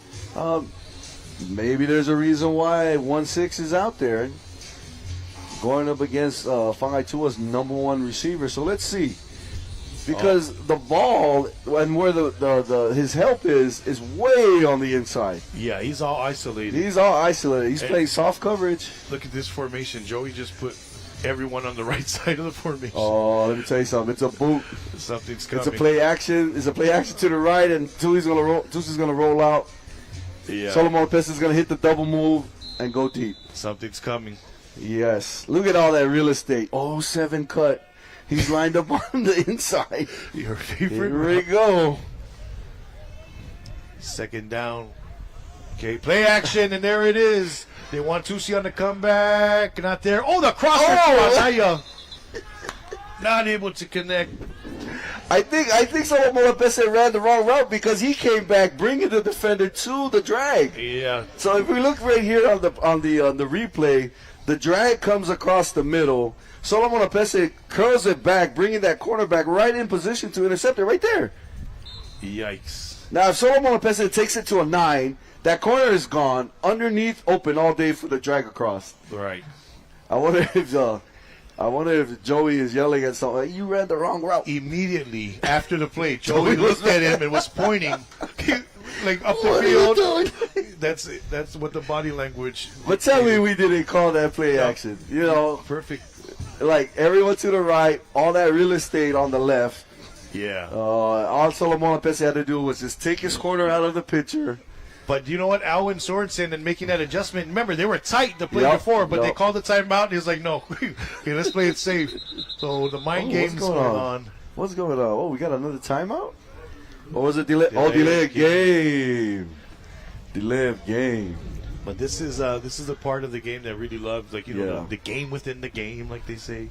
maybe there's a reason why 1-6 is out there going up against Fangai Tua's number 1 receiver. So let's see. Because the ball and where his help is way on the inside. Yeah, he's all isolated. He's playing soft coverage. Look at this formation. Joey just put everyone on the right side of the formation. Oh, let me tell you something. It's a boot. Something's coming. It's a play action. It's a play action to the right, and Tusi's gonna roll out. Yeah. Solomon Apese is gonna hit the double move and go deep. Something's coming. Yes. Look at all that real estate. 7 cut. He's lined up on the inside. Your favorite. Here we go. Second down. Okay, play action, and there it is. They want Tusi on the comeback. Not there. Oh, the crosser. Not able to connect. I think Solomon Apese ran the wrong route because he came back bringing the defender to the drag. Yeah. So if we look right here on the replay, the drag comes across the middle. Solomon Apese curls it back, bringing that cornerback right in position to intercept it right there. Yikes. Now, if Solomon Apese takes it to a 9, that corner is gone. Underneath, open all day for the drag across. Right. I wonder if Joey is yelling at someone. You ran the wrong route. Immediately after the play, Joey looked at him and was pointing, like up the What are field. you doing? That's what the body language. But tell me we didn't call that play action. Perfect. Like everyone to the right, all that real estate on the left. Yeah. All Solomon Apese had to do was just take his corner out of the picture, But you know what? Alwyn Sorensen and making that adjustment. Remember, they were tight the play Yep, before, but they yep. called the timeout. And he was like, no, okay, let's play it safe. So the mind game's going on. What's going on? Oh, we got another timeout? Or was it delay? Delay Delay of of game. Delay of game. But this is the part of the game that I really love, like you know, Yeah. the game within the game, like they say.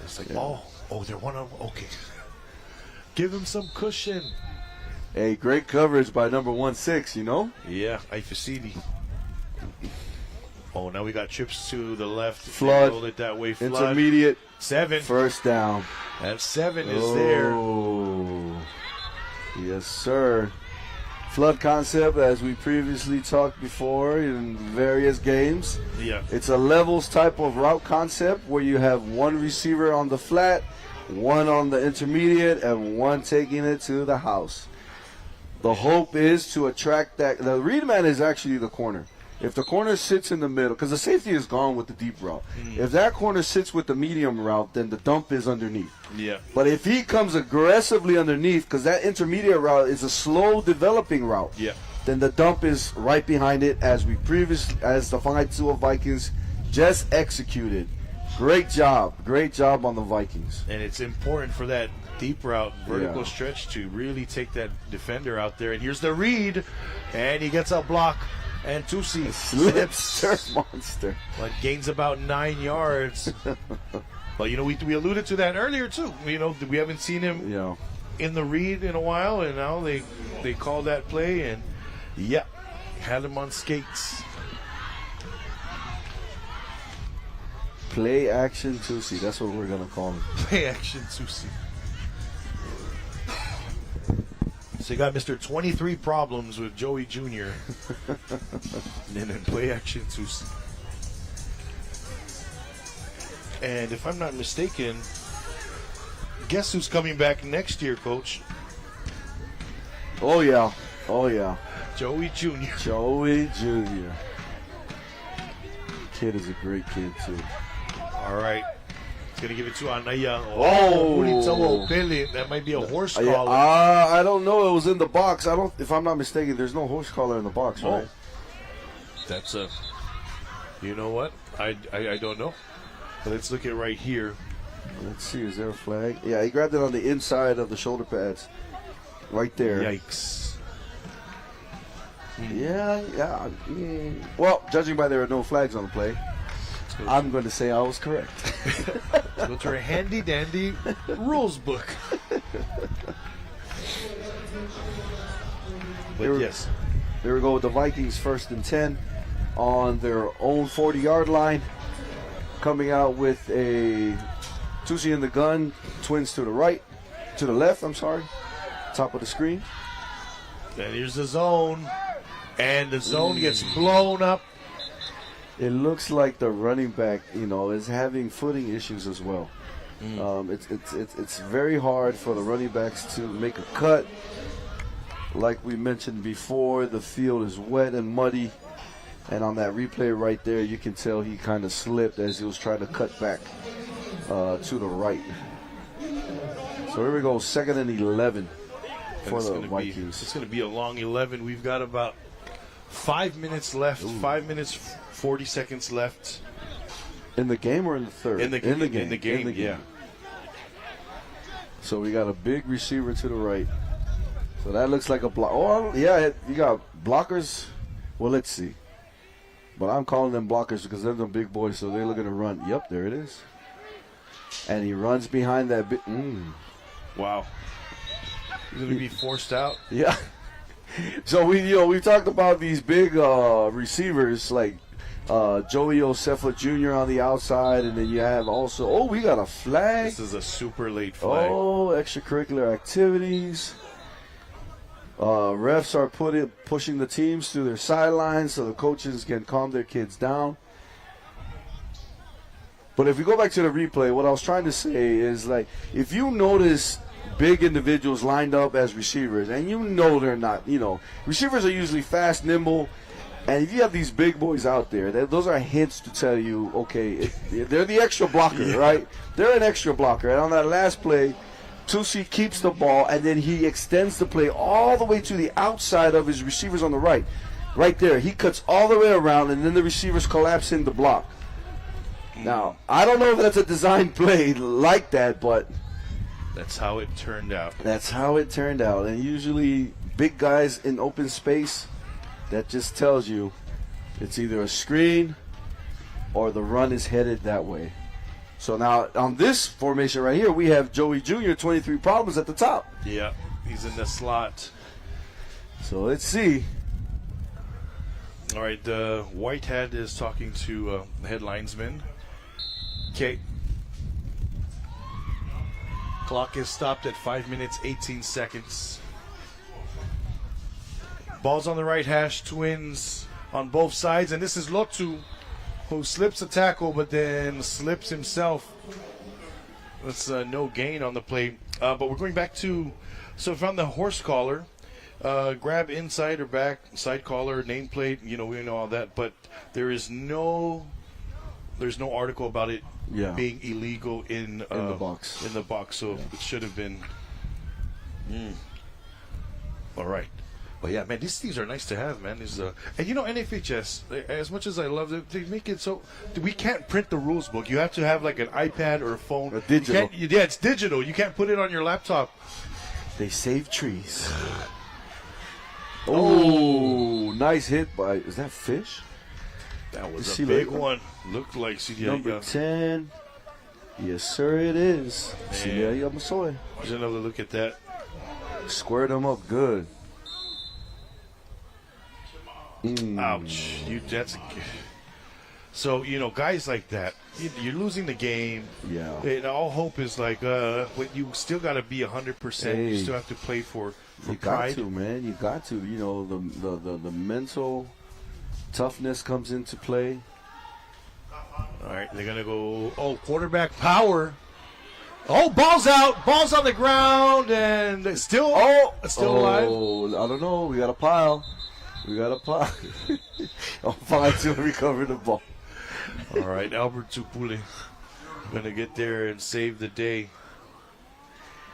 It's like, oh, they're one of okay. Give him some cushion. Hey, great coverage by number 1-6, you know? Yeah, Ifacidi. Oh, now we got trips to the left. Flood. Roll it that way. Flood. Intermediate. 7. First down. That 7 is there. Oh, yes, sir. Flood concept, as we previously talked before in various games. Yeah. It's a levels type of route concept where you have one receiver on the flat, one on the intermediate, and one taking it to the house. The hope is to attract that. The read man is actually the corner. If the corner sits in the middle, because the safety is gone with the deep route. If that corner sits with the medium route, then the dump is underneath. Yeah. But if he comes aggressively underneath, because that intermediate route is a slow developing route, Yeah. then the dump is right behind it, as the Kvzk Vikings just executed. Great job on the Vikings. And it's important for that deep route, vertical Yeah. stretch to really take that defender out there. And here's the read, and he gets a block. And Tusi slips, monster. but gains about 9 yards. But you know, we alluded to that earlier too. You know, we haven't seen him Yeah. in the read in a while, and now they call that play, and yeah, had him on skates. Play action Tusi. That's what we're gonna call him. Play action Tusi. So you got Mr. 23 Problems with Joey Jr. and then play action Tusi. And if I'm not mistaken, guess who's coming back next year, Coach? Oh yeah. Oh yeah. Joey Jr. Joey Jr. Kid is a great kid too. All right. He's going to give it to Anaya. Oh. That might be a horse Yeah, collar. I don't know. It was in the box. If I'm not mistaken, there's no horse collar in the box, right? That's a. You know what? I don't know. But let's look at right here. Let's see. Is there a flag? Yeah, he grabbed it on the inside of the shoulder pads, right there. Yikes. Yeah. Well, judging by there are no flags on the play, I'm going to say I was correct. Go to a handy dandy rules book. But yes. There we go with the Vikings 1st and 10 on their own 40-yard line. Coming out with a Tusi in the gun, twins to the left, I'm sorry. Top of the screen. And here's the zone. And the zone gets blown up. It looks like the running back, is having footing issues as well. It's very hard for the running backs to make a cut. Like we mentioned before, the field is wet and muddy. And on that replay right there, you can tell he kind of slipped as he was trying to cut back to the right. So here we go, 2nd and 11 for the Vikings. It's going to be a long 11. We've got about 5 minutes left. 5 minutes, 40 seconds left. In the game or in the third? In the game, yeah. So we got a big receiver to the right. So that looks like a block. Oh, yeah, you got blockers. Well, let's see. But I'm calling them blockers because they're the big boys, so they're looking to run. Yep, there it is. And he runs behind that big. Wow. He's going to be forced out. Yeah. So we talked about these big receivers like Joey Osefa Jr. on the outside, and then you have also we got a flag. This is a super late flag. Oh, extracurricular activities. Refs are pushing the teams to their sidelines so the coaches can calm their kids down. But if we go back to the replay, what I was trying to say is, like, if you notice big individuals lined up as receivers, and they're not, receivers are usually fast, nimble, and if you have these big boys out there, those are hints to tell you, okay, they're the extra blocker, right? They're an extra blocker. And on that last play, Tusi keeps the ball, and then he extends the play all the way to the outside of his receivers on the right. right there. He cuts all the way around, and then the receivers collapse in the block. Now, I don't know if that's a design play like that, but That's how it turned out. that's how it turned out. And usually, big guys in open space, that just tells you it's either a screen or the run is headed that way. So now, on this formation right here, we have Joey Jr., 23 problems at the top. Yeah, he's in the slot. So let's see. All right, Whitehead is talking to the head linesman. Okay. Clock is stopped at 5 minutes, 18 seconds. Ball's on the right hash, Twins on both sides, and this is Lotu, who slips a tackle but then slips himself. That's no gain on the play. But we're going back to, so from the horse collar, grab inside or back, side collar, nameplate, we know all that, but there's no article about it being illegal in the box. In the box, so it should have been. All right. But yeah, man, these things are nice to have, man. And NFHS, as much as I love it, they make it so we can't print the rules book. You have to have like an iPad or a phone. Or digital. Yeah, it's digital. You can't put it on your laptop. They save trees. Oh, nice hit by, is that Fish? That was Is a he big like- one. Looked like CDI. Number 10. Yes, sir, it is. Man. CDI Masoy. There's another look at that. Squared him up good. Ouch. So, guys like that, you're losing the game. Yeah. And all hope is like, you still got to be 100%. Hey. You still have to play for You got pride. to, man. You got to. The mental toughness comes into play. All right, they're going to go, quarterback power. Oh, ball's out. Ball's on the ground, and it's still alive. Oh, I don't know. We got a pile. Fine to recover the ball. All right, Albert Tupule going to get there and save the day.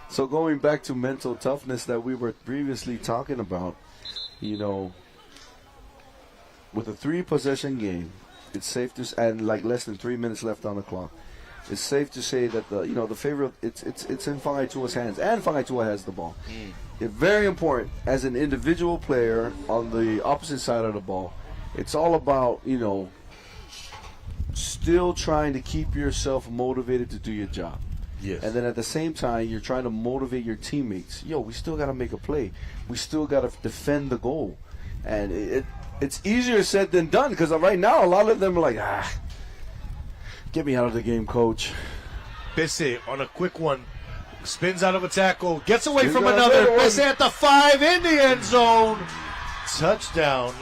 So going back to mental toughness that we were previously talking about, with a 3-possession game, it's safe to and like less than 3 minutes left on the clock. It's safe to say that the favorite it's in Fang'aitua's hands, and Fang'aitua has the ball. It's very important as an individual player on the opposite side of the ball. It's all about still trying to keep yourself motivated to do your job. Yes. And then at the same time, you're trying to motivate your teammates. We still got to make a play. We still got to defend the goal. And it's easier said than done, because right now a lot of them are like, get me out of the game, coach. Pese on a quick one. Spins out of a tackle. Gets away Spins from out another. another one. Pese at the 5 in the end zone. Touchdown.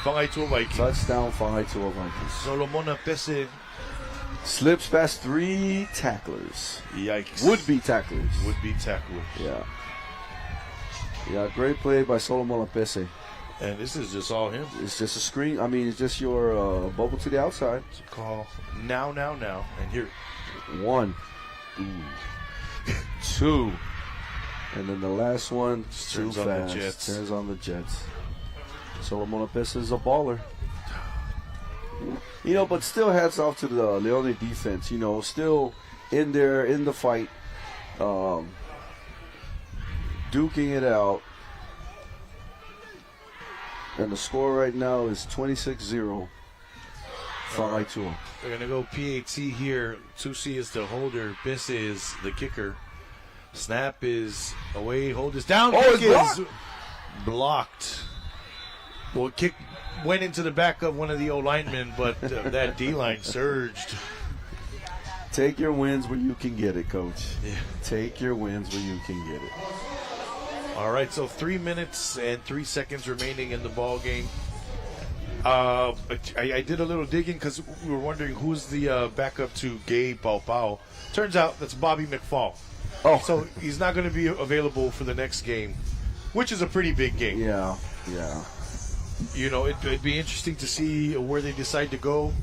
Fang'aitua Vikings. Touchdown, Fang'aitua Vikings. Solomona Pese. Slips past 3 tacklers. Yikes. Would-be tacklers. Would-be tacklers. Yeah, great play by Solomon Lapese. And this is just all him. It's just a screen. I mean, it's just your bubble to the outside. It's a call. Now. And here. 1. 2. And then the last one, too Turns on the fast. Jets. Turns on the Jets. Solomon Lapese is a baller. But still hats off to the Leone defense. Still in there, in the fight. Duking it out. And the score right now is 26-0. Fang'aitua. We're going to go PAT here. Tusi is the holder. Pese is the kicker. Snap is away. Hold is down. Oh, Kick it's is blocked. Well, kick went into the back of one of the O linemen, but that D-line surged. Take your wins where you can get it, Coach. Yeah. Take your wins where you can get it. All right, so 3 minutes and 3 seconds remaining in the ball game. I did a little digging because we were wondering who's the backup to Gay Paupau. Turns out that's Bobby McFall. Oh. So he's not going to be available for the next game, which is a pretty big game. Yeah. It'd be interesting to see where they decide to go,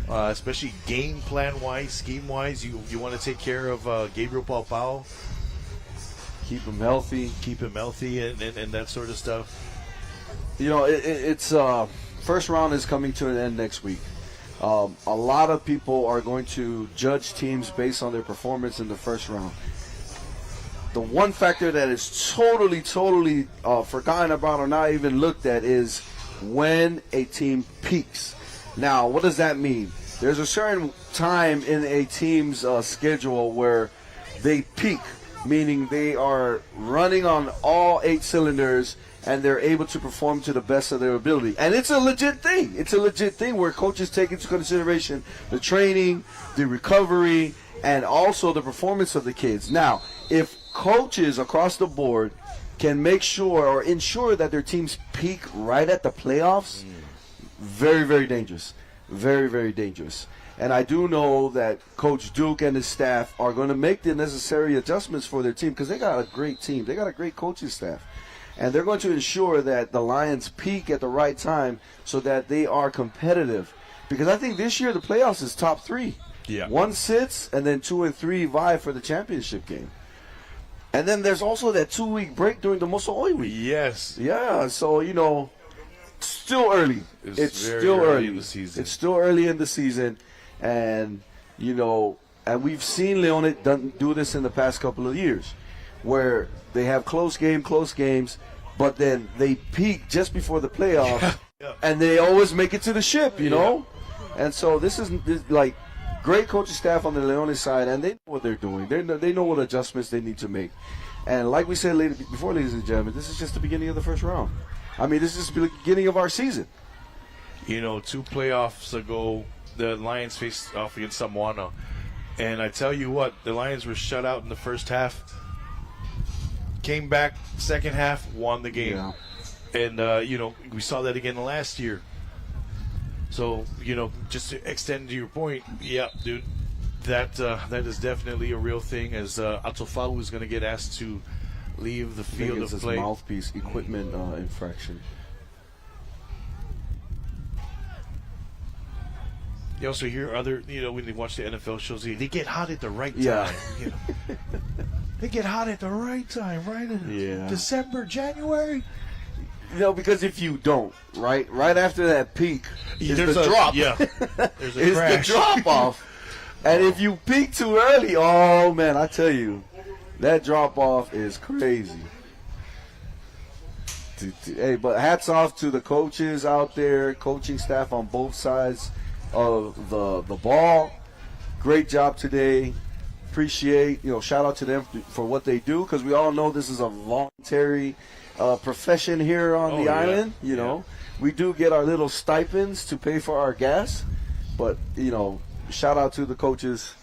especially game plan-wise, scheme-wise. You want to take care of Gabriel Paupau. Keep him healthy. Keep him healthy and that sort of stuff. It's first round is coming to an end next week. A lot of people are going to judge teams based on their performance in the first round. The one factor that is totally forgotten about or not even looked at is when a team peaks. Now, what does that mean? There's a certain time in a team's schedule where they peak, meaning they are running on all 8 cylinders and they're able to perform to the best of their ability. And it's a legit thing. It's a legit thing where coaches take into consideration the training, the recovery, and also the performance of the kids. Now, if coaches across the board can make sure or ensure that their teams peak right at the playoffs, very, very dangerous. Very, very dangerous. And I do know that Coach Duke and his staff are going to make the necessary adjustments for their team because they got a great team. They got a great coaching staff. And they're going to ensure that the Lions peak at the right time so that they are competitive. Because I think this year the playoffs is top 3. Yeah. 1 sits, and then 2 and 3 vie for the championship game. And then there's also that 2-week break during the Moso'oi week. Yes. Yeah, so, still early. It's still early in the season. It's still early in the season. And, and we've seen Leone do this in the past couple of years where they have close games, but then they peak just before the playoffs, and they always make it to the ship, you know? And so this is like great coaching staff on the Leone side, and they know what they're doing. They know what adjustments they need to make. And like we said before, ladies and gentlemen, this is just the beginning of the first round. I mean, this is the beginning of our season. 2 playoffs ago, the Lions faced off against Samoana. And I tell you what, the Lions were shut out in the first half. Came back, second half, won the game. Yeah. And, we saw that again last year. So, just to extend to your point, yeah, dude, that is definitely a real thing as Atofalu is going to get asked to leave the field of play. Mouthpiece equipment infraction. You also hear other, when they watch the NFL shows, they get hot at the right time. Yeah. They get hot at the right time, right? In December, January. Because if you don't, right after that peak, there's the drop. Yeah, there's a it's crash. the drop off. And if you peak too early, oh man, I tell you, that drop off is crazy. Hey, but hats off to the coaches out there, coaching staff on both sides of the ball. Great job today. Appreciate, shout out to them for what they do, because we all know this is a voluntary profession here on the island. We do get our little stipends to pay for our gas, but shout out to the coaches.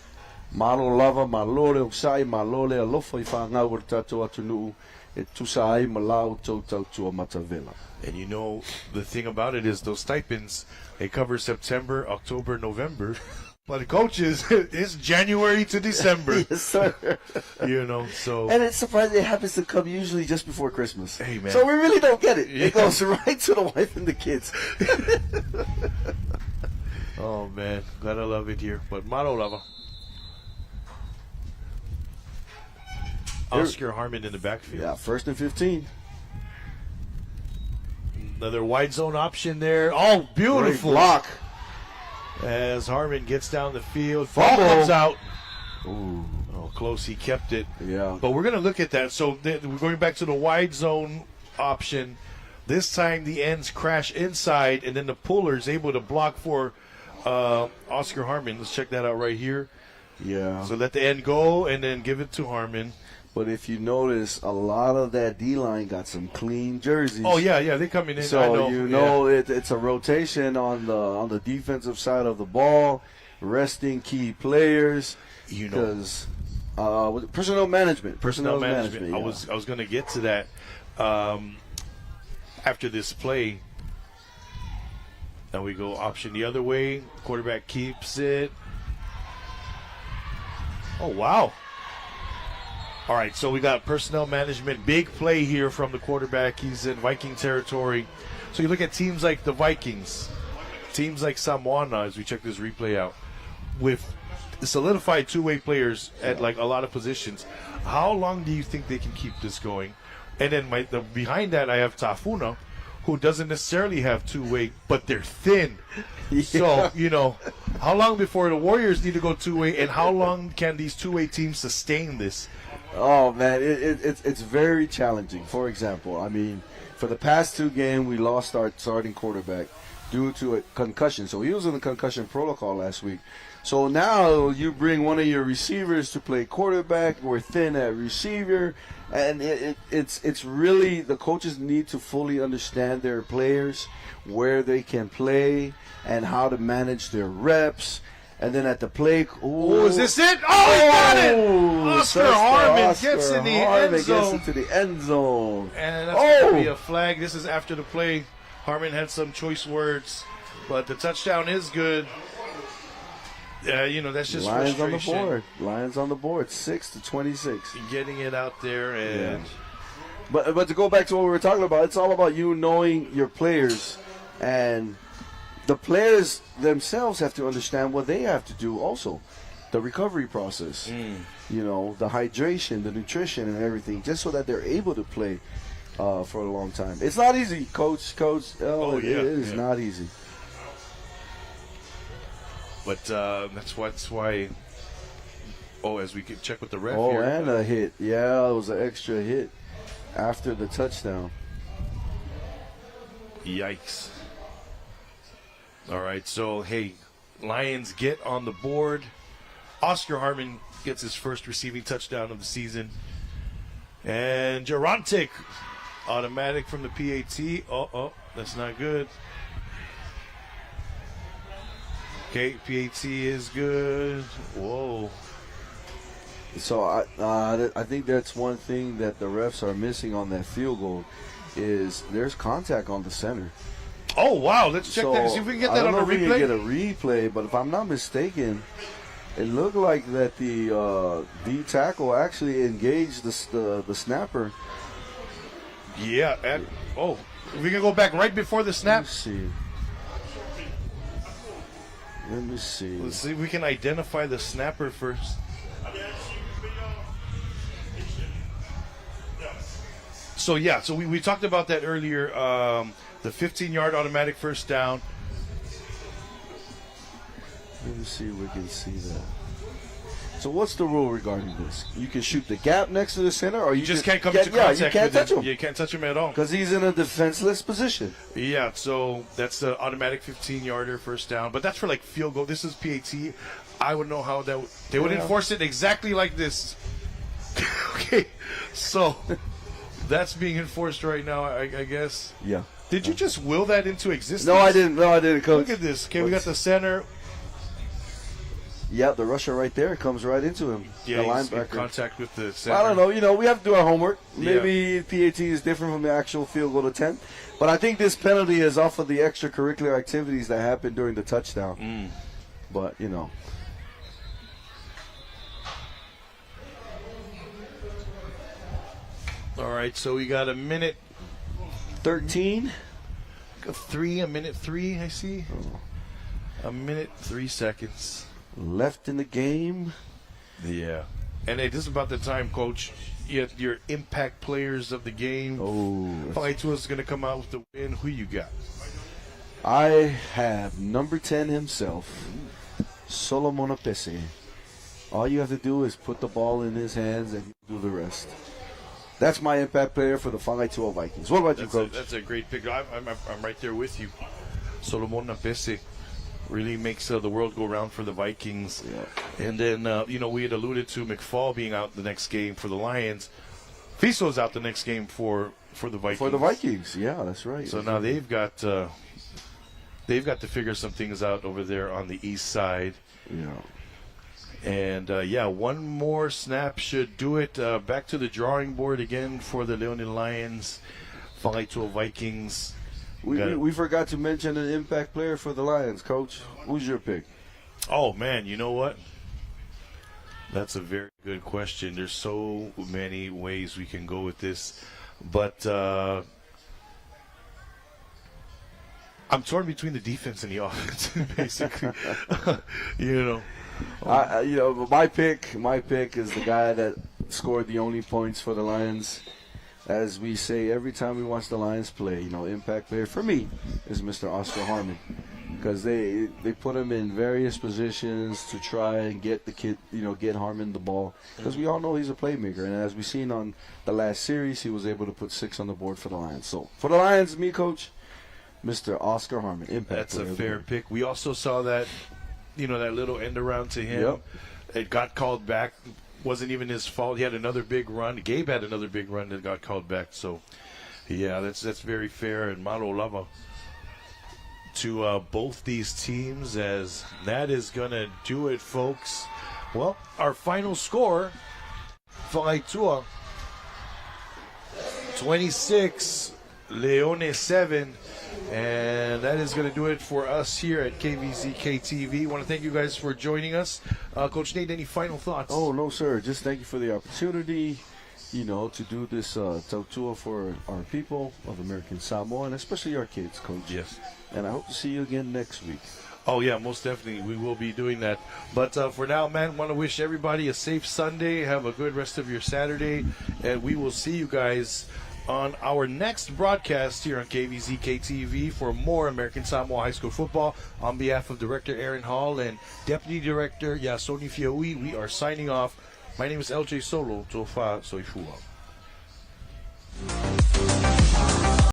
Malo lava, malole usai, malole alofa ifanga urtato atunu etusai malau totau tua matavela. And the thing about it is those stipends, they cover September, October, November. But the coaches, it's January to December. Yes, sir. So. And it's surprising it happens to come usually just before Christmas. Hey, man. So we really don't get it. Yeah. It goes right to the wife and the kids. Oh, man. Gotta love it here. But Maro Lava. Oscar Harmon in the backfield. Yeah, 1st and 15. Another wide zone option there. Oh, beautiful. Great block. As Harmon gets down the field, Fumble. ball comes out. Ooh. Oh, close. He kept it. Yeah. But we're going to look at that. So we're going back to the wide zone option. This time the ends crash inside, and then the puller is able to block for Oscar Harmon. Let's check that out right here. Yeah. So let the end go, and then give it to Harmon. But if you notice, a lot of that D-line got some clean jerseys. Oh, yeah, they're coming in. So I know. it's a rotation on the defensive side of the ball, resting key players. Because personnel management. Personnel management. Yeah. I was going to get to that after this play. Now we go option the other way. Quarterback keeps it. Oh, wow. All right, so we got personnel management. Big play here from the quarterback. He's in Viking territory. So you look at teams like the Vikings, teams like Samoana, as we check this replay out, with solidified two-way players at like a lot of positions. How long do you think they can keep this going? And then behind that, I have Tafuna, who doesn't necessarily have two-way, but they're thin. Yeah. So, how long before the Warriors need to go two-way, and how long can these two-way teams sustain this? Oh man, it's very challenging. For example, I mean, for the past 2 games, we lost our starting quarterback due to a concussion. So he was in the concussion protocol last week. So now you bring one of your receivers to play quarterback. We're thin at receiver, and it's really the coaches need to fully understand their players, where they can play, and how to manage their reps. And then at the plate, is this it? Oh, he got it! Oscar Harmon gets in the end zone. Gets into the end zone. And that's going to be a flag. This is after the play. Harmon had some choice words, but the touchdown is good. That's just Lions frustration. on the board. Lions on the board, 6-26. Getting it out there, and but to go back to what we were talking about, it's all about you knowing your players, and the players themselves have to understand what they have to do also. The recovery process, the hydration, the nutrition, and everything, just so that they're able to play for a long time. It's not easy, Coach. It is not easy. But that's why. Oh, as we can check with the ref Oh, here. and a hit. Yeah, it was an extra hit after the touchdown. Yikes. All right, so, hey, Lions get on the board. Oscar Harmon gets his first receiving touchdown of the season. And Gerontic, automatic from the PAT. Oh, that's not good. Okay, PAT is good. Whoa. So I think that's one thing that the refs are missing on that field goal is there's contact on the center. Oh, wow. Let's check that. See if we can get that on a I don't know if we replay. can get a replay, but if I'm not mistaken, it looked like that the D tackle actually engaged the snapper. Yeah. We can go back right before the snap. Let me see. Let's see if we can identify the snapper first. So we talked about that earlier. The 15-yard automatic first down. Let me see if we can see that. So what's the rule regarding this? You can shoot the gap next to the center, or you just can't come into contact you can't with touch him. him. You can't touch him at all. Because he's in a defenseless position. Yeah, so that's the automatic 15-yarder first down. But that's for, like, field goal. This is PAT. I would know how that they would enforce it exactly like this. Okay, so that's being enforced right now, I guess. Yeah. Did you just will that into existence? No, I didn't, Coach. Look at this. Okay, we got the center. Yeah, the rusher right there comes right into him. Yeah, the he's in linebacker. contact with the center. I don't know. We have to do our homework. Maybe PAT is different from the actual field goal attempt. But I think this penalty is off of the extracurricular activities that happened during the touchdown. But, All right, so we got a minute 13. a minute 3, I see. A minute 3 seconds. Left in the game. Yeah. And hey, this is about the time, Coach. Your impact players of the game. Oh. Fightua is going to come out with the win. Who you got? I have number 10 himself, Solomon Apese. All you have to do is put the ball in his hands and do the rest. That's my impact player for the Kvzk Vikings. What about you, Coach? That's a great pick. I'm right there with you. Solomon Apese really makes the world go round for the Vikings. Yeah. And then, we had alluded to McFall being out the next game for the Lions. Fiso's out the next game for the Vikings. For the Vikings, yeah, that's right. So now they've got to figure some things out over there on the east side. Yeah. And, one more snap should do it. Back to the drawing board again for the Leonin Lions. Kvzk Vikings. We forgot to mention an impact player for the Lions, Coach. Who's your pick? Oh, man, you know what? That's a very good question. There's so many ways we can go with this. But I'm torn between the defense and the offense, basically. My pick is the guy that scored the only points for the Lions. as we say every time we watch the Lions play, impact player for me is Mr. Oscar Harmon, because they put him in various positions to try and get the kid, get Harmon the ball, because we all know he's a playmaker, and as we've seen on the last series, he was able to put 6 on the board for the Lions. So for the Lions, me coach, Mr. Oscar Harmon, impact player. That's a fair pick. We also saw that, that little end around to him. Yep. It got called back. Wasn't even his fault. He had another big run. Gabe had another big run that got called back. So, yeah, that's very fair. And Malo Lava to both these teams, as that is going to do it, folks. Well, our final score, Whakaitua 26, Leone 7. And that is going to do it for us here at Kvzk TV. I want to thank you guys for joining us. Coach Nate, any final thoughts? Oh, no, sir. Just thank you for the opportunity, to do this Tautua for our people of American Samoa, and especially our kids, Coach. Yes. And I hope to see you again next week. Oh, yeah, most definitely. We will be doing that. But for now, man, want to wish everybody a safe Sunday. Have a good rest of your Saturday. And we will see you guys on our next broadcast here on Kvzk TV for more American Samoa High School football. On behalf of Director Aaron Hall and Deputy Director Yasoni Fioi, we are signing off. My name is LJ Solo. Tofa Soifua.